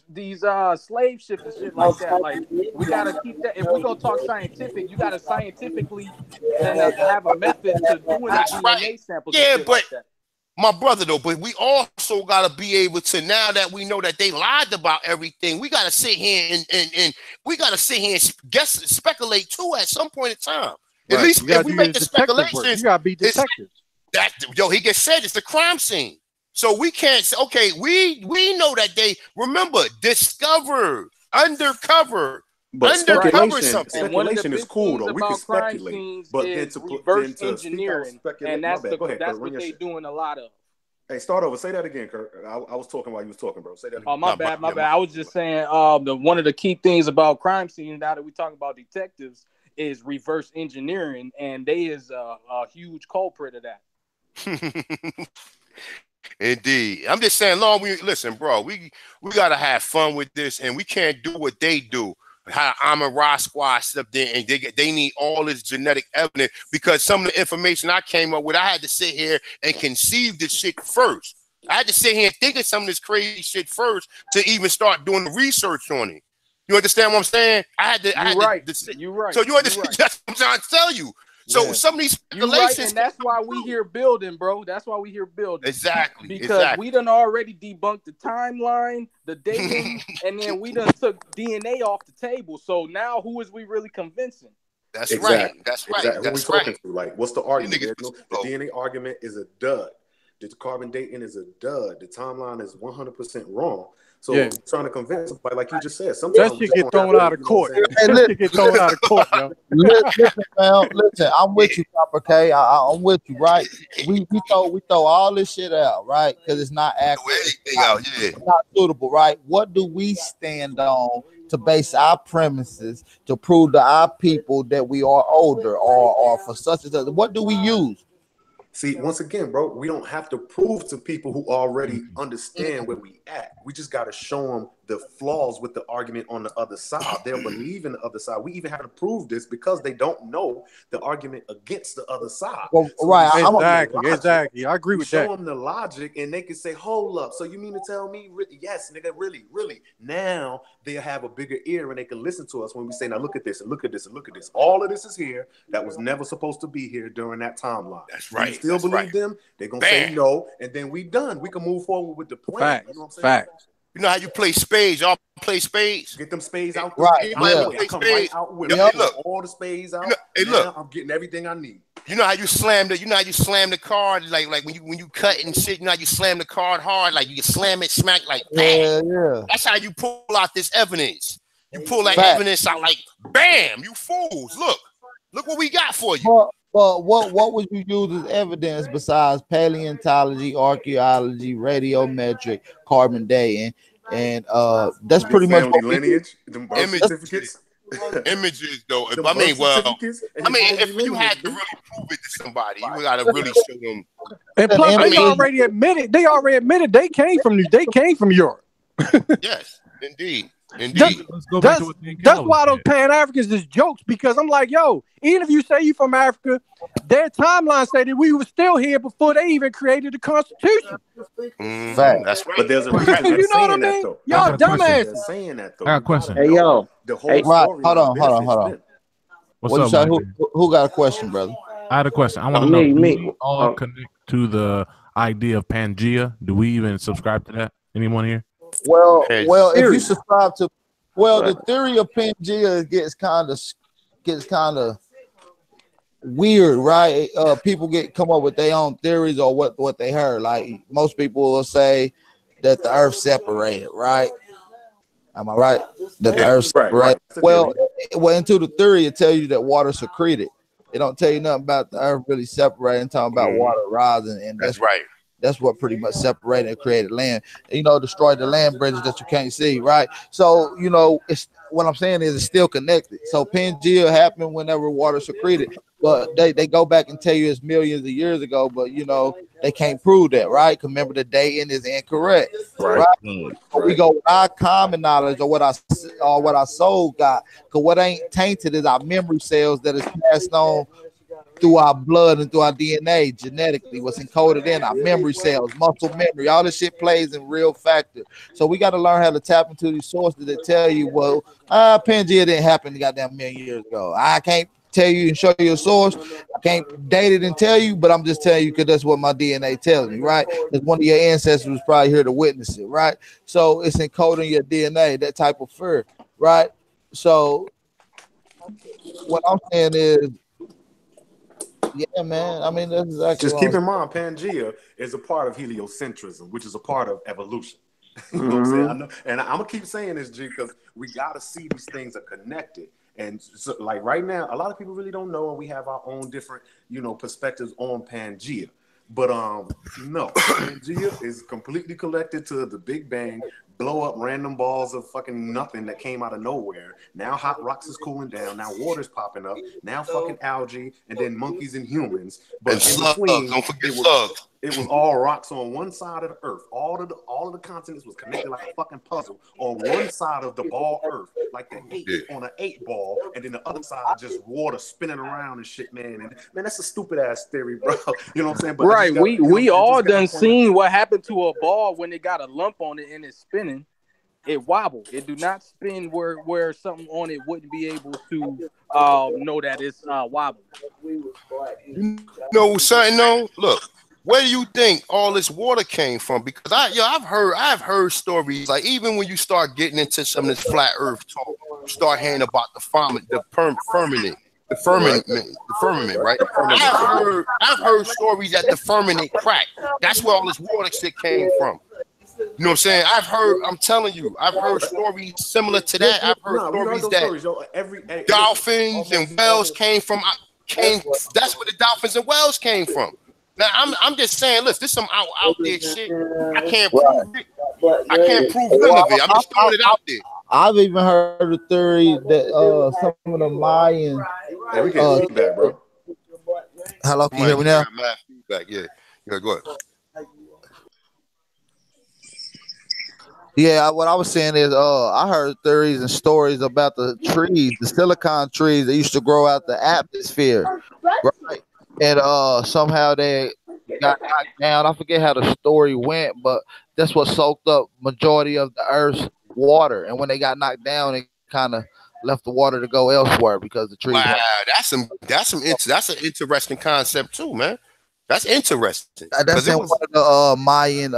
slave ships and shit like that. Like we gotta keep that. If we're gonna talk scientific, you gotta scientifically and have a method to doing the DNA samples. Yeah, but. Like that. My brother, though, but we also got to be able to, now that we know that they lied about everything, we got to sit here and we got to sit here and speculate too at some point in time. Right. At least if we make the speculations, you got to be detectives. He gets said it's the crime scene. So we can't say, okay, we know that they, remember, discovered, undercover. But speculation is cool though. We can speculate, but then to reverse engineering, and that's what they're doing a lot of. Hey, start over. Say that again, Kurt. I was talking while you was talking, bro. Say that again. Oh, my bad. I was just saying, one of the key things about crime scenes, now that we talk about detectives, is reverse engineering, and they is a huge culprit of that. Indeed. I'm just saying, listen, bro, we gotta have fun with this, and we can't do what they do. how Amun-Ra squad stepped in, and they need all this genetic evidence, because some of the information I came up with, I had to sit here and conceive this shit first. I had to sit here and think of some of this crazy shit first to even start doing the research on it. You understand what I'm saying? You're right. So you understand? Right. That's what I'm trying to tell you. So some of these speculations, right, and that's why we here building, bro. That's why we here building. Exactly. Because we done already debunked the timeline, the dating, and then we done took DNA off the table. So now who is we really convincing? That's right. That's right. Exactly. That's what we right. talking to? Like, what's the argument? The DNA argument is a dud. The carbon dating is a dud. The timeline is 100% wrong. So trying to convince somebody, like you just said, sometimes that shit get thrown out of court. That shit get thrown out of court, yo. Listen, I'm with you, Copper K. I'm with you, right? We throw all this shit out, right? Because it's not accurate. It's not suitable, right? What do we stand on to base our premises to prove to our people that we are older or for such and such? What do we use? See, once again, bro, we don't have to prove to people who already understand where we at. We just got to show them the flaws with the argument on the other side. They'll believe in the other side. We even have to prove this because they don't know the argument against the other side. Well, so right. Exactly. I agree with that. Show them the logic, and they can say, hold up. So you mean to tell me, yes, nigga, really? Now they'll have a bigger ear and they can listen to us when we say, now look at this and look at this and look at this. All of this is here that was never supposed to be here during that timeline. That's right. You still believe them? They're going to say no, and then we done. We can move forward with the plan. Fact. You know what I'm saying? Fact. You know how you play spades? Y'all play spades? Get them spades out. Right. Come right out with all the spades out. Look, I'm getting everything I need. You know how you slam the card like when you cut and shit. You know how you slam the card hard, like you can slam it, smack like bam. Yeah. That's how you pull out this evidence. You pull that evidence out like bam. You fools! Look what we got for you. But what would you use as evidence besides paleontology, archaeology, radiometric, carbon dating, and that's pretty much what lineage, images though. If you had to really prove it to somebody, you gotta really show them. And plus, they already admitted they came from Europe. Yes, indeed. That's why those Pan-Africans is jokes, because I'm like, yo, even if you say you from Africa, their timeline say that we were still here before they even created the Constitution. That's right. But there's a reason you know what I mean? Y'all dumbasses saying that though. I got a question. Hey, yo. The whole story. Hold on. What's up, who got a question, brother? I had a question. I want to know, do we all connect to the idea of Pangea? Do we even subscribe to that? Anyone here? Well, if you subscribe to, the theory of Pangea gets kind of weird, right? People come up with their own theories or what they heard. Like most people will say that the Earth separated, right? Am I right? That the Earth separated. Right. Well, into the theory, it tells you that water secreted. It don't tell you nothing about the Earth really separating. Talking about water rising, and that's right. That's what pretty much separated and created land. Destroyed the land bridges that you can't see, right? So, it's what I'm saying is it's still connected. So Pangea happened whenever water secreted, but they go back and tell you it's millions of years ago, but they can't prove that, right? Because remember, the dating is incorrect, right? We go with our common knowledge or what our soul got, because what ain't tainted is our memory cells that is passed on through our blood and through our DNA genetically, what's encoded in our memory cells, muscle memory, all this shit plays in real factor. So we got to learn how to tap into these sources that tell you, Pangea didn't happen goddamn million years ago. I can't tell you and show you a source. I can't date it and tell you, but I'm just telling you because that's what my DNA tells me, right? Because one of your ancestors was probably here to witness it, right? So it's encoding your DNA, that type of fear, right? So what I'm saying is, yeah, man. I mean, that's exactly. Just keep in mind, Pangea is a part of heliocentrism, which is a part of evolution. You know what I'm saying? I know, and I'm gonna keep saying this, G, because we gotta see these things are connected. And so, like right now, a lot of people really don't know, and we have our own different, perspectives on Pangea. But no, Pangea is completely connected to the Big Bang blow up random balls of fucking nothing that came out of nowhere. Now hot rocks is cooling down. Now water's popping up. Now fucking algae, and then monkeys and humans. But And in slugs. between, Don't forget it was, slugs. it was all rocks on one side of the earth. All of the continents was connected like a fucking puzzle on one side of the ball earth, like the 8 on an 8 ball, and then the other side just water spinning around and shit, man. And man, that's a stupid ass theory, bro. You know what I'm saying? But Right, we all done seen. seen what happened to a ball when it got a lump on it and it's spinning. It wobble. It do not spin where something on it wouldn't be able to know that it's wobbling. No, something. No, look. Where do you think all this water came from? Because I've heard stories like even when you start getting into some of this flat Earth talk, you start hearing about the firmament, right? I've heard stories that the firmament cracked. That's where all this water shit came from. You know what I'm saying? I'm telling you, I've heard stories similar to that. I've heard stories that dolphins and whales came from. That's where the dolphins and whales came from. Now I'm just saying, listen, this is some out there shit. I can't prove it. I can't prove none of it. I'm just throwing it out there. I've even heard the theory that some of the Mayan. Hey, we can't see that, bro. Hello, can you hear me now? Feedback, yeah. Go ahead. Yeah, what I was saying is, I heard theories and stories about the trees, the silicon trees that used to grow out the atmosphere, right? And somehow they got knocked down. I forget how the story went, but that's what soaked up majority of the Earth's water. And when they got knocked down, it kind of left the water to go elsewhere because the trees. Wow, that's an interesting concept too, man. That's interesting. That's in one of the Mayan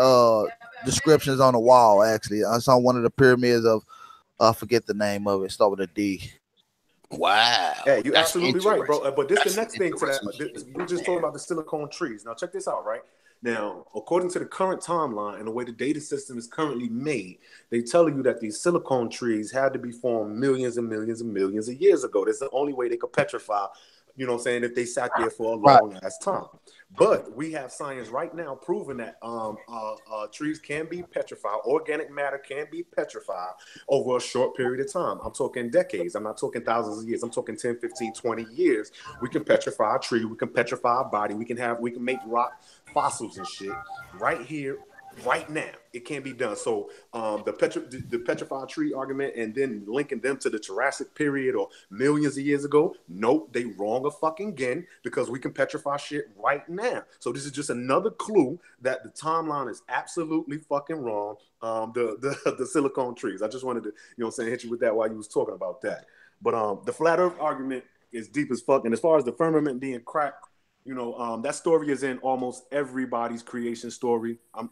descriptions on the wall. Actually, I saw one of the pyramids of I forget the name of it. Start with a D. Wow. Yeah, you're absolutely right, bro. But this is the next thing to that. We're just talking about the silicone trees. Now, check this out, right? Now, according to the current timeline and the way the data system is currently made, they tell you that these silicone trees had to be formed millions and millions and millions of years ago. That's the only way they could petrify, you know what I'm saying, if they sat there for a long ass time. But we have science right now proving that trees can be petrified, organic matter can be petrified over a short period of time. I'm talking decades. I'm not talking thousands of years. I'm talking 10, 15, 20 years. We can petrify a tree. We can petrify a body. We can make rock fossils and shit right here, right now. It can be done. So the petrified tree argument and then linking them to the Jurassic period or millions of years ago, nope, they wrong fucking again because we can petrify shit right now. So this is just another clue that the timeline is absolutely fucking wrong. The silicone trees. I just wanted to, you know what I'm saying, hit you with that while you was talking about that. But the flat earth argument is deep as fuck. And as far as the firmament being cracked, you know, that story is in almost everybody's creation story. And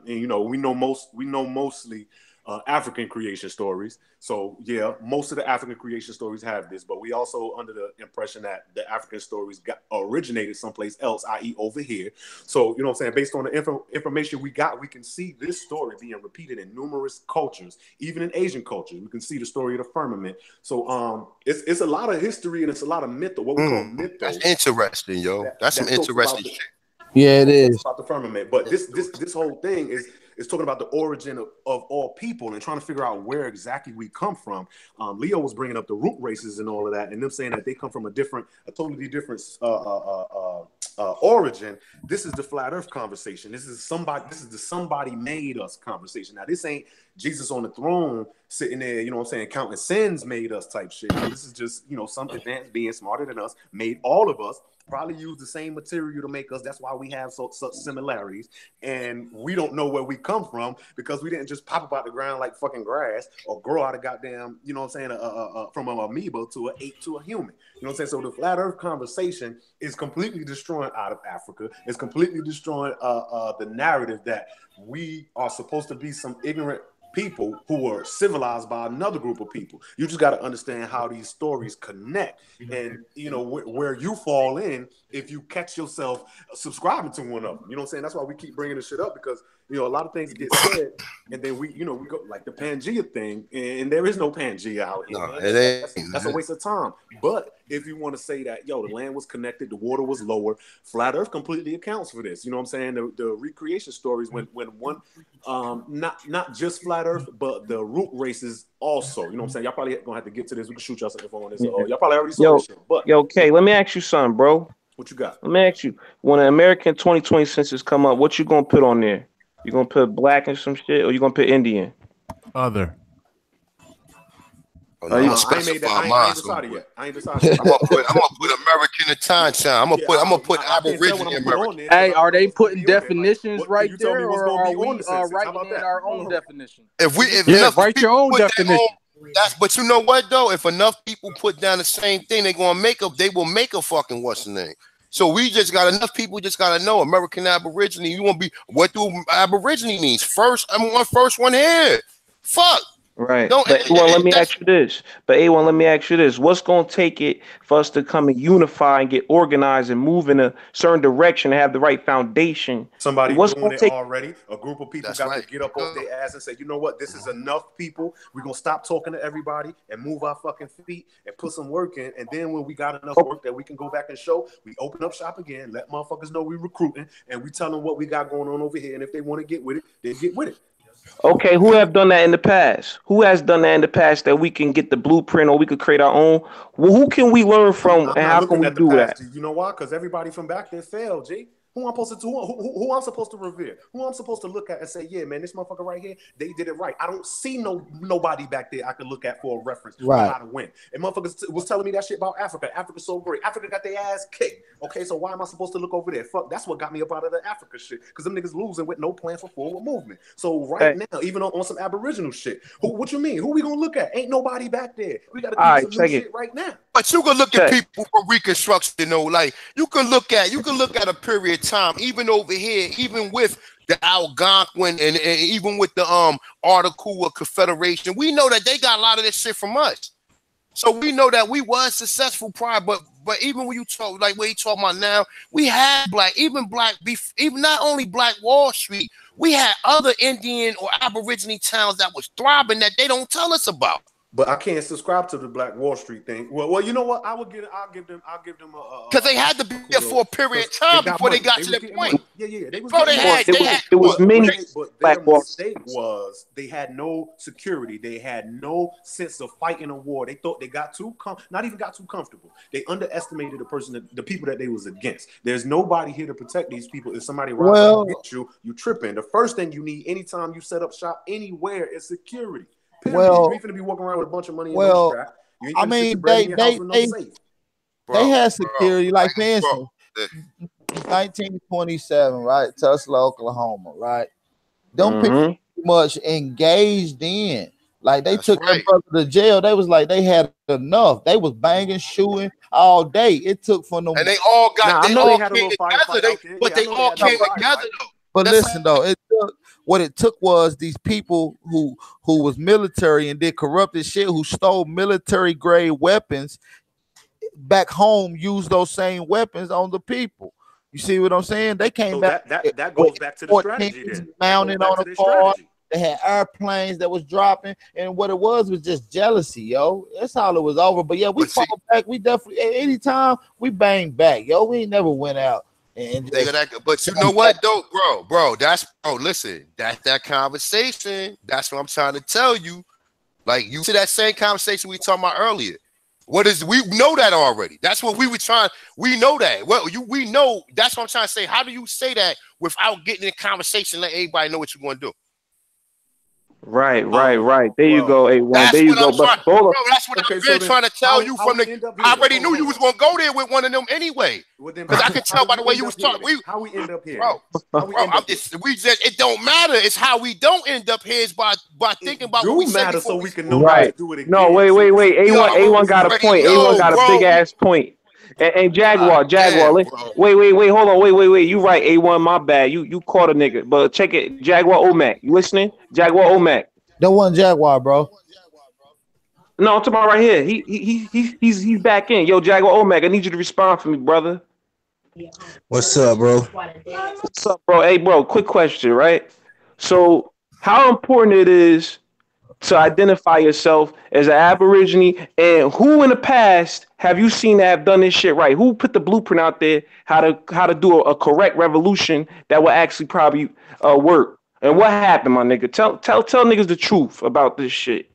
you know, we know mostly African creation stories. So yeah, most of the African creation stories have this, but we also under the impression that the African stories originated someplace else, i.e. over here. So, you know what I'm saying, based on the information we got, we can see this story being repeated in numerous cultures, even in Asian cultures. We can see the story of the firmament. So it's a lot of history and it's a lot of myth, or what we call mythos. That's interesting, yo. That's some interesting shit. Yeah, it is. About the firmament. But this whole thing is talking about the origin of all people and trying to figure out where exactly we come from. Leo was bringing up the root races and all of that, and them saying that they come from a totally different origin. This is the flat earth conversation. This is the somebody made us conversation. Now, this ain't Jesus on the throne sitting there, you know what I'm saying, counting sins made us type shit. This is just, you know, some advanced being smarter than us, made all of us, probably use the same material to make us. That's why we have such similarities. And we don't know where we come from because we didn't just pop up out the ground like fucking grass or grow out of goddamn, you know what I'm saying, from an amoeba to an ape to a human. You know what I'm saying? So the flat earth conversation is completely destroying out of Africa. It's completely destroying the narrative that we are supposed to be some ignorant people who were civilized by another group of people. You just got to understand how these stories connect, and you know where you fall in if you catch yourself subscribing to one of them. You know what I'm saying? That's why we keep bringing this shit up, because you know a lot of things get said, and then we go like the Pangea thing, and there is no Pangea out here. No, it ain't. That's a waste of time. But if you want to say that, yo, the land was connected, the water was lower, flat Earth completely accounts for this. You know what I'm saying? The recreation stories when one, not just flat Earth, but the root races also. You know what I'm saying? Y'all probably gonna have to get to this. We can shoot y'all some info on this. Y'all probably already saw this shit. But Kay, let me ask you something, bro. What you got? Let me ask you. When the American 2020 census come up, what you gonna put on there? You gonna put black and some shit, or you gonna put Indian? Other. Oh, no, I'm gonna specify mine. I ain't decided. I'm gonna put American in time. I'm gonna put Aboriginal American. Hey, are they putting definitions right there, or are we writing in our own definition? If write your own definition. But you know what though? If enough people put down the same thing, they will make a fucking what's the name. So we just got enough people just gotta know American Aborigine. You want to be what do Aborigine means? First, I'm first one here. Fuck. Right. But A1, let me ask you this. What's going to take it for us to come and unify and get organized and move in a certain direction and have the right foundation? Somebody doing it already. A group of people got to get up off their ass and say, you know what? This is enough people. We're going to stop talking to everybody and move our fucking feet and put some work in. And then when we got enough work that we can go back and show, we open up shop again, let motherfuckers know we recruiting, and we tell them what we got going on over here. And if they want to get with it, they get with it. Okay, who have done that in the past? Who has done that in the past that we can get the blueprint or we could create our own? Well, who can we learn from and how can we do that? You know why? Because everybody from back then failed, G. Who I'm supposed to who I'm supposed to revere? Who I'm supposed to look at and say, yeah, man, this motherfucker right here, they did it right. I don't see nobody back there I can look at for a reference on how to win. And motherfuckers was telling me that shit about Africa. Africa's so great. Africa got their ass kicked. Okay, so why am I supposed to look over there? Fuck, that's what got me up out of the Africa shit. Because them niggas losing with no plan for forward movement. So now, even on some Aboriginal shit, what you mean? Who we gonna look at? Ain't nobody back there. We gotta do some new shit right now. But you can look at people for Reconstruction, you know, like you can look at a period of time, even over here, even with the Algonquin and even with the Article of Confederation, we know that they got a lot of this shit from us. So we know that we was successful prior, but even when you talk like what you talking about now, we had even not only Black Wall Street, we had other Indian or Aborigine towns that was thriving that they don't tell us about. But I can't subscribe to the Black Wall Street thing. Well, you know what? I'll give them a because they had to be there for a period of time before they got to that point. Yeah. It was many. But their mistake was they had no security. They had no sense of fighting a war. They thought they got not even got too comfortable. They underestimated the people that they was against. There's nobody here to protect these people. If somebody rides against you, you tripping. The first thing you need anytime you set up shop anywhere is security. Period. You ain't finna be walking around with a bunch of money in no strap. I mean, they had security. Like for instance, 1927, right? Tulsa, Oklahoma, right? Them people much engaged in. Like they took their brother to jail. They was like they had enough. They was banging, shooting all day. It took for them. And they all got. They all came together. But they all came together though. But listen though, what it took was these people who was military and did corrupted shit, who stole military grade weapons back home, used those same weapons on the people. You see what I'm saying? They came back. That goes back to the strategy. Mounted on a car. They had airplanes that was dropping, and what it was just jealousy, yo. That's all it was over. But yeah, we fought back. We definitely anytime we bang back, yo. We ain't never went out. But you know what though, bro? Listen, that's that conversation. That's what I'm trying to tell you. Like you see that same conversation we talking about earlier. We know that already. That's what we were trying. We know that. We know. That's what I'm trying to say. How do you say that without getting in a conversation, let everybody know what you're going to do? Right. There you go, A1. There you go. But bro, that's what I've been trying to tell you from the. I already knew you was going to go there with one of them anyway. Because I could tell by the way you was talking. How we end up here, it don't matter. It's how we don't end up here is by thinking about what we said before. So we can know how to do it again. No, wait. A1 got a point. A1 got a big ass point. And Jaguar, wait, hold on, wait. You right, A1, my bad. You caught a nigga, but check it, Jaguar Omac. You listening? Jaguar Omac. That one Jaguar, bro. No, I'm talking about right here. He's back in. Yo, Jaguar Omac, I need you to respond for me, brother. What's up, bro? What's up, bro? Hey, bro, quick question, right? So, how important it is to identify yourself as an Aborigine, and who in the past have you seen that have done this shit right? Who put the blueprint out there how to do a correct revolution that will actually probably work? And what happened, my nigga? Tell niggas the truth about this shit.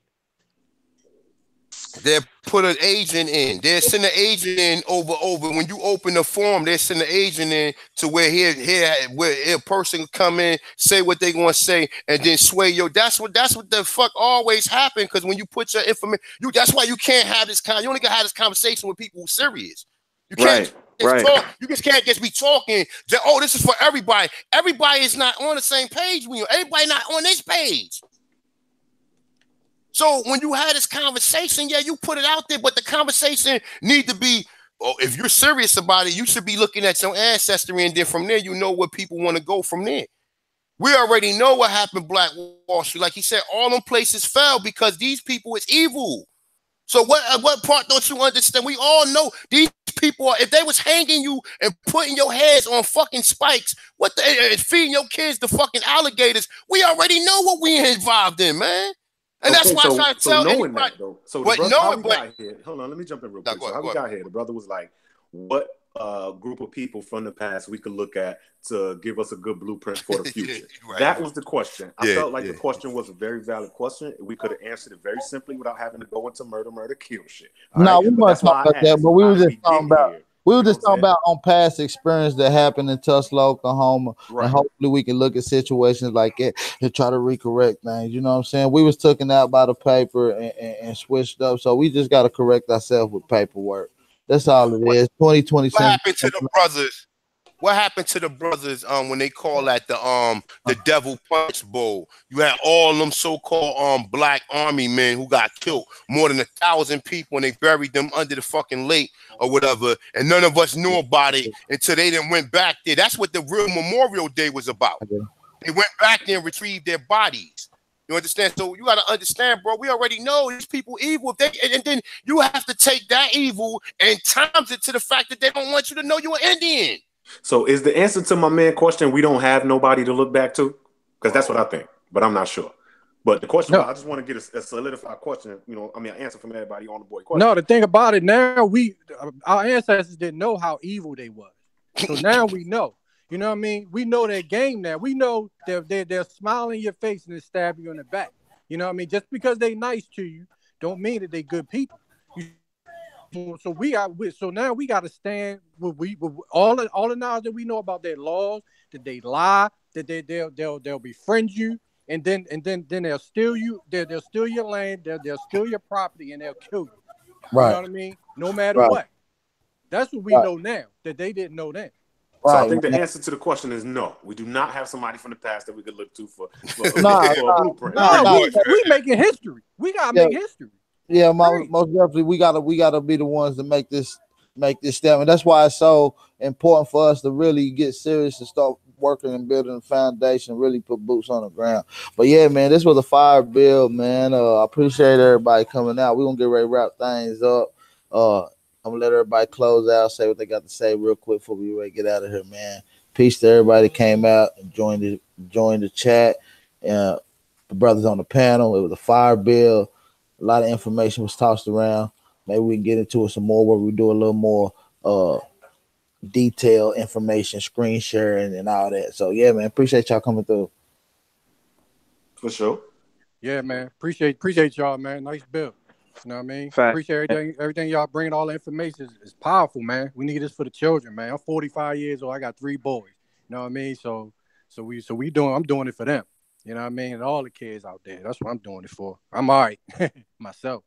They put an agent in. They send an agent in over. When you open the form, they send an agent in to where where a person can come in, say what they gonna say, and then sway your. That's what the fuck always happen. Because when you put your information, that's why you can't have this you only can have this conversation with people who's serious. You can't. Talk. You just can't just be talking. Oh, this is for everybody. Everybody is not on the same page with you. Everybody not on this page. So when you had this conversation, yeah, you put it out there, but the conversation need to be, if you're serious about it, you should be looking at your ancestry, and then from there, you know where people want to go from there. We already know what happened, Black Wall Street. Like he said, all them places fell because these people is evil. So what part don't you understand? We all know these people if they was hanging you and putting your heads on fucking spikes, feeding your kids to fucking alligators, we already know what we involved in, man. And that's why I try to tell knowing anybody. That, though. So got here, hold on, let me jump in real quick. So how we got here, the brother was like, what group of people from the past we could look at to give us a good blueprint for the future? Right. That was the question. I felt like the question was a very valid question. We could have answered it very simply without having to go into murder, kill shit. No, we weren't talking about that, but we were just talking about on past experience that happened in Tulsa, Oklahoma, and hopefully we can look at situations like it and try to recorrect things. You know what I'm saying? We was taken out by the paper and switched up, so we just got to correct ourselves with paperwork. That's all it is. 2020. What happened to the brothers? What happened to the brothers when they call that the Devil Punch Bowl? You had all them so-called black army men who got killed, more than 1,000 people, and they buried them under the fucking lake or whatever, and none of us knew about it until they then went back there. That's what the real Memorial Day was about. They went back there and retrieved their bodies. You understand? So you got to understand, bro. We already know these people evil. And then you have to take that evil and times it to the fact that they don't want you to know you're an Indian. So is the answer to my man question, we don't have nobody to look back to? Because that's what I think, but I'm not sure. But the question, I just want to get a solidified question, an answer from everybody on the board question. No, the thing about it now, our ancestors didn't know how evil they was. So now we know. You know what I mean? We know their game now. We know they'll smile in your face and then stab you in the back. You know what I mean? Just because they nice to you don't mean that they good people. So now we got to stand with all the knowledge that we know about their laws, that they lie, that they'll befriend you, and then they'll steal you. They'll steal your land. They'll steal your property, and they'll kill you. Right. You know what I mean? No matter what. That's what we know now that they didn't know then. So I think the answer to the question is no. We do not have somebody from the past that we could look to for a blueprint. We making history. We gotta make history. Yeah, most definitely. We gotta be the ones to make this step, and that's why it's so important for us to really get serious and start working and building a foundation, really put boots on the ground. But yeah, man, this was a fire build, man. I appreciate everybody coming out. We're gonna get ready to wrap things up. I'm gonna let everybody close out, say what they got to say real quick before we ready to get out of here, man. Peace to everybody that came out and joined the chat. The brothers on the panel. It was a fire bill. A lot of information was tossed around. Maybe we can get into it some more where we do a little more detailed information, screen sharing and all that. So yeah, man, appreciate y'all coming through. For sure. Yeah, man. Appreciate y'all, man. Nice bill. You know what I mean? Appreciate everything y'all bringing. All the information is powerful, man. We need this for the children, man. I'm 45 years old. I got 3 boys. You know what I mean? So I'm doing it for them. You know what I mean? And all the kids out there. That's what I'm doing it for. I'm all right myself.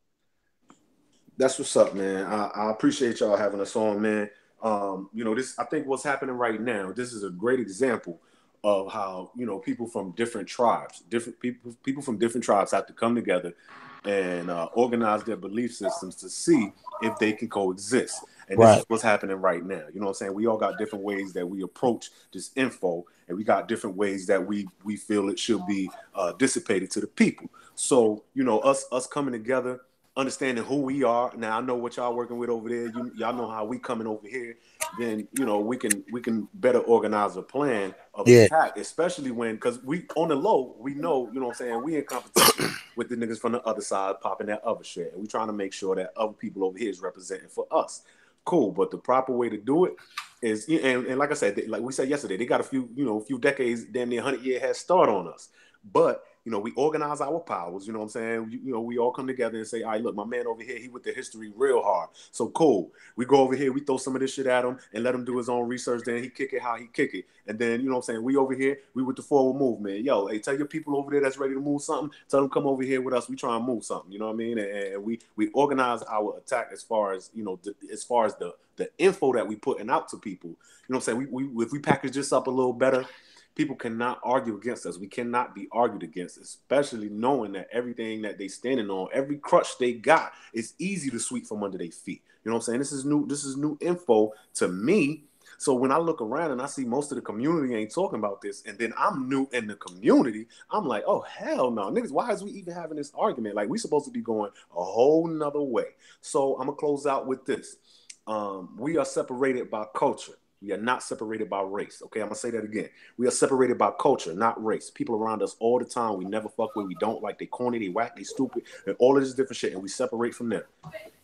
That's what's up, man. I appreciate y'all having us on, man. This, I think what's happening right now, this is a great example of how, people from different tribes, people from different tribes have to come together and organize their belief systems to see if they can coexist. And this is what's happening right now. You know what I'm saying? We all got different ways that we approach this info, and we got different ways that we feel it should be dissipated to the people. So, us coming together understanding who we are. Now I know what y'all working with over there. Y'all know how we coming over here. Then we can better organize a plan of attack, especially when, because we on the low, we know, what I'm saying, we in competition with the niggas from the other side popping that other shit, and we trying to make sure that other people over here is representing for us. Cool, but the proper way to do it is, and like I said, like we said yesterday, they got a few decades, damn near 100-year head start on us, but we organize our powers, what I'm saying? We all come together and say, all right, look, my man over here, he with the history real hard. So cool. We go over here, we throw some of this shit at him and let him do his own research. Then he kick it how he kick it. And then, what I'm saying? We over here, we with the forward movement. Yo, hey, tell your people over there that's ready to move something, tell them come over here with us. We try and move something, you know what I mean? And we organize our attack as far as, as far as the info that we putting out to people. You know what I'm saying? We if we package this up a little better, people cannot argue against us. We cannot be argued against, especially knowing that everything that they standing on, every crutch they got, is easy to sweep from under their feet. You know what I'm saying? This is new info to me. So when I look around and I see most of the community ain't talking about this, and then I'm new in the community, I'm like, oh, hell no. Niggas, why is we even having this argument? Like, we supposed to be going a whole nother way. So I'm going to close out with this. We are separated by culture. We are not separated by race. Okay, I'm going to say that again. We are separated by culture, not race. People around us all the time, we never fuck with, we don't like, they corny, they whack, they stupid, and all of this different shit, and we separate from them.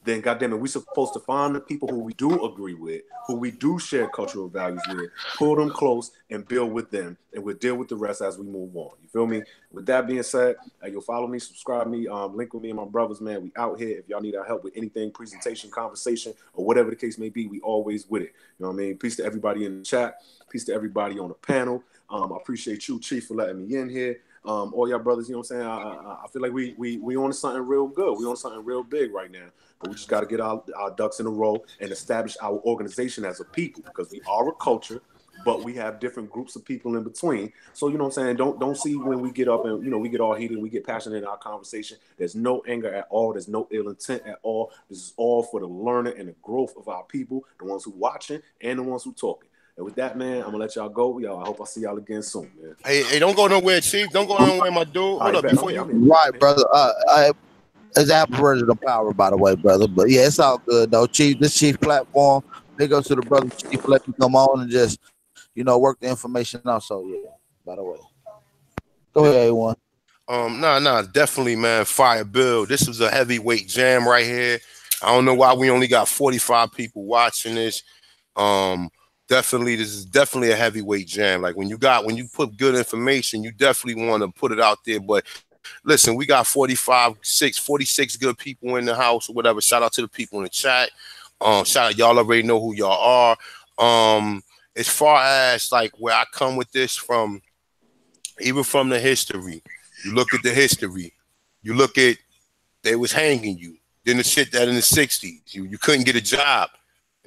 Then, goddamn it, we're supposed to find the people who we do agree with, who we do share cultural values with, pull them close, and build with them, and we'll deal with the rest as we move on. You feel me? With that being said, you'll follow me, subscribe me, link with me and my brothers, man. We out here. If y'all need our help with anything, presentation, conversation, or whatever the case may be, we always with it. You know what I mean? Peace to everybody in the chat. Peace to everybody on the panel. I appreciate you, Chief, for letting me in here. All y'all brothers, you know what I'm saying? I feel like we on something real good. We on something real big right now. But we just got to get our ducks in a row and establish our organization as a people, because we are a culture, but we have different groups of people in between. So, you know what I'm saying? Don't see when we get up and, we get all heated, we get passionate in our conversation. There's no anger at all. There's no ill intent at all. This is all for the learning and the growth of our people, the ones who watching and the ones who talking. And with that, man, I'm gonna let y'all go. Y'all, I hope I see y'all again soon, man. Hey, don't go nowhere, Chief. Don't go nowhere, my dude. Hold up before you. Right, brother. It's Aboriginal power, by the way, brother. But yeah, it's all good though. Chief, this Chief platform, big up to the brother Chief, let me come on and just, work the information out. So yeah, by the way. Go ahead, A1. Nah, definitely, man. Fire Bill. This was a heavyweight jam right here. I don't know why we only got 45 people watching this. Definitely, this is definitely a heavyweight jam. Like when you put good information, you definitely want to put it out there. But listen, we got 46 good people in the house or whatever. Shout out to the people in the chat. Shout out, y'all already know who y'all are. As far as like where I come with this from, even from the history, you look at the history, you look at they was hanging you. Then the shit that in the 60s, you couldn't get a job.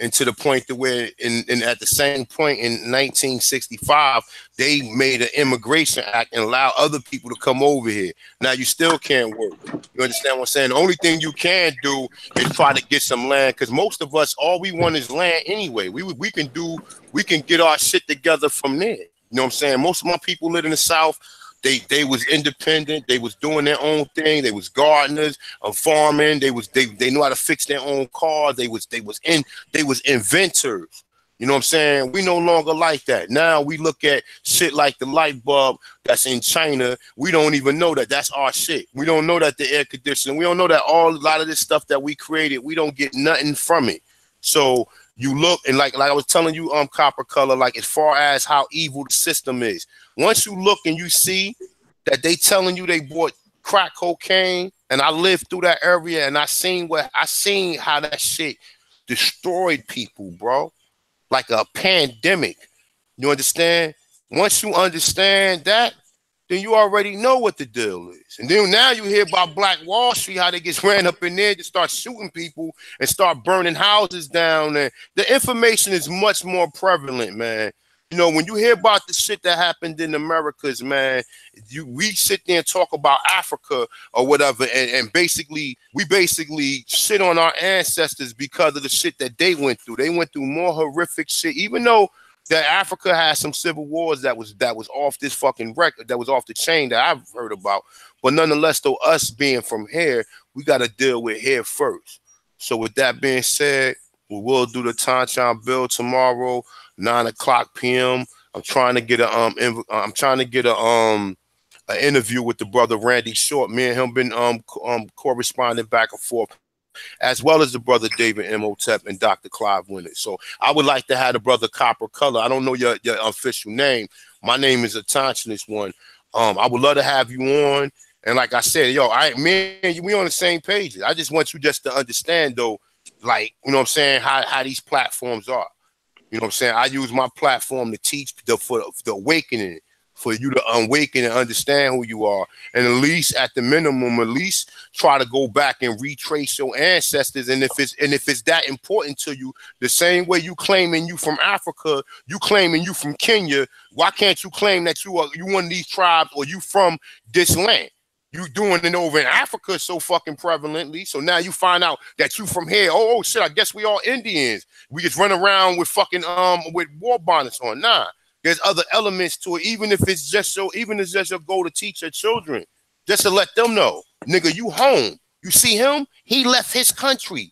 And to the point to where at the same point in 1965, they made an immigration act and allow other people to come over here. Now you still can't work. You understand what I'm saying? The only thing you can do is try to get some land, because most of us, all we want is land anyway. We can get our shit together from there. You know what I'm saying? Most of my people live in the South. They was independent. They was doing their own thing. They was gardeners, farming. They knew how to fix their own cars. They was inventors. You know what I'm saying? We no longer like that. Now we look at shit like the light bulb that's in China. We don't even know that that's our shit. We don't know that the air conditioner. We don't know that a lot of this stuff that we created, we don't get nothing from it. So you look, and like I was telling you, Copper Color, like as far as how evil the system is. Once you look and you see that they telling you they bought crack cocaine, and I lived through that area and I seen how that shit destroyed people, bro. Like a pandemic. You understand? Once you understand that, then you already know what the deal is. And then now you hear about Black Wall Street, how they get ran up in there to start shooting people and start burning houses down. And the information is much more prevalent, man. You know, when you hear about the shit that happened in the Americas, man, we sit there and talk about Africa or whatever, and we basically shit on our ancestors because of the shit that they went through. They went through more horrific shit, even though that Africa has some civil wars that was off this fucking record, that was off the chain that I've heard about. But nonetheless, though, us being from here, we got to deal with here first. So with that being said, we will do the Tanchan Bill tomorrow, 9:00 p.m. I'm trying to get an interview with the brother Randy Short. Me and him been corresponding back and forth, as well as the brother David Imhotep and Dr. Clive Winnett. So I would like to have the brother Copper Color. I don't know your official name. My name is Atanchanist One. I would love to have you on. And like I said, yo, we on the same page. I just want you just to understand, though, like, you know what I'm saying, how these platforms are. You know what I'm saying? I use my platform to teach for the awakening, for you to awaken and understand who you are. And at least, at the minimum, at least try to go back and retrace your ancestors. And if it's that important to you, the same way you claiming you from Africa, you claiming you from Kenya, why can't you claim that you one of these tribes, or you from this land? You doing it over in Africa so fucking prevalently. So now you find out that you from here. Oh shit, I guess we all Indians. We just run around with fucking with war bonnets on. Nah. There's other elements to it, even if it's just your goal to teach your children, just to let them know, nigga, you home. You see him? He left his country.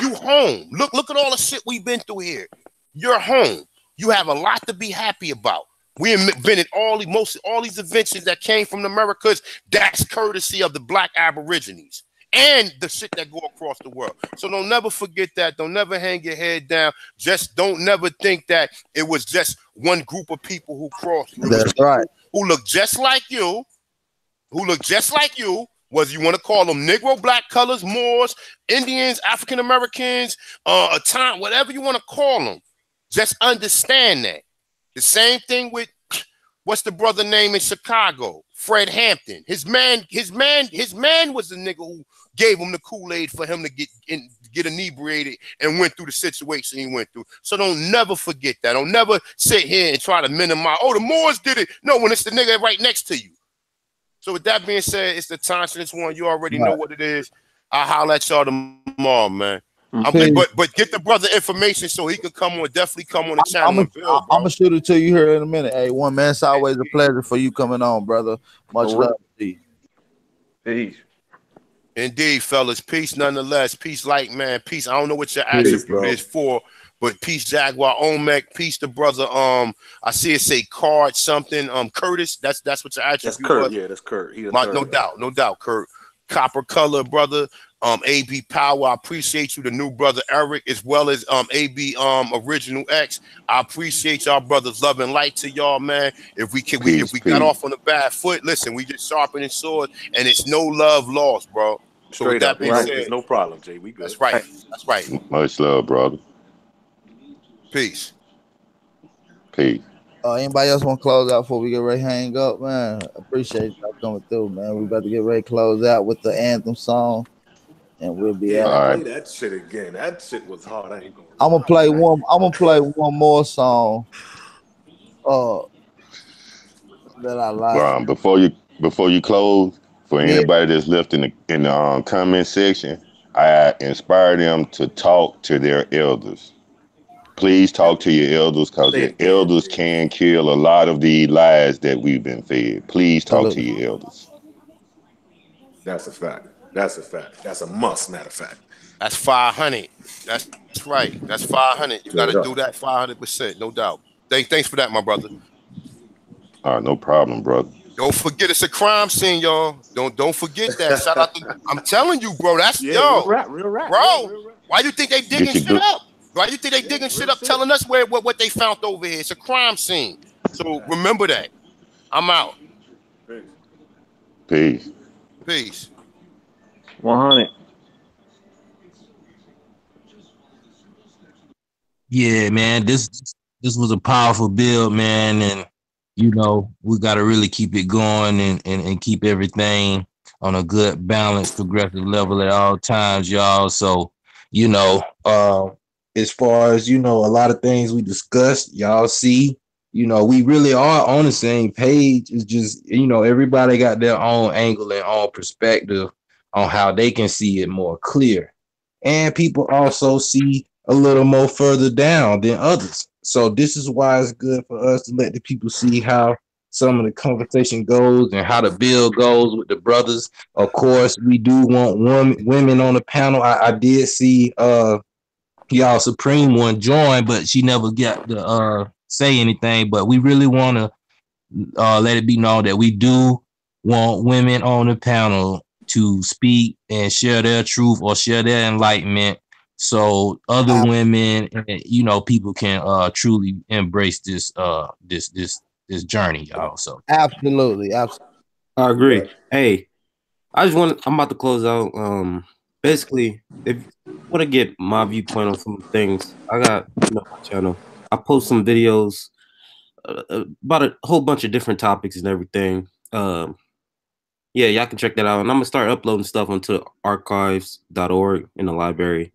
You home. Look at all the shit we've been through here. You're home. You have a lot to be happy about. We invented all these inventions that came from the Americas. That's courtesy of the Black Aborigines and the shit that go across the world. So don't never forget that. Don't never hang your head down. Just don't never think that it was just one group of people who crossed. That's right. Who look just like you, whether you want to call them Negro, black colors, Moors, Indians, African Americans, whatever you want to call them. Just understand that. The same thing with, what's the brother name in Chicago? Fred Hampton. His man was the nigga who gave him the Kool-Aid for him to get inebriated and went through the situation he went through. So don't never forget that. Don't never sit here and try to minimize. Oh, the Moors did it. No, when it's the nigga right next to you. So with that being said, it's the Tanchanist One. You already know what it is. I'll holler at y'all tomorrow, man. Okay. But get the brother information so he can come on. Definitely come on the channel. I'm gonna shoot it to you here in a minute. Hey, one man, it's always a pleasure for you coming on, brother. Much love to you. Peace. Indeed, fellas. Peace, nonetheless. Peace, light man. Peace. I don't know what your attribute is for, but peace, Jaguar Olmec. Peace, the brother. I see it say Card something. Curtis. That's what your attribute. That's Kurt. was. Yeah, that's Kurt. No doubt, Kurt. Copper Color, brother. AB Power, I appreciate you, the new brother Eric, as well as AB Original X. I appreciate y'all brothers. Love and light to y'all, man. If we got off on a bad foot, listen, we just sharpening swords, and it's no love lost, bro. So straight with that up, being said, no problem, Jay. We good. That's right. That's right. Much love, brother. Peace. Peace. Anybody else want to close out before we get ready to hang up, man? Appreciate y'all coming through, man. We about to get ready to close out with the anthem song, and we'll be out. Play that shit again. That shit was hard. I ain't gonna. I'm gonna play one more song. That I like. Ron, before you close, for anybody that's left in the comment section, I inspire them to talk to their elders. Please talk to your elders, because the elders can kill a lot of the lies that we've been fed. Please talk to your elders. That's a fact. That's a fact. That's a must, matter of fact. That's 500. That's right. That's 500. You got to do that 500%, no doubt. Thanks for that, my brother. All right, no problem, brother. Don't forget, it's a crime scene, y'all. Don't forget that. Shout out to, I'm telling you, bro. That's real rap. Bro. Why you think they digging shit up? Why you think they digging shit up, telling us what they found over here? It's a crime scene. So remember that. I'm out. Peace. Peace. 100. Yeah, man. This was a powerful build, man, and you know we got to really keep it going and keep everything on a good, balanced, progressive level at all times, y'all. So you know. As far as, you know, a lot of things we discussed, y'all see, you know, we really are on the same page. It's just, you know, everybody got their own angle and own perspective on how they can see it more clear. And people also see a little more further down than others. So this is why it's good for us to let the people see how some of the conversation goes and how the bill goes with the brothers. Of course, we do want women on the panel. I did see y'all Supreme one join, but she never got to say anything. But we really want to let it be known that we do want women on the panel to speak and share their truth or share their enlightenment, so other women, you know, people can truly embrace this this journey, y'all. So absolutely. I agree. Hey, I'm about to close out. Basically, if you want to get my viewpoint on some things, I got my channel. I post some videos about a whole bunch of different topics and everything. Yeah, y'all can check that out. And I'm gonna start uploading stuff onto archives.org in the library.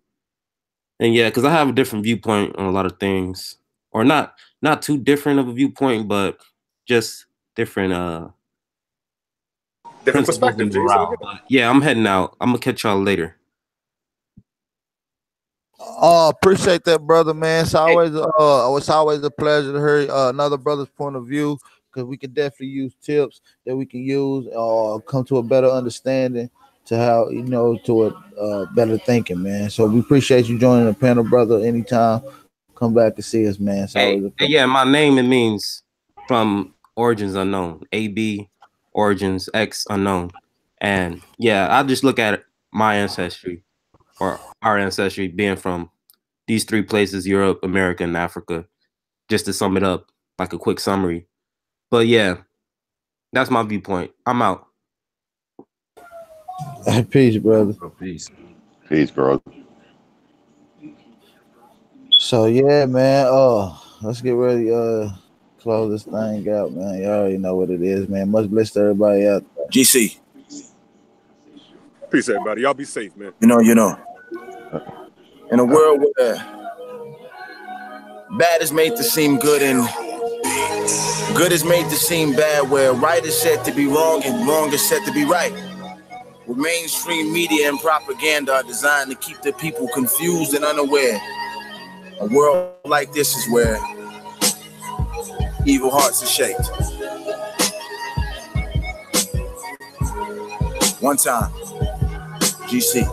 And yeah, because I have a different viewpoint on a lot of things, or not too different of a viewpoint, but just different perspective. Yeah, I'm heading out. I'm gonna catch y'all later. Appreciate that, brother, man. It's always a pleasure to hear another brother's point of view, because we can definitely use tips that we can use or come to a better understanding to how, you know, to a better thinking, man. So we appreciate you joining the panel, brother. Anytime, come back and see us, man. Hey, yeah, my name, it means from origins unknown, AB origins X unknown. And yeah, I just look at my ancestry, or our ancestry, being from these three places: Europe, America, and Africa, just to sum it up like a quick summary. But yeah, that's my viewpoint. I'm out. Peace, brother. Peace. Peace, brother. So yeah, man. Let's get ready. Close this thing out, man. You already know what it is, man. Much bless to everybody out there. GC. Peace, everybody. Y'all be safe, man. You know. In a world where bad is made to seem good and good is made to seem bad, where right is said to be wrong and wrong is said to be right, where mainstream media and propaganda are designed to keep the people confused and unaware. A world like this is where evil hearts are shaped. One time, GC.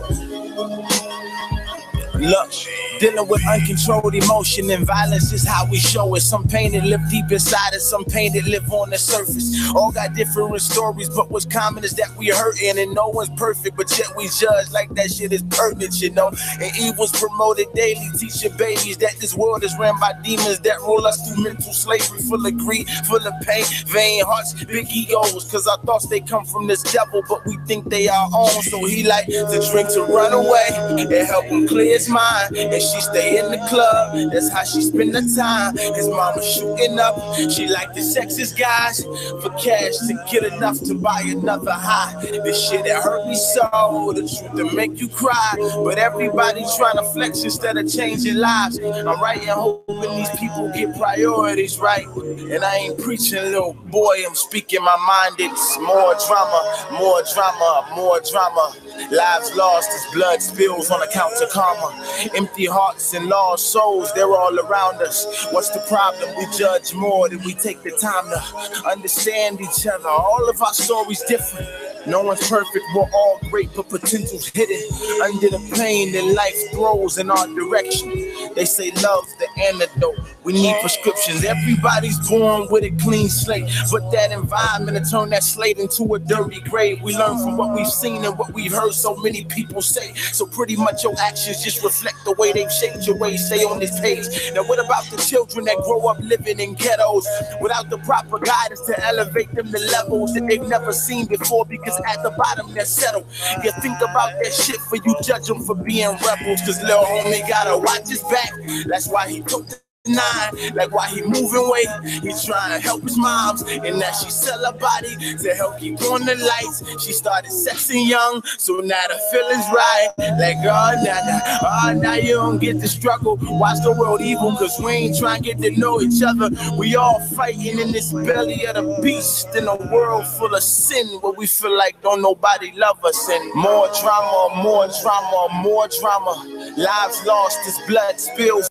Look, dealing with uncontrolled emotion and violence is how we show it. Some pain that live deep inside us, some pain that live on the surface. All got different stories, but what's common is that we hurting, and no one's perfect, but yet we judge like that shit is pertinent, you know. And evil's promoted daily, teaching babies that this world is ran by demons that rule us through mental slavery, full of greed, full of pain, vain hearts, big egos. Cause our thoughts, they come from this devil, but we think they our own. So he like to drink to run away and help him clear his mind, and she stay in the club. That's how she spend the time. His mama shooting up. She like the sexist guys for cash to get enough to buy another high. This shit that hurt me so, the truth to make you cry. But everybody trying to flex instead of changing lives. I'm writing hoping these people get priorities right. And I ain't preaching, little boy, I'm speaking my mind. It's more drama, more drama, more drama. Lives lost as blood spills on account of karma. Empty hearts and lost souls, they're all around us. What's the problem? We judge more than we take the time to understand each other. All of our stories different. No one's perfect, we're all great, but potential's hidden under the pain that life throws in our direction. They say love's the antidote. We need prescriptions. Everybody's born with a clean slate, but that environment to turn that slate into a dirty grave. We learn from what we've seen and what we've heard so many people say. So pretty much your actions just reflect the way they've shaped your ways. Stay on this page. Now what about the children that grow up living in ghettos without the proper guidance to elevate them to levels that they've never seen before, because at the bottom they're settled. You think about that shit for you judge them for being rebels, cause little homie gotta watch his back. That's why he took the 9, like why he moving weight. He's trying to help his moms, and now she sell her body to help keep on the lights. She started sexing young, so now the feeling's right. Like now you don't get the struggle. Watch the world evil, cause we ain't trying to get to know each other. We all fighting in this belly of the beast, in a world full of sin, where we feel like don't nobody love us. And more drama, more drama, more drama. Lives lost as blood spills.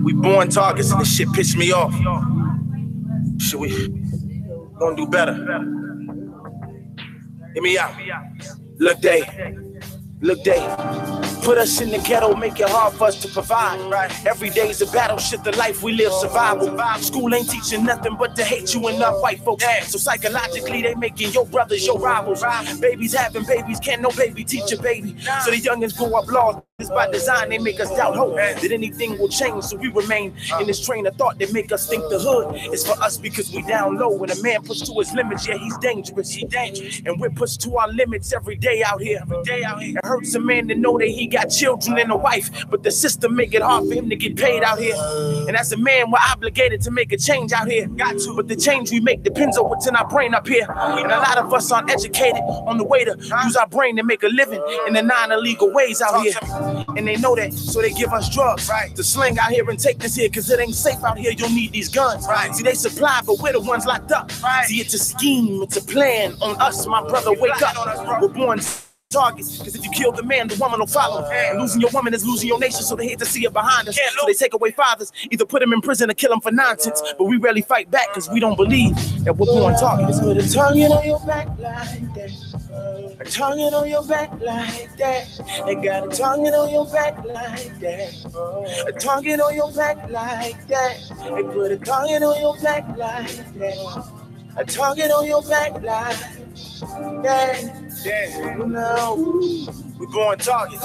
We born targets and this shit pissed me off. Should we gonna do better? Hear me out. Look, they put us in the ghetto, make it hard for us to provide. Right. Every day's a battle, shit, the life we live, survival. School ain't teaching nothing but to hate you enough white folks. So psychologically, they making your brothers your rivals. Babies having babies, can't no baby teach a baby. So the youngins grow up lost. It's by design, they make us doubt hope that anything will change. So we remain in this train of thought that make us think the hood is for us because we down low. When a man pushed to his limits, yeah, he's dangerous. And we're pushed to our limits every day out here. It hurts a man to know that he got children and a wife, but the system make it hard for him to get paid out here. And as a man, we're obligated to make a change out here. Got to, but the change we make depends on what's in our brain up here. And a lot of us aren't educated on the way to use our brain to make a living in the non-illegal ways out here. And they know that, so they give us drugs to sling out here and take this here, cause it ain't safe out here. You'll need these guns. See, they supply, but we're the ones locked up. See, it's a scheme, it's a plan on us, my brother. Wake up. We're born targets, cause if you kill the man, the woman will follow. And losing your woman is losing your nation, so they hate to see it behind us. So they take away fathers, either put them in prison or kill them for nonsense. But we rarely fight back, cause we don't believe that we're born targets. Put a target on your back like that. A target on your back like that. They got a target on your back like that. A target on your back like that. They put a target on your back like that. A target on your back like that. Yeah, no, we born targets.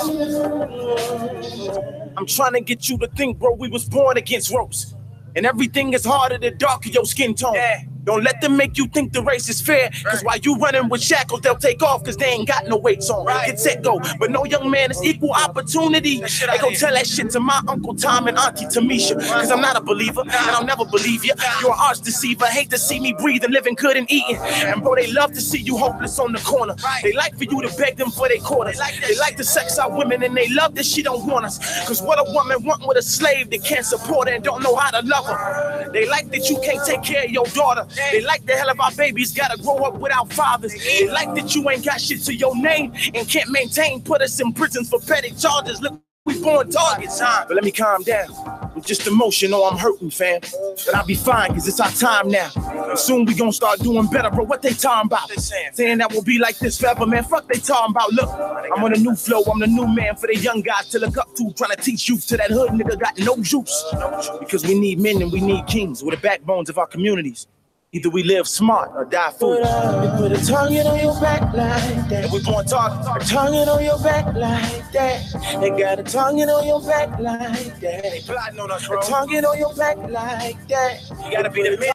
I'm trying to get you to think, bro, we was born against ropes. And everything is harder the darker your skin tone. Yeah. Don't let them make you think the race is fair. Cause while you running with shackles, they'll take off cause they ain't got no weights on. Get set, go. But no young man is equal opportunity. They gon' tell that shit to my Uncle Tom and Auntie Tamisha. Cause I'm not a believer and I'll never believe you. You're an arch deceiver. Hate to see me breathing, living good and eating. And bro, they love to see you hopeless on the corner. They like for you to beg them for their quarters. They like to sex out women and they love that she don't want us. Cause what a woman want with a slave that can't support her and don't know how to love her. They like that you can't take care of your daughter. They like the hell of our babies gotta grow up without fathers. They like that you ain't got shit to your name and can't maintain. Put us in prisons for petty charges. Look, we born targets, huh? But let me calm down. I'm just emotional, I'm hurting, fam. But I'll be fine, cause it's our time now. And soon we gonna start doing better, bro. What they talking about? Saying that will be like this forever, man. Fuck they talking about. Look, I'm on a new flow, I'm the new man for the young guys to look up to. Trying to teach youth to that hood nigga got no juice. Because we need men and we need kings. We're the backbones of our communities. Either we live smart or die foolish. Put a target on your back like that. And we born targets. A target on your back like that. They got a target on your back like that. They plotting on us, bro. A target on your back like that. You gotta be the man.